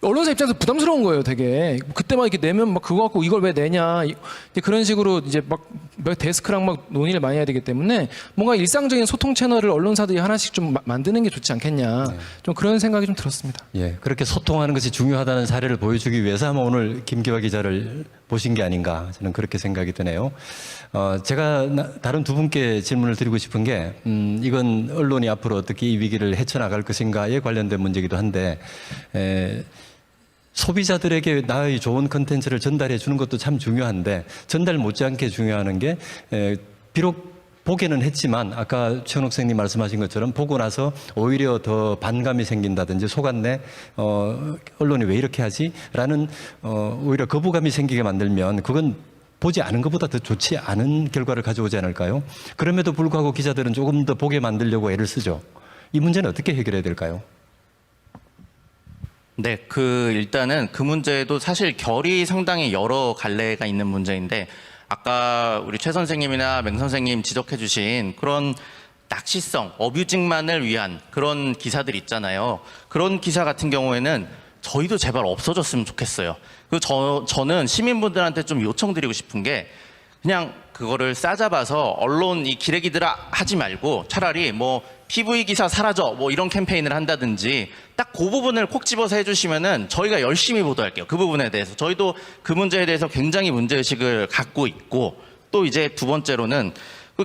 언론사 입장에서 부담스러운 거예요, 되게. 그때만 이렇게 내면 막 그거 갖고 이걸 왜 내냐. 이제 그런 식으로 이제 막 데스크랑 막 논의를 많이 해야 되기 때문에 뭔가 일상적인 소통 채널을 언론사들이 하나씩 좀 만드는 게 좋지 않겠냐. 좀 그런 생각이 좀 들었습니다. 예, 그렇게 소통하는 것이 중요하다는 사례를 보여주기 위해서 아마 오늘 김기화 기자를 보신 게 아닌가 저는 그렇게 생각이 드네요. 제가 다른 두 분께 질문을 드리고 싶은 게 이건 언론이 앞으로 어떻게 이 위기를 헤쳐나갈 것인가에 관련된 문제이기도 한데 소비자들에게 나의 좋은 컨텐츠를 전달해 주는 것도 참 중요한데 전달 못지않게 중요한 게 비록 보기는 했지만 아까 최원욱 선생님 말씀하신 것처럼 보고 나서 오히려 더 반감이 생긴다든지 속았네 언론이 왜 이렇게 하지? 라는 오히려 거부감이 생기게 만들면 그건 보지 않은 것보다 더 좋지 않은 결과를 가져오지 않을까요? 그럼에도 불구하고 기자들은 조금 더 보게 만들려고 애를 쓰죠. 이 문제는 어떻게 해결해야 될까요? 네, 일단은 그 문제도 사실 결이 상당히 여러 갈래가 있는 문제인데 아까 우리 최 선생님이나 맹 선생님 지적해 주신 그런 낚시성, 어뷰징만을 위한 그런 기사들 있잖아요. 그런 기사 같은 경우에는 저희도 제발 없어졌으면 좋겠어요. 저는 시민분들한테 좀 요청드리고 싶은 게 그냥 그거를 싸잡아서 언론 이 기레기들아 하지 말고 차라리 뭐 PV 기사 사라져 뭐 이런 캠페인을 한다든지 딱 그 부분을 콕 집어서 해주시면은 저희가 열심히 보도할게요. 그 부분에 대해서 저희도 그 문제에 대해서 굉장히 문제의식을 갖고 있고 또 이제 두 번째로는 그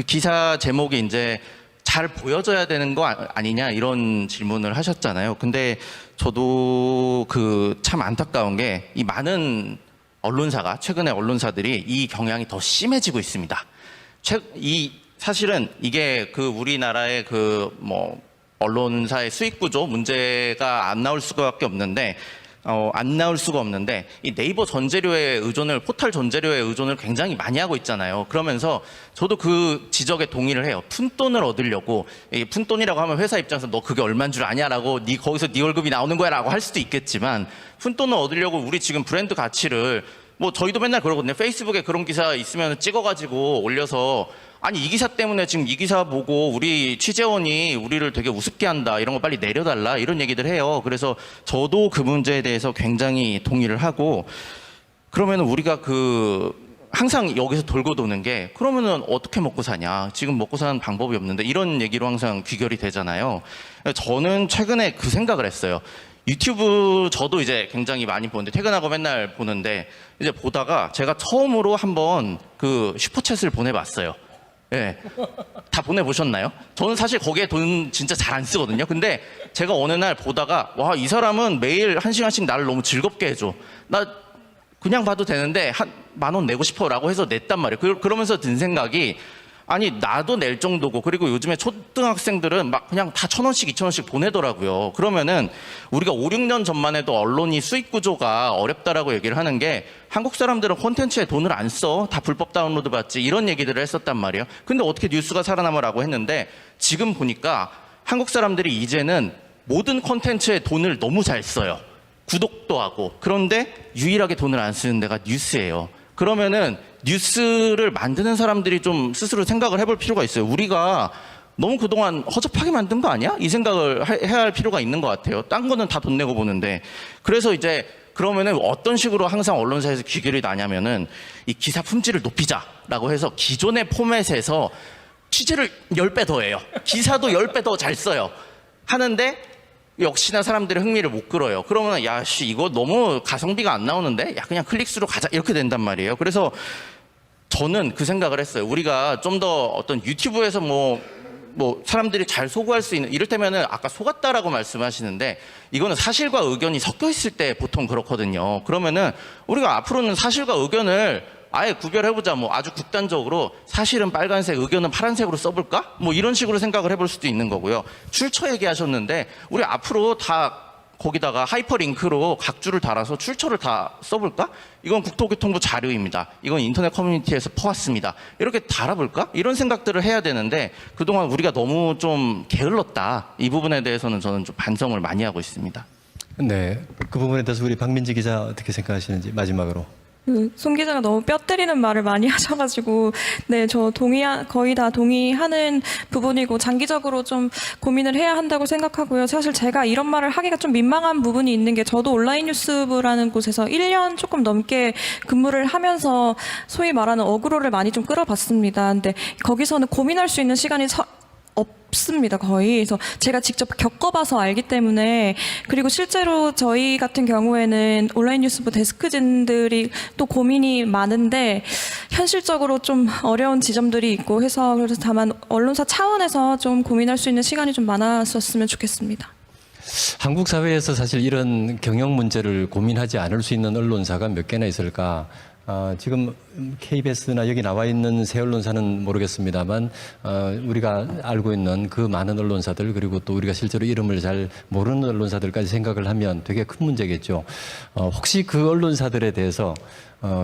기사 제목이 이제 잘 보여져야 되는 거 아니냐 이런 질문을 하셨잖아요. 근데 저도 참 안타까운 게 이 많은 최근에 언론사들이 이 경향이 더 심해지고 있습니다. 사실은 이게 우리나라의 언론사의 수익 구조 문제가 안 나올 수가 없는데 이 네이버 전재료의 의존을 포털 전재료의 의존을 굉장히 많이 하고 있잖아요. 그러면서 저도 그 지적에 동의를 해요. 푼돈을 얻으려고 푼돈이라고 하면 회사 입장에서 너 그게 얼마인 줄 아냐라고 거기서 네 월급이 나오는 거야라고 할 수도 있겠지만 푼돈을 얻으려고 우리 지금 브랜드 가치를 저희도 맨날 그러거든요. 페이스북에 그런 기사 있으면 찍어가지고 올려서 아니 이 기사 때문에 지금 이 기사 보고 우리 취재원이 우리를 되게 우습게 한다 이런 거 빨리 내려달라 이런 얘기들 해요. 그래서 저도 그 문제에 대해서 굉장히 동의를 하고 그러면 우리가 항상 여기서 돌고 도는 게 그러면은 어떻게 먹고 사냐 지금 먹고 사는 방법이 없는데 이런 얘기로 항상 귀결이 되잖아요. 저는 최근에 그 생각을 했어요. 유튜브 저도 이제 굉장히 많이 보는데 퇴근하고 맨날 보는데 이제 보다가 제가 처음으로 한번 슈퍼챗을 보내봤어요. 예. 다 보내보셨나요? 저는 사실 거기에 돈 진짜 잘 안 쓰거든요. 근데 제가 어느 날 보다가 와, 이 사람은 매일 1시간씩 나를 너무 즐겁게 해줘. 나 그냥 봐도 되는데 10,000원 내고 싶어 라고 해서 냈단 말이에요. 그러면서 든 생각이 아니 나도 낼 정도고 그리고 요즘에 초등학생들은 막 그냥 다 1,000원씩 2,000원씩 보내더라고요. 그러면은 우리가 5, 6년 전만 해도 언론이 수익 구조가 어렵다라고 얘기를 하는 게 한국 사람들은 콘텐츠에 돈을 안 써. 다 불법 다운로드 받지. 이런 얘기들을 했었단 말이에요. 근데 어떻게 뉴스가 살아남으라고 했는데 지금 보니까 한국 사람들이 이제는 모든 콘텐츠에 돈을 너무 잘 써요. 구독도 하고. 그런데 유일하게 돈을 안 쓰는 데가 뉴스예요. 그러면은 뉴스를 만드는 사람들이 좀 스스로 생각을 해볼 필요가 있어요. 우리가 너무 그동안 허접하게 만든 거 아니야? 이 생각을 해야 할 필요가 있는 것 같아요. 딴 거는 다 돈 내고 보는데. 그래서 이제 그러면은 어떤 식으로 항상 언론사에서 귀결이 나냐면은 이 기사 품질을 높이자라고 해서 기존의 포맷에서 취재를 10배 더 해요. 기사도 10배 더 잘 써요. 하는데 역시나 사람들의 흥미를 못 끌어요. 그러면 이거 너무 가성비가 안 나오는데 그냥 클릭수로 가자 이렇게 된단 말이에요. 그래서 저는 그 생각을 했어요. 우리가 좀 더 어떤 유튜브에서 뭐 사람들이 잘 소구할 수 있는, 이를테면은 아까 속았다라고 말씀하시는데 이거는 사실과 의견이 섞여 있을 때 보통 그렇거든요. 그러면은 우리가 앞으로는 사실과 의견을 아예 구별해보자. 뭐 아주 극단적으로 사실은 빨간색, 의견은 파란색으로 써볼까? 뭐 이런 식으로 생각을 해볼 수도 있는 거고요. 출처 얘기하셨는데 우리 앞으로 다 거기다가 하이퍼링크로 각주를 달아서 출처를 다 써볼까? 이건 국토교통부 자료입니다. 이건 인터넷 커뮤니티에서 퍼왔습니다. 이렇게 달아볼까? 이런 생각들을 해야 되는데 그동안 우리가 너무 좀 게을렀다. 이 부분에 대해서는 저는 좀 반성을 많이 하고 있습니다. 네, 그 부분에 대해서 우리 박민지 기자 어떻게 생각하시는지 마지막으로. 송 기자가 너무 뼈 때리는 말을 많이 하셔가지고, 네, 저 거의 다 동의하는 부분이고, 장기적으로 좀 고민을 해야 한다고 생각하고요. 사실 제가 이런 말을 하기가 좀 민망한 부분이 있는 게, 저도 온라인 뉴스부라는 곳에서 1년 조금 넘게 근무를 하면서 소위 말하는 어그로를 많이 좀 끌어봤습니다. 근데 거기서는 고민할 수 있는 시간이 없습니다, 거의. 그래서 제가 직접 겪어봐서 알기 때문에, 그리고 실제로 저희 같은 경우에는 온라인 뉴스부 데스크진들이 또 고민이 많은데 현실적으로 좀 어려운 지점들이 있고 해서, 그래서 다만 언론사 차원에서 좀 고민할 수 있는 시간이 좀 많았었으면 좋겠습니다. 한국 사회에서 사실 이런 경영 문제를 고민하지 않을 수 있는 언론사가 몇 개나 있을까? 지금 KBS나 여기 나와 있는 새 언론사는 모르겠습니다만 우리가 알고 있는 그 많은 언론사들, 그리고 또 우리가 실제로 이름을 잘 모르는 언론사들까지 생각을 하면 되게 큰 문제겠죠. 혹시 그 언론사들에 대해서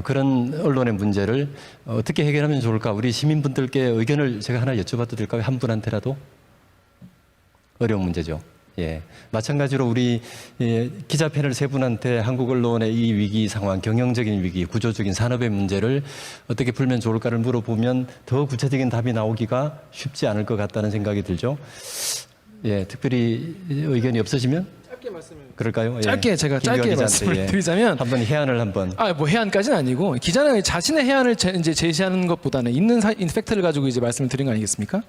그런 언론의 문제를 어떻게 해결하면 좋을까? 우리 시민분들께 의견을 제가 하나 여쭤봐도 될까요? 한 분한테라도? 어려운 문제죠. 예, 마찬가지로 우리 기자 패널 세 분한테 한국 언론의 이 위기 상황, 경영적인 위기, 구조적인 산업의 문제를 어떻게 풀면 좋을까를 물어보면 더 구체적인 답이 나오기가 쉽지 않을 것 같다는 생각이 들죠. 예, 특별히 의견이 없으시면 짧게 말씀을. 그럴까요? 짧게 제가 짧게 말씀을 드리자면, 한번 해안을 한번. 뭐 해안까지는 아니고, 기자는 자신의 해안을 이제 제시하는 것보다는 있는 팩트를 가지고 이제 말씀을 드린 거 아니겠습니까?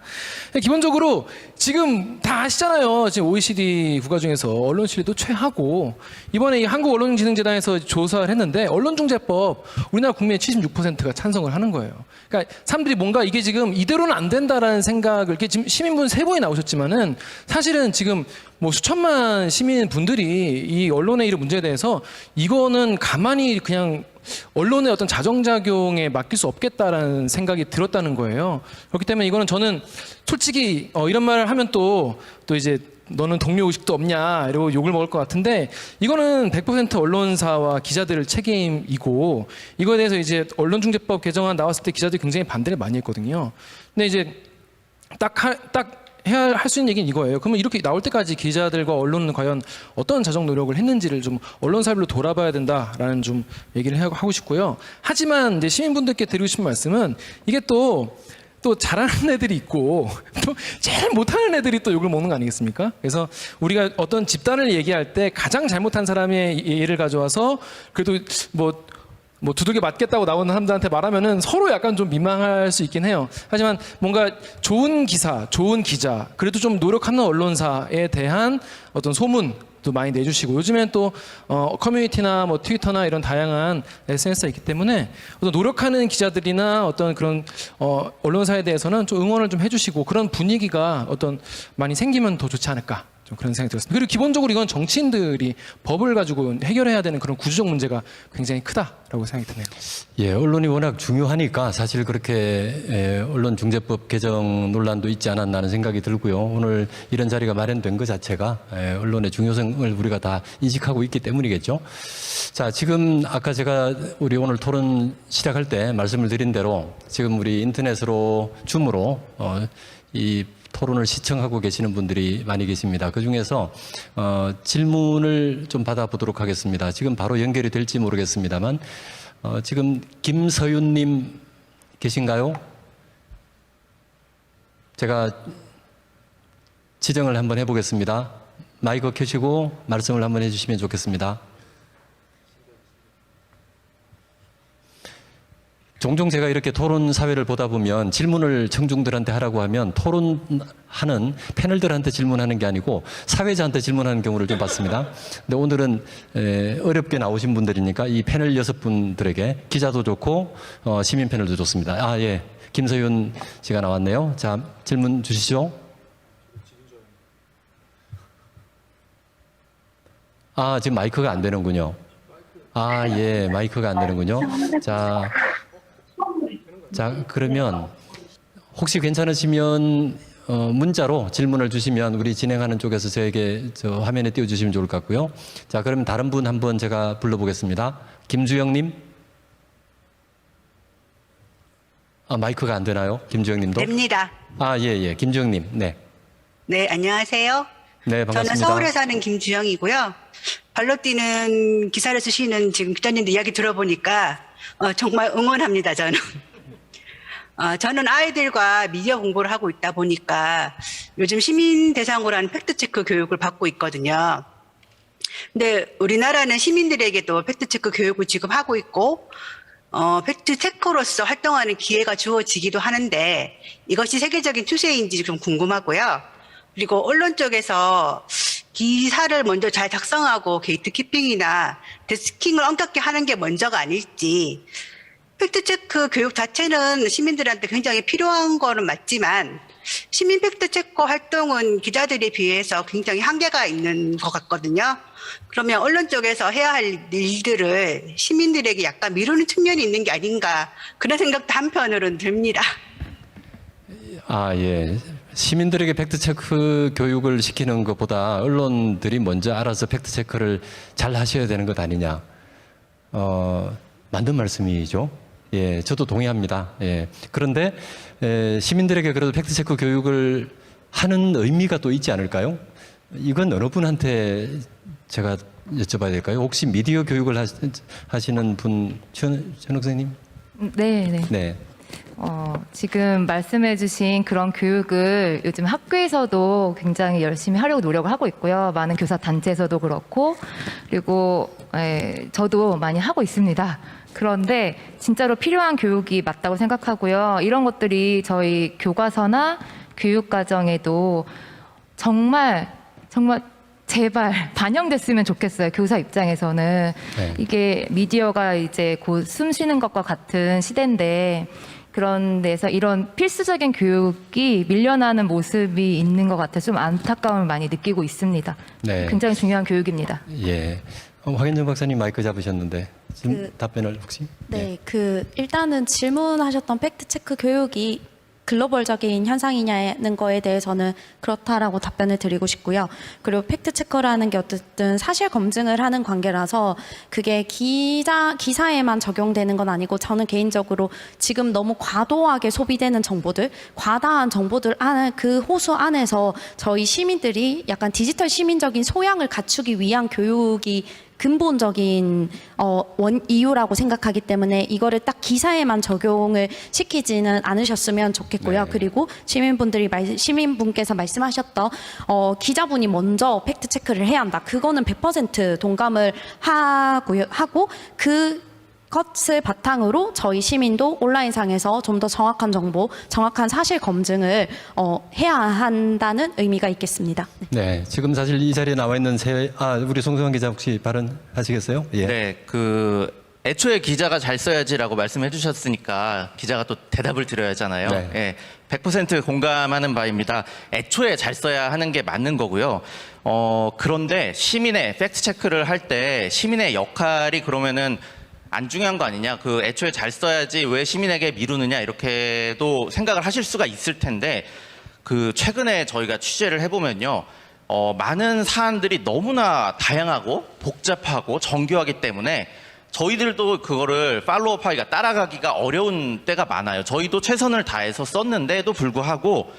기본적으로 지금 다 아시잖아요. 지금 OECD 국가 중에서 언론 신뢰도 최하고, 이번에 이 한국언론진흥재단에서 조사를 했는데 언론중재법 우리나라 국민의 76%가 찬성을 하는 거예요. 그러니까 사람들이 뭔가 이게 지금 이대로는 안 된다라는 생각을, 이렇게 지금 시민분 세 분이 나오셨지만은 사실은 지금 뭐 수천만 시민분들이 이 언론의 이런 문제에 대해서 이거는 가만히 그냥 언론의 어떤 자정작용에 맡길 수 없겠다라는 생각이 들었다는 거예요. 그렇기 때문에 이거는 저는 솔직히 이런 말을 하면 또 이제 너는 동료 의식도 없냐 이러고 욕을 먹을 것 같은데, 이거는 100% 언론사와 기자들의 책임이고, 이거에 대해서 이제 언론중재법 개정안 나왔을 때 기자들이 굉장히 반대를 많이 했거든요. 근데 이제 딱 해야 할 수 있는 얘기는 이거예요. 그러면 이렇게 나올 때까지 기자들과 언론은 과연 어떤 자정 노력을 했는지를 좀 언론사별로 돌아봐야 된다라는 좀 얘기를 하고 싶고요. 하지만 이제 시민분들께 드리고 싶은 말씀은, 이게 또 잘하는 애들이 있고 또 제일 못하는 애들이 또 욕을 먹는 거 아니겠습니까? 그래서 우리가 어떤 집단을 얘기할 때 가장 잘못한 사람의 예를 가져와서 그래도 뭐 두들겨 맞겠다고 나오는 사람들한테 말하면은 서로 약간 좀 민망할 수 있긴 해요. 하지만 뭔가 좋은 기사, 좋은 기자, 그래도 좀 노력하는 언론사에 대한 어떤 소문도 많이 내주시고, 요즘엔 또 커뮤니티나 뭐 트위터나 이런 다양한 SNS가 있기 때문에 어떤 노력하는 기자들이나 어떤 그런 언론사에 대해서는 좀 응원을 좀 해주시고, 그런 분위기가 어떤 많이 생기면 더 좋지 않을까, 좀 그런 생각이 들었습니다. 그리고 기본적으로 이건 정치인들이 법을 가지고 해결해야 되는 그런 구조적 문제가 굉장히 크다라고 생각이 드네요. 예, 언론이 워낙 중요하니까 사실 그렇게 언론중재법 개정 논란도 있지 않았나 하는 생각이 들고요. 오늘 이런 자리가 마련된 것 자체가 언론의 중요성을 우리가 다 인식하고 있기 때문이겠죠. 자, 지금 아까 제가 우리 오늘 토론 시작할 때 말씀을 드린 대로 지금 우리 인터넷으로 줌으로 이 토론을 시청하고 계시는 분들이 많이 계십니다. 그중에서 질문을 좀 받아보도록 하겠습니다. 지금 바로 연결이 될지 모르겠습니다만 지금 김서윤님 계신가요? 제가 지정을 한번 해보겠습니다. 마이크 켜시고 말씀을 한번 해주시면 좋겠습니다. 종종 제가 이렇게 토론 사회를 보다 보면 질문을 청중들한테 하라고 하면 토론하는 패널들한테 질문하는 게 아니고 사회자한테 질문하는 경우를 좀 봤습니다. 근데 오늘은 어렵게 나오신 분들이니까 이 패널 6분들에게 기자도 좋고 시민 패널도 좋습니다. 아, 예. 김서윤 씨가 나왔네요. 자, 질문 주시죠. 아, 지금 마이크가 안 되는군요. 아, 예, 마이크가 안 되는군요. 자, 그러면 혹시 괜찮으시면 문자로 질문을 주시면 우리 진행하는 쪽에서 저에게 저 화면에 띄워주시면 좋을 것 같고요. 자, 그럼 다른 분 한번 제가 불러보겠습니다. 김주영님. 아, 마이크가 안 되나요? 김주영님도? 됩니다. 아, 예, 예. 김주영님. 네. 네, 안녕하세요. 네, 반갑습니다. 저는 서울에 사는 김주영이고요. 발로 뛰는 기사를 쓰시는 지금 기자님들 이야기 들어보니까 정말 응원합니다, 저는. 저는 아이들과 미디어 공부를 하고 있다 보니까 요즘 시민 대상으로 하는 팩트체크 교육을 받고 있거든요. 근데 우리나라는 시민들에게도 팩트체크 교육을 지금 하고 있고, 팩트체커로서 활동하는 기회가 주어지기도 하는데 이것이 세계적인 추세인지 좀 궁금하고요. 그리고 언론 쪽에서 기사를 먼저 잘 작성하고 게이트키핑이나 데스킹을 엄격히 하는 게 먼저가 아닐지, 팩트체크 교육 자체는 시민들한테 굉장히 필요한 거는 맞지만 시민 팩트체커 활동은 기자들에 비해서 굉장히 한계가 있는 것 같거든요. 그러면 언론 쪽에서 해야 할 일들을 시민들에게 약간 미루는 측면이 있는 게 아닌가, 그런 생각도 한편으로는 듭니다. 아, 예. 시민들에게 팩트체크 교육을 시키는 것보다 언론들이 먼저 알아서 팩트체크를 잘 하셔야 되는 것 아니냐. 맞는 말씀이죠. 예, 저도 동의합니다. 예. 그런데 시민들에게 그래도 팩트체크 교육을 하는 의미가 또 있지 않을까요? 이건 어느 분한테 제가 여쭤봐야 될까요? 혹시 미디어 교육을 하시는 분, 최은옥 선생님? 네, 네. 네. 지금 말씀해주신 그런 교육을 요즘 학교에서도 굉장히 열심히 하려고 노력을 하고 있고요. 많은 교사 단체에서도 그렇고, 그리고 저도 많이 하고 있습니다. 그런데 진짜로 필요한 교육이 맞다고 생각하고요. 이런 것들이 저희 교과서나 교육과정에도 정말 제발 반영됐으면 좋겠어요. 교사 입장에서는. 네. 이게 미디어가 이제 곧 숨 쉬는 것과 같은 시대인데, 그런 데서 이런 필수적인 교육이 밀려나는 모습이 있는 것 같아서 좀 안타까움을 많이 느끼고 있습니다. 네. 굉장히 중요한 교육입니다. 예. 황현정 박사님 마이크 잡으셨는데 지금 답변을 혹시? 네, 일단은 질문하셨던 팩트체크 교육이 글로벌적인 현상이냐는 거에 대해서는 그렇다라고 답변을 드리고 싶고요. 그리고 팩트체커라는 게 어쨌든 사실 검증을 하는 관계라서 그게 기사에만 적용되는 건 아니고, 저는 개인적으로 지금 너무 과도하게 소비되는 정보들, 과다한 정보들 안에, 그 호수 안에서 저희 시민들이 약간 디지털 시민적인 소양을 갖추기 위한 교육이 근본적인 이유라고 생각하기 때문에 이거를 딱 기사에만 적용을 시키지는 않으셨으면 좋겠고요. 네. 그리고 시민분께서 말씀하셨던 기자분이 먼저 팩트 체크를 해야 한다. 그거는 100% 동감을 하고 그것을 바탕으로 저희 시민도 온라인상에서 좀 더 정확한 정보, 정확한 사실 검증을 해야 한다는 의미가 있겠습니다. 네, 지금 사실 이 자리에 나와 있는 우리 송승환 기자 혹시 발언하시겠어요? 예. 네, 애초에 기자가 잘 써야지라고 말씀해 주셨으니까 기자가 또 대답을 드려야 하잖아요. 네. 예, 100% 공감하는 바입니다. 애초에 잘 써야 하는 게 맞는 거고요. 그런데 시민의 팩트 체크를 할 때 시민의 역할이 그러면은 안 중요한 거 아니냐, 애초에 잘 써야지 왜 시민에게 미루느냐, 이렇게도 생각을 하실 수가 있을 텐데, 최근에 저희가 취재를 해보면요, 많은 사안들이 너무나 다양하고 복잡하고 정교하기 때문에 저희들도 그거를 팔로우하기가, 따라가기가 어려운 때가 많아요. 저희도 최선을 다해서 썼는데도 불구하고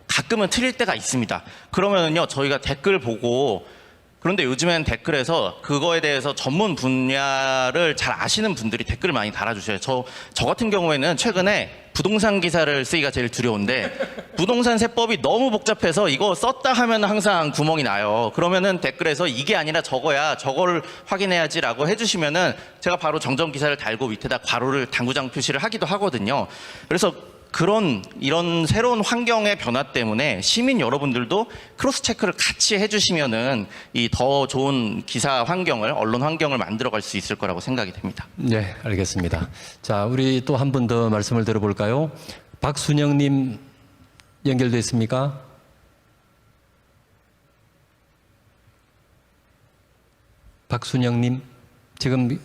가끔은 틀릴 때가 있습니다. 그러면요, 저희가 댓글 보고, 그런데 요즘엔 댓글에서 그거에 대해서 전문 분야를 잘 아시는 분들이 댓글을 많이 달아주셔요. 저 같은 경우에는 최근에 부동산 기사를 쓰기가 제일 두려운데, 부동산 세법이 너무 복잡해서 이거 썼다 하면 항상 구멍이 나요. 그러면은 댓글에서 이게 아니라 저거야, 저거를 확인해야지라고 해주시면은 제가 바로 정정 기사를 달고 밑에다 괄호를 당구장 표시를 하기도 하거든요. 그래서 이런 새로운 환경의 변화 때문에 시민 여러분들도 크로스 체크를 같이 해주시면은 이 더 좋은 기사 환경을, 언론 환경을 만들어갈 수 있을 거라고 생각이 됩니다. 네, 알겠습니다. 자, 우리 또 한 분 더 말씀을 들어볼까요? 박순영님 연결돼 있습니까? 박순영님 지금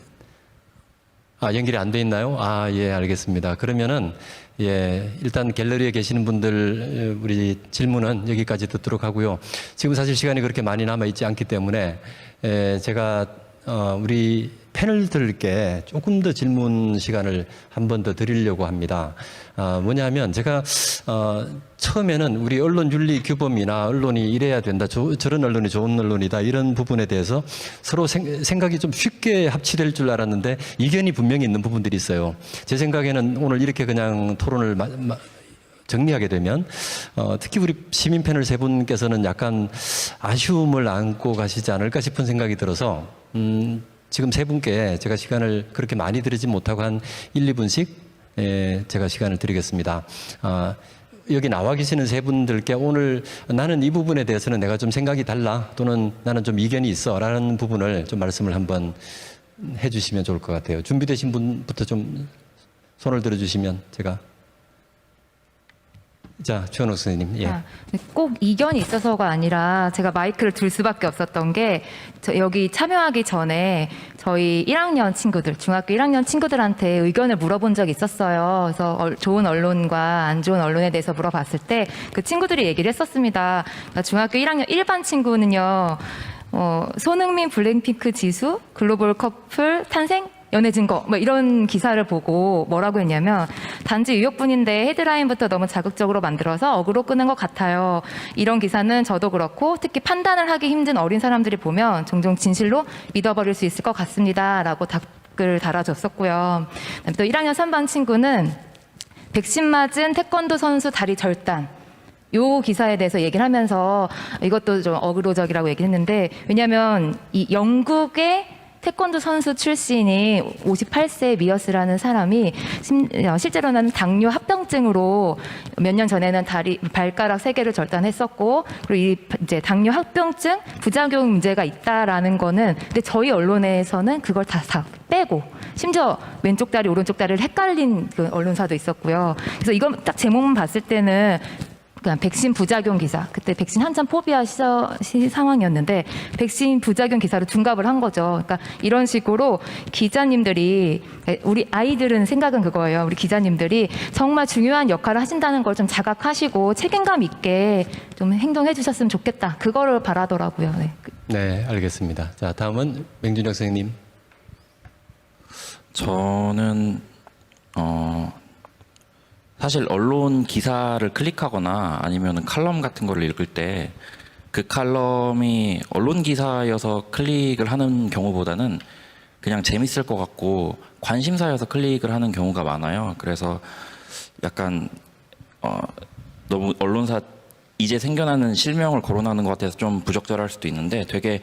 연결이 안 돼 있나요? 예, 알겠습니다. 그러면은 일단 갤러리에 계시는 분들 우리 질문은 여기까지 듣도록 하고요. 지금 사실 시간이 그렇게 많이 남아 있지 않기 때문에 제가 우리 패널들께 조금 더 질문 시간을 한 번 더 드리려고 합니다. 뭐냐면 제가 처음에는 우리 언론윤리규범이나 언론이 이래야 된다, 저런 언론이 좋은 언론이다 이런 부분에 대해서 서로 생각이 좀 쉽게 합치될 줄 알았는데 이견이 분명히 있는 부분들이 있어요. 제 생각에는 오늘 이렇게 그냥 토론을 정리하게 되면 특히 우리 시민 패널 세 분께서는 약간 아쉬움을 안고 가시지 않을까 싶은 생각이 들어서 지금 세 분께 제가 시간을 그렇게 많이 드리지 못하고 한 1, 2분씩 제가 시간을 드리겠습니다. 여기 나와 계시는 세 분들께 오늘 나는 이 부분에 대해서는 내가 좀 생각이 달라 또는 나는 좀 이견이 있어 라는 부분을 좀 말씀을 한번 해주시면 좋을 것 같아요. 준비되신 분부터 좀 손을 들어주시면 제가. 자, 최원옥 선생님. 꼭 이견이 있어서가 아니라 제가 마이크를 들 수밖에 없었던 게 여기 참여하기 전에 저희 1학년 친구들, 중학교 1학년 친구들한테 의견을 물어본 적이 있었어요. 그래서 좋은 언론과 안 좋은 언론에 대해서 물어봤을 때 그 친구들이 얘기를 했었습니다. 그러니까 중학교 1학년 일반 친구는요, 손흥민 블랙핑크 지수, 글로벌 커플 탄생, 연애 증거 뭐 이런 기사를 보고 뭐라고 했냐면 단지 의혹뿐인데 헤드라인부터 너무 자극적으로 만들어서 어그로 끄는 것 같아요. 이런 기사는 저도 그렇고 특히 판단을 하기 힘든 어린 사람들이 보면 종종 진실로 믿어버릴 수 있을 것 같습니다. 라고 댓글 달아줬었고요. 또 1학년 3반 친구는 백신 맞은 태권도 선수 다리 절단 요 기사에 대해서 얘기를 하면서 이것도 좀 어그로적이라고 얘기를 했는데 왜냐하면 이 영국의 태권도 선수 출신이 58세 미어스라는 사람이 실제로는 당뇨 합병증으로 몇 년 전에는 발가락 3개를 절단했었고 그리고 이제 당뇨 합병증 부작용 문제가 있다라는 거는 근데 저희 언론에서는 그걸 다 빼고 심지어 왼쪽 다리 오른쪽 다리를 헷갈린 그 언론사도 있었고요. 그래서 이거 딱 제목만 봤을 때는 그냥 백신 부작용 기사, 그때 백신 한참 포비아 상황이었는데 백신 부작용 기사로 둔갑을 한 거죠. 그러니까 이런 식으로 기자님들이 우리 아이들은 생각은 그거예요. 우리 기자님들이 정말 중요한 역할을 하신다는 걸 좀 자각하시고 책임감 있게 좀 행동해 주셨으면 좋겠다. 그거를 바라더라고요. 네, 알겠습니다. 자, 다음은 맹준혁 선생님. 저는 사실 언론 기사를 클릭하거나 아니면 칼럼 같은 걸 읽을 때 그 칼럼이 언론 기사여서 클릭을 하는 경우보다는 그냥 재밌을 것 같고 관심사여서 클릭을 하는 경우가 많아요. 그래서 약간 너무 언론사 이제 생겨나는 실명을 거론하는 것 같아서 좀 부적절할 수도 있는데 되게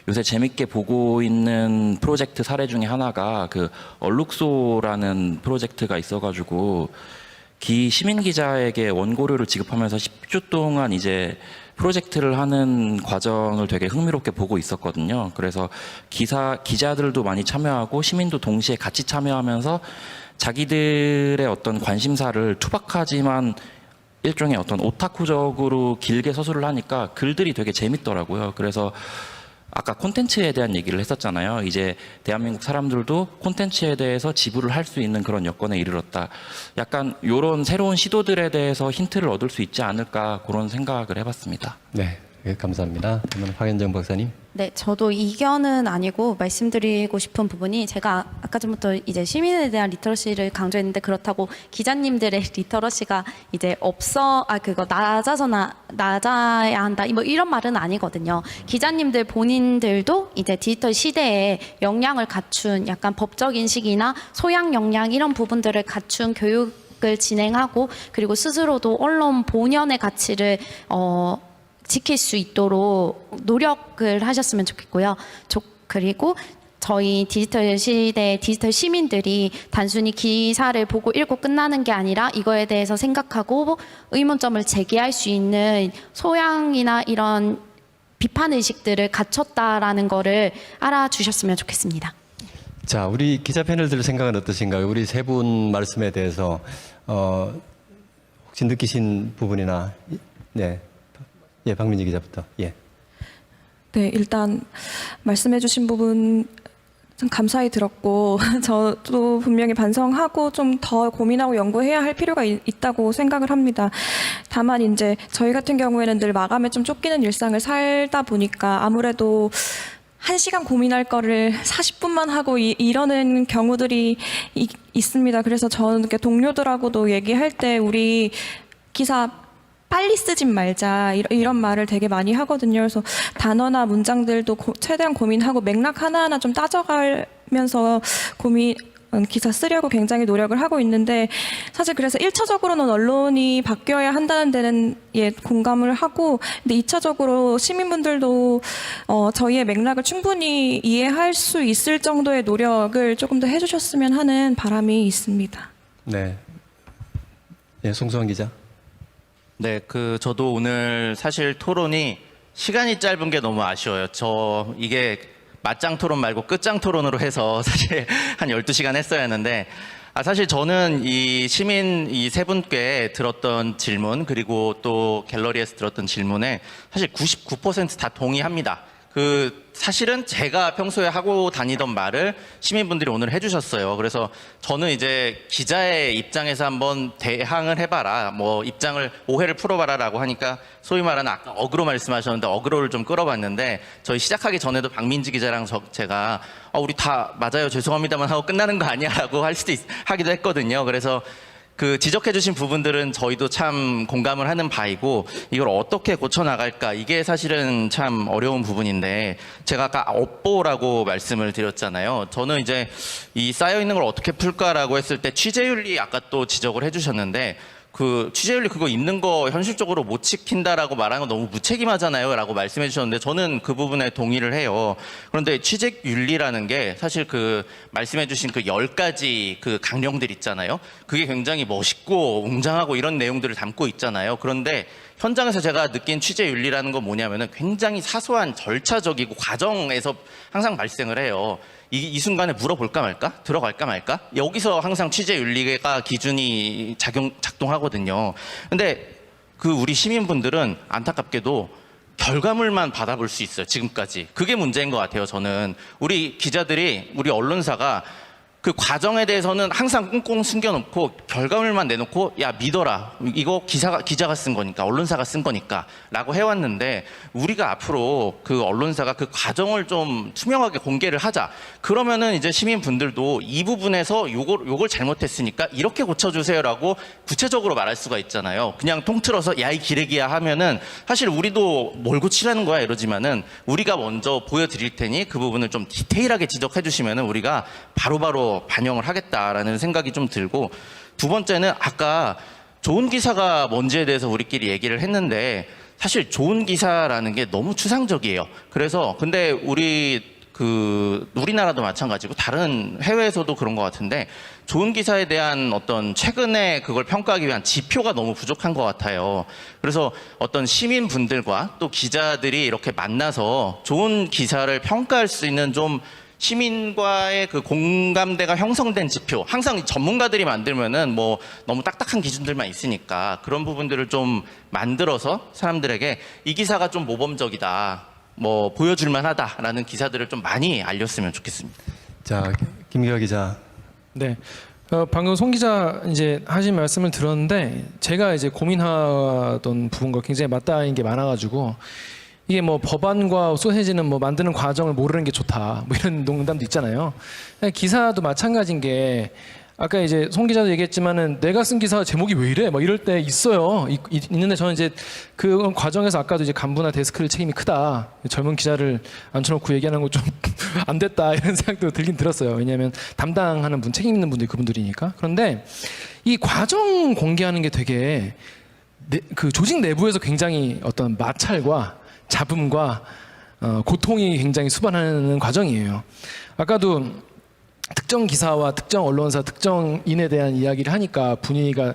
요새 재밌게 보고 있는 프로젝트 사례 중에 하나가 그 얼룩소라는 프로젝트가 있어가지고 시민 기자에게 원고료를 지급하면서 10주 동안 이제 프로젝트를 하는 과정을 되게 흥미롭게 보고 있었거든요. 그래서 기자들도 많이 참여하고 시민도 동시에 같이 참여하면서 자기들의 어떤 관심사를 투박하지만 일종의 어떤 오타쿠적으로 길게 서술을 하니까 글들이 되게 재밌더라고요. 그래서 아까 콘텐츠에 대한 얘기를 했었잖아요. 이제 대한민국 사람들도 콘텐츠에 대해서 지불을 할 수 있는 그런 여건에 이르렀다. 약간 이런 새로운 시도들에 대해서 힌트를 얻을 수 있지 않을까 그런 생각을 해봤습니다. 네, 감사합니다. 그러면 황현정 박사님. 네, 저도 이견은 아니고 말씀드리고 싶은 부분이 제가 아까 전부터 이제 시민에 대한 리터러시를 강조했는데 그렇다고 기자님들의 리터러시가 이제 그거 낮아야 한다 뭐 이런 말은 아니거든요. 기자님들 본인들도 이제 디지털 시대에 역량을 갖춘 약간 법적 인식이나 소양 역량 이런 부분들을 갖춘 교육을 진행하고 그리고 스스로도 언론 본연의 가치를 지킬 수 있도록 노력을 하셨으면 좋겠고요. 그리고 저희 디지털 시대 디지털 시민들이 단순히 기사를 보고 읽고 끝나는 게 아니라 이거에 대해서 생각하고 의문점을 제기할 수 있는 소양이나 이런 비판 의식들을 갖췄다라는 거를 알아주셨으면 좋겠습니다. 자, 우리 기자 패널들 생각은 어떠신가요? 우리 세 분 말씀에 대해서 혹시 느끼신 부분이나 네. 예, 박민지 기자부터. 예. 네, 일단 말씀해주신 부분 참 감사히 들었고 저도 분명히 반성하고 좀 더 고민하고 연구해야 할 필요가 있다고 생각을 합니다. 다만 이제 저희 같은 경우에는 늘 마감에 좀 쫓기는 일상을 살다 보니까 아무래도 1시간 고민할 거를 40분만 하고 이러는 경우들이 있습니다. 그래서 저는 이렇게 동료들하고도 얘기할 때 우리 기사 빨리 쓰진 말자 이런 말을 되게 많이 하거든요. 그래서 단어나 문장들도 최대한 고민하고 맥락 하나하나 좀 따져가면서 기사 쓰려고 굉장히 노력을 하고 있는데 사실 그래서 1차적으로는 언론이 바뀌어야 한다는 데는 공감을 하고 근데 2차적으로 시민분들도 저희의 맥락을 충분히 이해할 수 있을 정도의 노력을 조금 더 해주셨으면 하는 바람이 있습니다. 네. 예, 송수환 기자. 네, 저도 오늘 사실 토론이 시간이 짧은 게 너무 아쉬워요. 이게 맞짱 토론 말고 끝장 토론으로 해서 사실 한 12시간 했어야 했는데, 사실 저는 이 시민 이 세 분께 들었던 질문, 그리고 또 갤러리에서 들었던 질문에 사실 99% 다 동의합니다. 사실은 제가 평소에 하고 다니던 말을 시민분들이 오늘 해주셨어요. 그래서 저는 이제 기자의 입장에서 한번 대항을 해봐라, 오해를 풀어봐라라고 하니까 소위 말하는 아까 어그로 말씀하셨는데 어그로를 좀 끌어봤는데 저희 시작하기 전에도 박민지 기자랑 제가 우리 다 맞아요 죄송합니다만 하고 끝나는 거 아니야라고 하기도 했거든요. 그래서 지적해주신 부분들은 저희도 참 공감을 하는 바이고 이걸 어떻게 고쳐나갈까 이게 사실은 참 어려운 부분인데 제가 아까 업보라고 말씀을 드렸잖아요. 저는 이제 이 쌓여있는 걸 어떻게 풀까라고 했을 때 취재윤리 아까 또 지적을 해주셨는데 취재윤리 그거 있는 거 현실적으로 못 지킨다라고 말하는 거 너무 무책임하잖아요 라고 말씀해 주셨는데 저는 그 부분에 동의를 해요. 그런데 취재윤리라는 게 사실 말씀해 주신 10가지 강령들 있잖아요. 그게 굉장히 멋있고 웅장하고 이런 내용들을 담고 있잖아요. 그런데 현장에서 제가 느낀 취재윤리라는 건 뭐냐면은 굉장히 사소한 절차적이고 과정에서 항상 발생을 해요. 이 순간에 물어볼까 말까? 들어갈까 말까? 여기서 항상 취재윤리가 기준이 작동하거든요. 근데 우리 시민분들은 안타깝게도 결과물만 받아볼 수 있어요. 지금까지. 그게 문제인 것 같아요. 저는. 우리 기자들이, 우리 언론사가 과정에 대해서는 항상 꽁꽁 숨겨놓고 결과물만 내놓고 야 믿어라 이거 기자가 쓴 거니까 언론사가 쓴 거니까 라고 해왔는데 우리가 앞으로 언론사가 과정을 좀 투명하게 공개를 하자. 그러면은 이제 시민분들도 이 부분에서 요걸 잘못했으니까 이렇게 고쳐주세요라고 구체적으로 말할 수가 있잖아요. 그냥 통틀어서 야 이 기레기야 하면은 사실 우리도 뭘 고치라는 거야 이러지만은 우리가 먼저 보여드릴 테니 그 부분을 좀 디테일하게 지적해 주시면은 우리가 바로바로 반영을 하겠다라는 생각이 좀 들고 두 번째는 아까 좋은 기사가 뭔지에 대해서 우리끼리 얘기를 했는데 사실 좋은 기사라는 게 너무 추상적이에요. 그래서 근데 우리나라도 마찬가지고 다른 해외에서도 그런 것 같은데 좋은 기사에 대한 어떤 최근에 그걸 평가하기 위한 지표가 너무 부족한 것 같아요. 그래서 어떤 시민분들과 또 기자들이 이렇게 만나서 좋은 기사를 평가할 수 있는 좀 시민과의 공감대가 형성된 지표, 항상 전문가들이 만들면은 너무 딱딱한 기준들만 있으니까 그런 부분들을 좀 만들어서 사람들에게 이 기사가 좀 모범적이다, 보여줄만 하다라는 기사들을 좀 많이 알렸으면 좋겠습니다. 자, 김기화 기자. 네. 방금 송 기자 이제 하신 말씀을 들었는데 제가 이제 고민하던 부분과 굉장히 맞닿는 게 많아가지고 이게 법안과 소세지는 만드는 과정을 모르는 게 좋다 이런 농담도 있잖아요. 기사도 마찬가지인 게 아까 이제 송 기자도 얘기했지만은 내가 쓴 기사 제목이 왜 이래? 이럴 때 있어요. 있는데 저는 이제 그 과정에서 아까도 이제 간부나 데스크를 책임이 크다. 젊은 기자를 앉혀놓고 얘기하는 거 좀 안 됐다 이런 생각도 들긴 들었어요. 왜냐하면 담당하는 책임 있는 분들이 그분들이니까. 그런데 이 과정 공개하는 게 되게 조직 내부에서 굉장히 어떤 마찰과 잡음과 고통이 굉장히 수반하는 과정이에요. 아까도 특정 기사와 특정 언론사, 특정인에 대한 이야기를 하니까 분위기가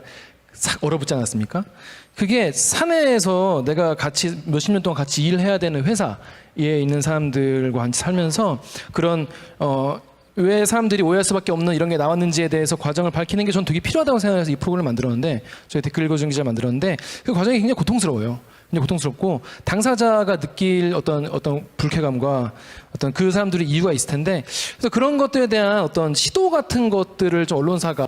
싹 얼어붙지 않았습니까? 그게 사내에서 내가 같이 몇십 년 동안 같이 일해야 되는 회사에 있는 사람들과 같이 살면서 그런 왜 사람들이 오해할 수밖에 없는 이런 게 나왔는지에 대해서 과정을 밝히는 게 전 되게 필요하다고 생각해서 이 프로그램을 만들었는데, 저희 댓글 읽어주는 기자 만들었는데, 그 과정이 굉장히 고통스러워요. 굉장히 고통스럽고 당사자가 느낄 어떤 불쾌감과 어떤 그 사람들의 이유가 있을 텐데, 그래서 그런 것들에 대한 어떤 시도 같은 것들을 좀 언론사가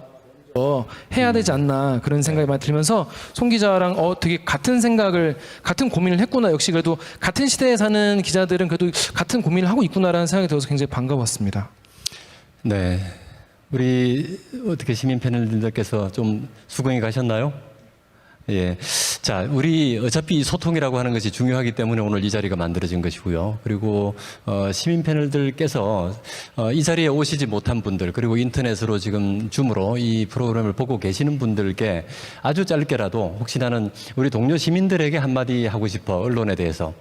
해야 되지 않나 그런 생각이 많이 들면서 송 기자랑 되게 같은 고민을 했구나. 역시 그래도 같은 시대에 사는 기자들은 그래도 같은 고민을 하고 있구나라는 생각이 들어서 굉장히 반가웠습니다. 네. 우리 어떻게 시민 패널들께서 좀 수긍이 가셨나요? 예. 자, 우리 어차피 소통이라고 하는 것이 중요하기 때문에 오늘 이 자리가 만들어진 것이고요. 그리고 시민 패널들께서 이 자리에 오시지 못한 분들, 그리고 인터넷으로 지금 줌으로 이 프로그램을 보고 계시는 분들께 아주 짧게라도 혹시나는 우리 동료 시민들에게 한마디 하고 싶어, 언론에 대해서.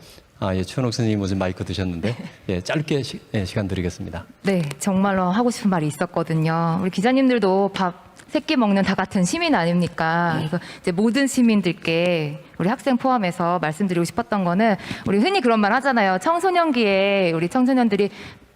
예, 최원옥 선생님 무슨 마이크 드셨는데, 예, 짧게 시간 드리겠습니다. 네, 정말로 하고 싶은 말이 있었거든요. 우리 기자님들도 밥 새끼 먹는 다 같은 시민 아닙니까? 그래서 이제 모든 시민들께 우리 학생 포함해서 말씀드리고 싶었던 거는, 우리 흔히 그런 말 하잖아요. 청소년기에 우리 청소년들이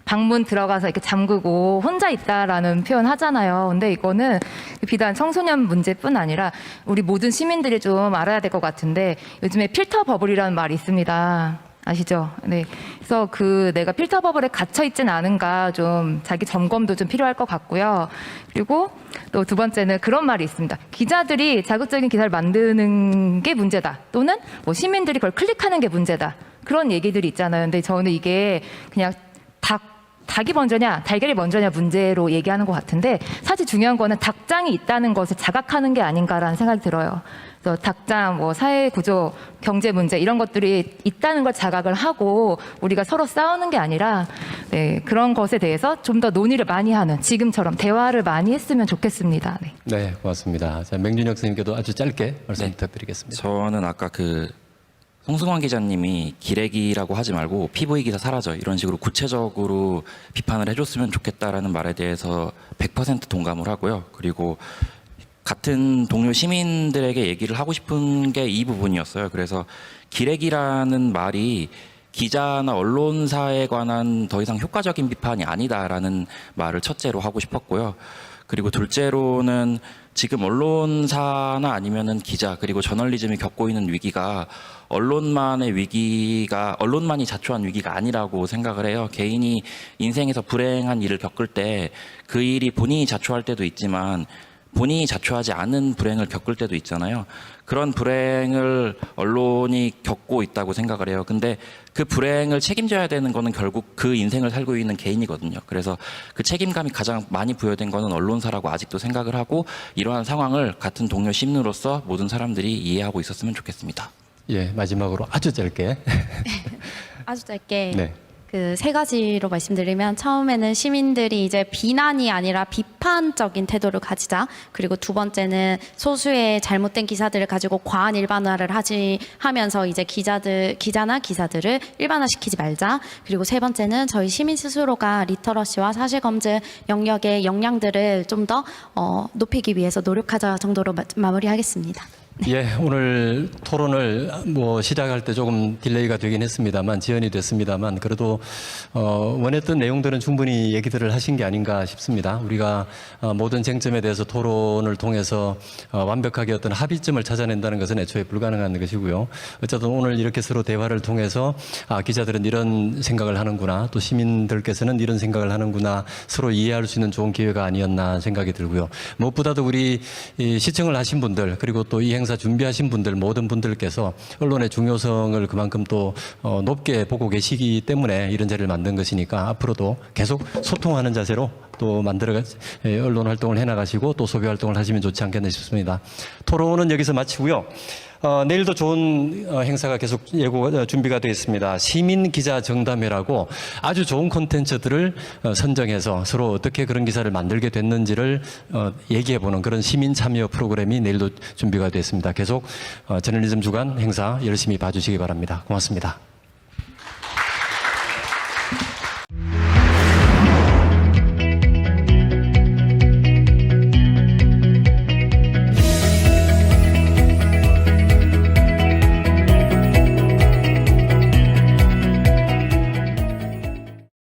방문 들어가서 이렇게 잠그고 혼자 있다라는 표현 하잖아요. 근데 이거는 비단 청소년 문제뿐 아니라 우리 모든 시민들이 좀 알아야 될 것 같은데, 요즘에 필터 버블이라는 말이 있습니다. 아시죠? 네. 그래서 내가 필터 버블에 갇혀 있진 않은가 좀 자기 점검도 좀 필요할 것 같고요. 그리고 또 두 번째는 그런 말이 있습니다. 기자들이 자극적인 기사를 만드는 게 문제다. 또는 뭐 시민들이 그걸 클릭하는 게 문제다. 그런 얘기들이 있잖아요. 근데 저는 이게 그냥 닭이 먼저냐 달걀이 먼저냐 문제로 얘기하는 것 같은데, 사실 중요한 거는 닭장이 있다는 것을 자각하는 게 아닌가라는 생각이 들어요. 그래서 닭장, 뭐 사회 구조, 경제 문제 이런 것들이 있다는 걸 자각을 하고 우리가 서로 싸우는 게 아니라, 네, 그런 것에 대해서 좀 더 논의를 많이 하는, 지금처럼 대화를 많이 했으면 좋겠습니다. 네, 네, 고맙습니다. 자, 맹준혁 선생님께도 아주 짧게 말씀 부탁드리겠습니다. 저는 아까 송승환 기자님이 기레기라고 하지 말고 PV 기사 사라져 이런 식으로 구체적으로 비판을 해줬으면 좋겠다라는 말에 대해서 100% 동감을 하고요. 그리고 같은 동료 시민들에게 얘기를 하고 싶은 게 이 부분이었어요. 그래서 기레기라는 말이 기자나 언론사에 관한 더 이상 효과적인 비판이 아니다라는 말을 첫째로 하고 싶었고요. 그리고 둘째로는 지금 언론사나 아니면은 기자 그리고 저널리즘이 겪고 있는 위기가 언론만이 자초한 위기가 아니라고 생각을 해요. 개인이 인생에서 불행한 일을 겪을 때 그 일이 본인이 자초할 때도 있지만 본인이 자초하지 않은 불행을 겪을 때도 있잖아요. 그런 불행을 언론이 겪고 있다고 생각을 해요. 근데 그 불행을 책임져야 되는 거는 결국 그 인생을 살고 있는 개인이거든요. 그래서 그 책임감이 가장 많이 부여된 거는 언론사라고 아직도 생각을 하고, 이러한 상황을 같은 동료 시민으로서 모든 사람들이 이해하고 있었으면 좋겠습니다. 예, 마지막으로 아주 짧게. 아주 짧게. 네. 그 세 가지로 말씀드리면, 처음에는 시민들이 이제 비난이 아니라 비판적인 태도를 가지자. 그리고 두 번째는 소수의 잘못된 기사들을 가지고 과한 일반화를 하면서 이제 기자나 기사들을 일반화시키지 말자. 그리고 세 번째는 저희 시민 스스로가 리터러시와 사실검증 영역의 역량들을 좀 더 높이기 위해서 노력하자 정도로 마무리하겠습니다. 예, 오늘 토론을 시작할 때 조금 딜레이가 되긴 했습니다만, 지연이 됐습니다만, 그래도 원했던 내용들은 충분히 얘기들을 하신 게 아닌가 싶습니다. 우리가 모든 쟁점에 대해서 토론을 통해서 완벽하게 어떤 합의점을 찾아낸다는 것은 애초에 불가능한 것이고요. 어쨌든 오늘 이렇게 서로 대화를 통해서 기자들은 이런 생각을 하는구나, 또 시민들께서는 이런 생각을 하는구나, 서로 이해할 수 있는 좋은 기회가 아니었나 생각이 들고요. 무엇보다도 우리 시청을 하신 분들, 그리고 또 이 행사 준비하신 분들, 모든 분들께서 언론의 중요성을 그만큼 또 높게 보고 계시기 때문에 이런 자리를 만든 것이니까, 앞으로도 계속 소통하는 자세로 또 언론 활동을 해나가시고 또 소비 활동을 하시면 좋지 않겠나 싶습니다. 토론은 여기서 마치고요. 내일도 좋은 행사가 계속 준비가 되어 있습니다. 시민 기자 정담회라고 아주 좋은 콘텐츠들을 선정해서 서로 어떻게 그런 기사를 만들게 됐는지를 얘기해보는 그런 시민 참여 프로그램이 내일도 준비가 되어 있습니다. 계속 저널리즘 주간 행사 열심히 봐주시기 바랍니다. 고맙습니다.